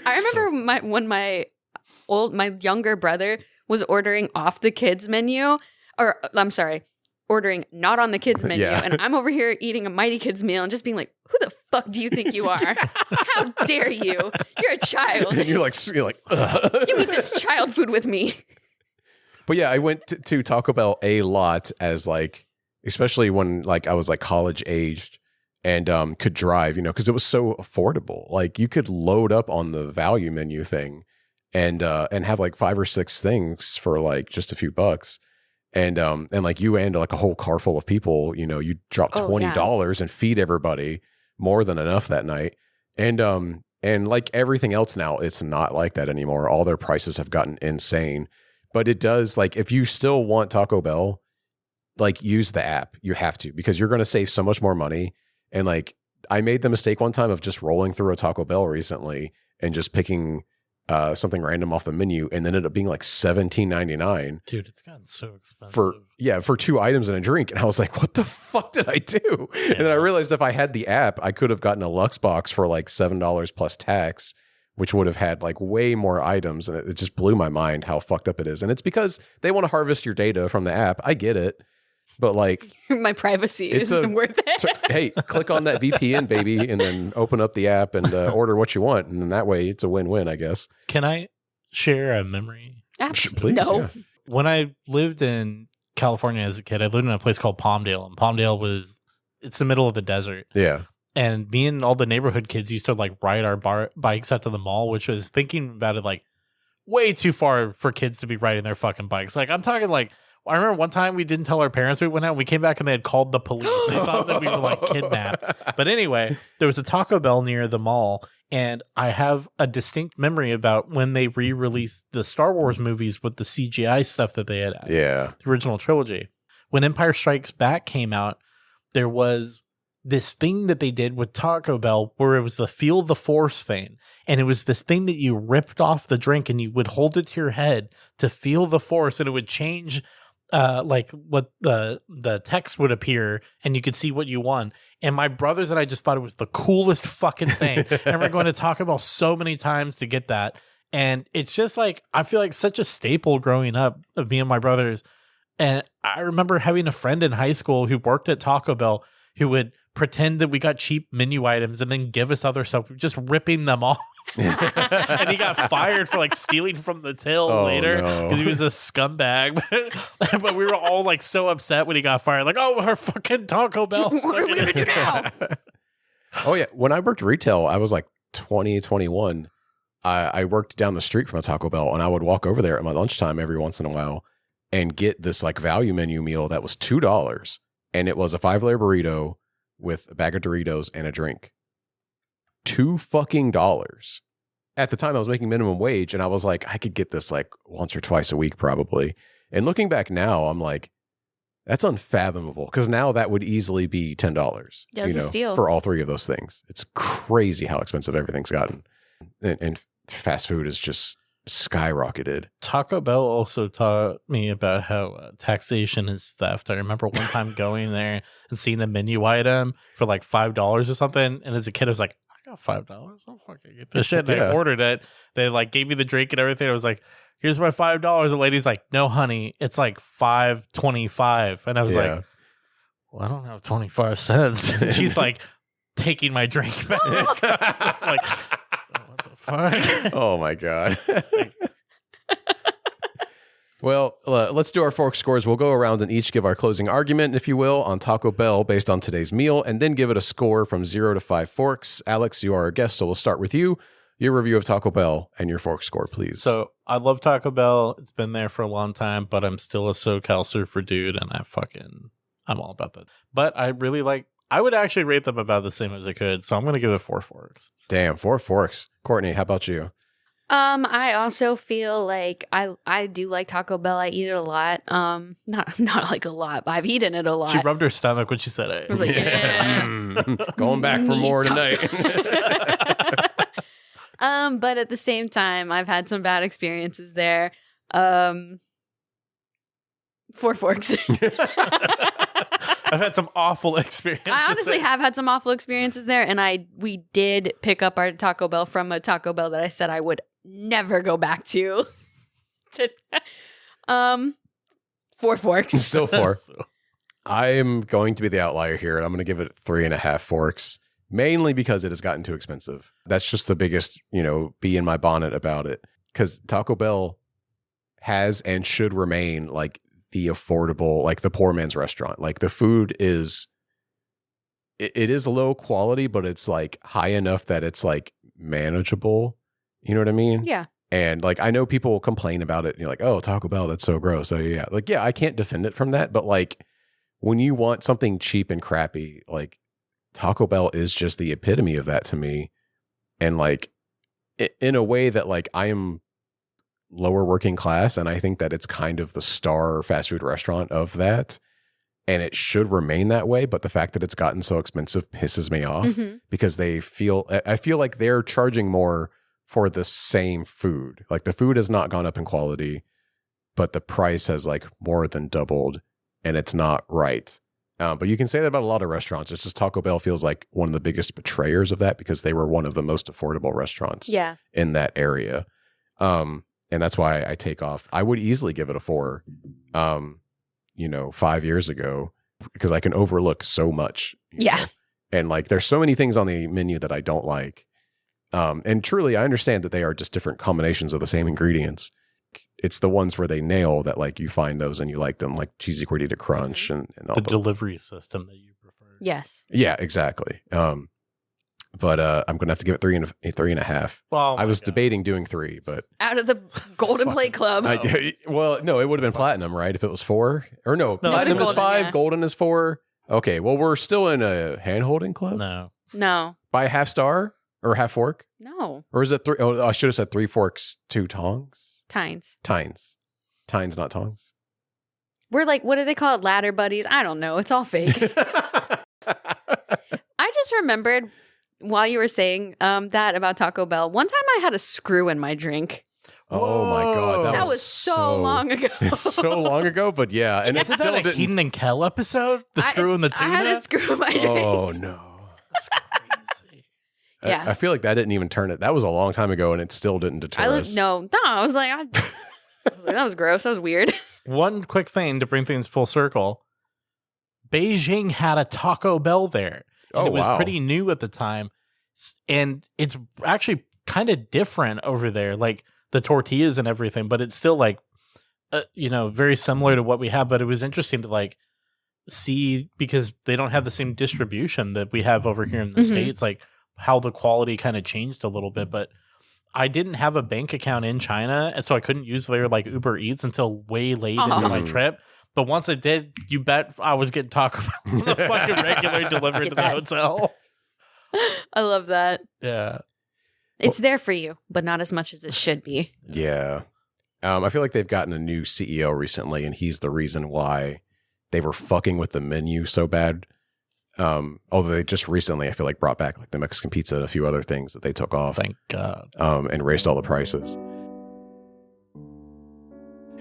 I remember when my younger brother was ordering off the kids menu, or I'm sorry, ordering not on the kids menu, Yeah. and I'm over here eating a Mighty Kids meal and just being like, who the fuck do you think you are? How dare you? You're a child. And you're like, ugh. You eat this child food with me. But yeah, I went to Taco Bell a lot as like, especially when like I was like college aged and could drive, because it was so affordable. Like you could load up on the value menu thing and have like 5 or 6 things for like just a few bucks. And like you and like a whole car full of people, you drop $20 and feed everybody, more than enough that night. And like everything else now, it's not like that anymore. All their prices have gotten insane. But it does, like, if you still want Taco Bell, like, use the app. You have to, because you're going to save so much more money. And, like, I made the mistake one time of just rolling through a Taco Bell recently and just picking something random off the menu, and then ended up being like $17.99. Dude, it's gotten so expensive. For 2 items and a drink. And I was like, what the fuck did I do? Yeah. And then I realized if I had the app, I could have gotten a Lux box for like $7 plus tax, which would have had like way more items. And it just blew my mind how fucked up it is. And it's because they want to harvest your data from the app. I get it. But like my privacy isn't worth it. Hey, click on that VPN, baby, and then open up the app and order what you want. And then that way it's a win-win, I guess. Can I share a memory? Absolutely. Please, no. yeah. When I lived in California as a kid, I lived in a place called Palmdale. And Palmdale it's the middle of the desert. Yeah. And me and all the neighborhood kids used to like ride our bikes out to the mall, which was, thinking about it, like way too far for kids to be riding their fucking bikes. Like I'm talking like, I remember one time we didn't tell our parents we went out. We came back and they had called the police. They thought that we were like kidnapped. But anyway, there was a Taco Bell near the mall. And I have a distinct memory about when they re-released the Star Wars movies with the CGI stuff that they had. Yeah. The original trilogy. When Empire Strikes Back came out, there was this thing that they did with Taco Bell where it was the Feel the Force thing. And it was this thing that you ripped off the drink and you would hold it to your head to feel the Force, and it would change like what the text would appear and you could see what you won. And my brothers and I just thought it was the coolest fucking thing. And we're going to Taco Bell so many times to get that. And it's just like, I feel like such a staple growing up of me and my brothers. And I remember having a friend in high school who worked at Taco Bell who would pretend that we got cheap menu items and then give us other stuff, just ripping them off. And he got fired for like stealing from the till later because he was a scumbag. But we were all like so upset when he got fired. Like, oh, our fucking Taco Bell. What are we going to do now? Oh, yeah. When I worked retail, I was like 20, 21. I worked down the street from a Taco Bell, and I would walk over there at my lunchtime every once in a while and get this like value menu meal that was $2. And it was a 5-layer burrito with a bag of Doritos and a drink. $2 fucking. At the time, I was making minimum wage, and I was like, I could get this like once or twice a week probably. And looking back now, I'm like, that's unfathomable, because now that would easily be $10. Yeah, it's a steal for all 3 of those things. It's crazy how expensive everything's gotten, and fast food is just skyrocketed. Taco Bell also taught me about how taxation is theft. I remember one time going there and seeing a menu item for like $5 or something, and as a kid I was like, I got $5, I'll fucking get this shit. And I ordered it. They like gave me the drink and everything. I was like, here's my $5. The lady's like, no honey, it's like $5.25. And I was like, well, I don't have 25 cents. And she's like taking my drink back. I was just like, what the fuck? Oh my God. Well, let's do our fork scores. We'll go around and each give our closing argument, if you will, on Taco Bell based on today's meal, and then give it a score from 0 to 5 forks. Alex, you are our guest, so we'll start with you. Your review of Taco Bell and your fork score, please. So I love Taco Bell. It's been there for a long time, but I'm still a SoCal surfer dude, and I'm all about that. But I would actually rate them about the same as I could, so I'm going to give it 4 forks. Damn, 4 forks. Kourtney, how about you? I also feel like I do like Taco Bell. I eat it a lot. Not like a lot, but I've eaten it a lot. She rubbed her stomach when she said it. I was like, yeah. Going back for more tonight. But at the same time, I've had some bad experiences there. 4 forks. I've had some awful experiences. I honestly have had some awful experiences there, and we did pick up our Taco Bell from a Taco Bell that I said I would never go back to. 4 forks. Still 4. I'm going to be the outlier here, and I'm going to give it 3.5 forks, mainly because it has gotten too expensive. That's just the biggest, bee in my bonnet about it. Because Taco Bell has and should remain like the affordable, like the poor man's restaurant. Like the food is, it is low quality, but it's like high enough that it's like manageable. You know what I mean? Yeah. And like, I know people will complain about it. And you're like, oh, Taco Bell, that's so gross. So yeah, like, yeah, I can't defend it from that. But like, when you want something cheap and crappy, like Taco Bell is just the epitome of that to me. And like, in a way that like I am lower working class, and I think that it's kind of the star fast food restaurant of that. And it should remain that way. But the fact that it's gotten so expensive pisses me off because I feel like they're charging more for the same food. Like the food has not gone up in quality, but the price has like more than doubled, and it's not right. But you can say that about a lot of restaurants. It's just Taco Bell feels like one of the biggest betrayers of that because they were one of the most affordable restaurants in that area. And that's why I take off. I would easily give it a 4, 5 years ago, because I can overlook so much. Yeah. And like, there's so many things on the menu that I don't like. And truly, I understand that they are just different combinations of the same ingredients. It's the ones where they nail that, like you find those and you like them, like cheesy gordita crunch and all the delivery system that you prefer. Yes. Yeah, exactly. But I'm gonna have to give it 3.5. Well, I was debating doing 3, but Out of the Golden Plate Club. well, no, it would have been platinum, right? If it was 4, or no, No, platinum is golden, 5, yeah. golden is 4. Okay, well, we're still in a hand holding club. No. By a half star or half fork, No. or is it 3? Oh, I should have said 3 forks, 2 tongs. Tines. Tines, not tongs. We're like, what do they call it? Ladder buddies? I don't know. It's all fake. I just remembered while you were saying that about Taco Bell, one time I had a screw in my drink. Oh my God. That was so long ago. It's so long ago, but yeah. And it Isn't still that a didn't. Keaton and Kel episode? The screw in the tuna? I had a screw in my drink. Oh no. That's crazy. Yeah. I feel like that didn't even turn it. That was a long time ago and it still didn't deter us. I was like, that was gross. That was weird. One quick thing to bring things full circle. Beijing had a Taco Bell there. And it was pretty new at the time. And it's actually kind of different over there, like the tortillas and everything, but it's still like, very similar to what we have. But it was interesting to like see, because they don't have the same distribution that we have over here in the States, like how the quality kind of changed a little bit. But I didn't have a bank account in China, and so I couldn't use their like Uber Eats until way late into my trip. But once I did, you bet I was getting Taco Bell fucking regular delivered to the hotel. I love that. Yeah. It's there for you, but not as much as it should be. Yeah. I feel like they've gotten a new CEO recently, and he's the reason why they were fucking with the menu so bad. Although they just recently, I feel like, brought back like the Mexican pizza and a few other things that they took off. Thank God. And raised all the prices.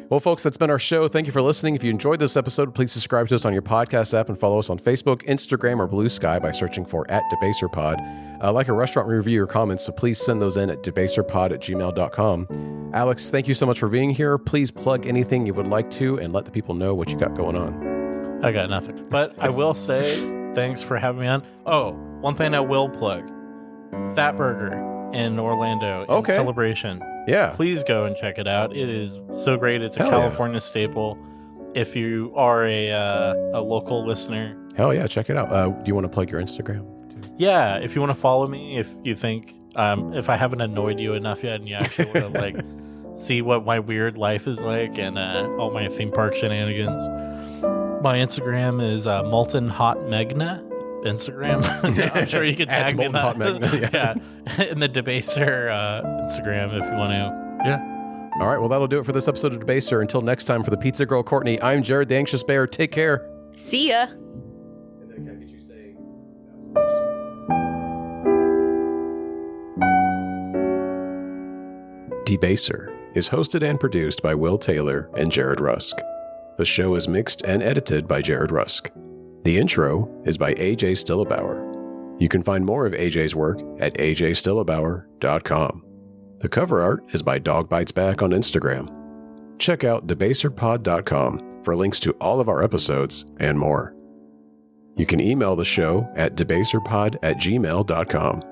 Well, folks, that's been our show. Thank you for listening. If you enjoyed this episode, please subscribe to us on your podcast app and follow us on Facebook, Instagram, or Blue Sky by searching for @DebaserPod. Like a restaurant review or comments, so please send those in at debaserpod@gmail.com. Alex, thank you so much for being here. Please plug anything you would like to and let the people know what you got going on. I got nothing. But I will say, thanks for having me on. Oh, one thing I will plug. Fat Burger in Orlando in Celebration. Yeah. Please go and check it out. It is so great. It's a Hell California staple. If you are a local listener. Hell yeah, check it out. Do you want to plug your Instagram? Yeah, if you want to follow me, if you think, if I haven't annoyed you enough yet and you actually want to like see what my weird life is like and all my theme park shenanigans, my Instagram is Molten Hot Magna. Instagram. I'm sure you can tag me in that. Yeah. In the Debaser Instagram if you want to. Yeah. All right. Well, that'll do it for this episode of Debaser. Until next time, for the Pizza Girl Kourtney, I'm Jared the Anxious Bear. Take care. See ya. Debaser is hosted and produced by Will Taylor and Jared Rusk. The show is mixed and edited by Jared Rusk. The intro is by AJ Stillebauer. You can find more of AJ's work at ajstillebauer.com. The cover art is by Dog Bites Back on Instagram. Check out debaserpod.com for links to all of our episodes and more. You can email the show at debaserpod@gmail.com.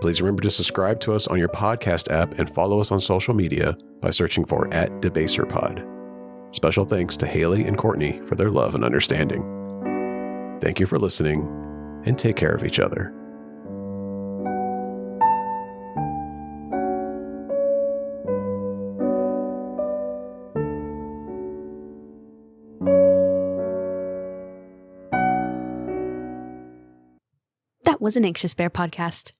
Please remember to subscribe to us on your podcast app and follow us on social media by searching for @debaserpod. Special thanks to Haley and Kourtney for their love and understanding. Thank you for listening, and take care of each other. That was an Anxious Bear podcast.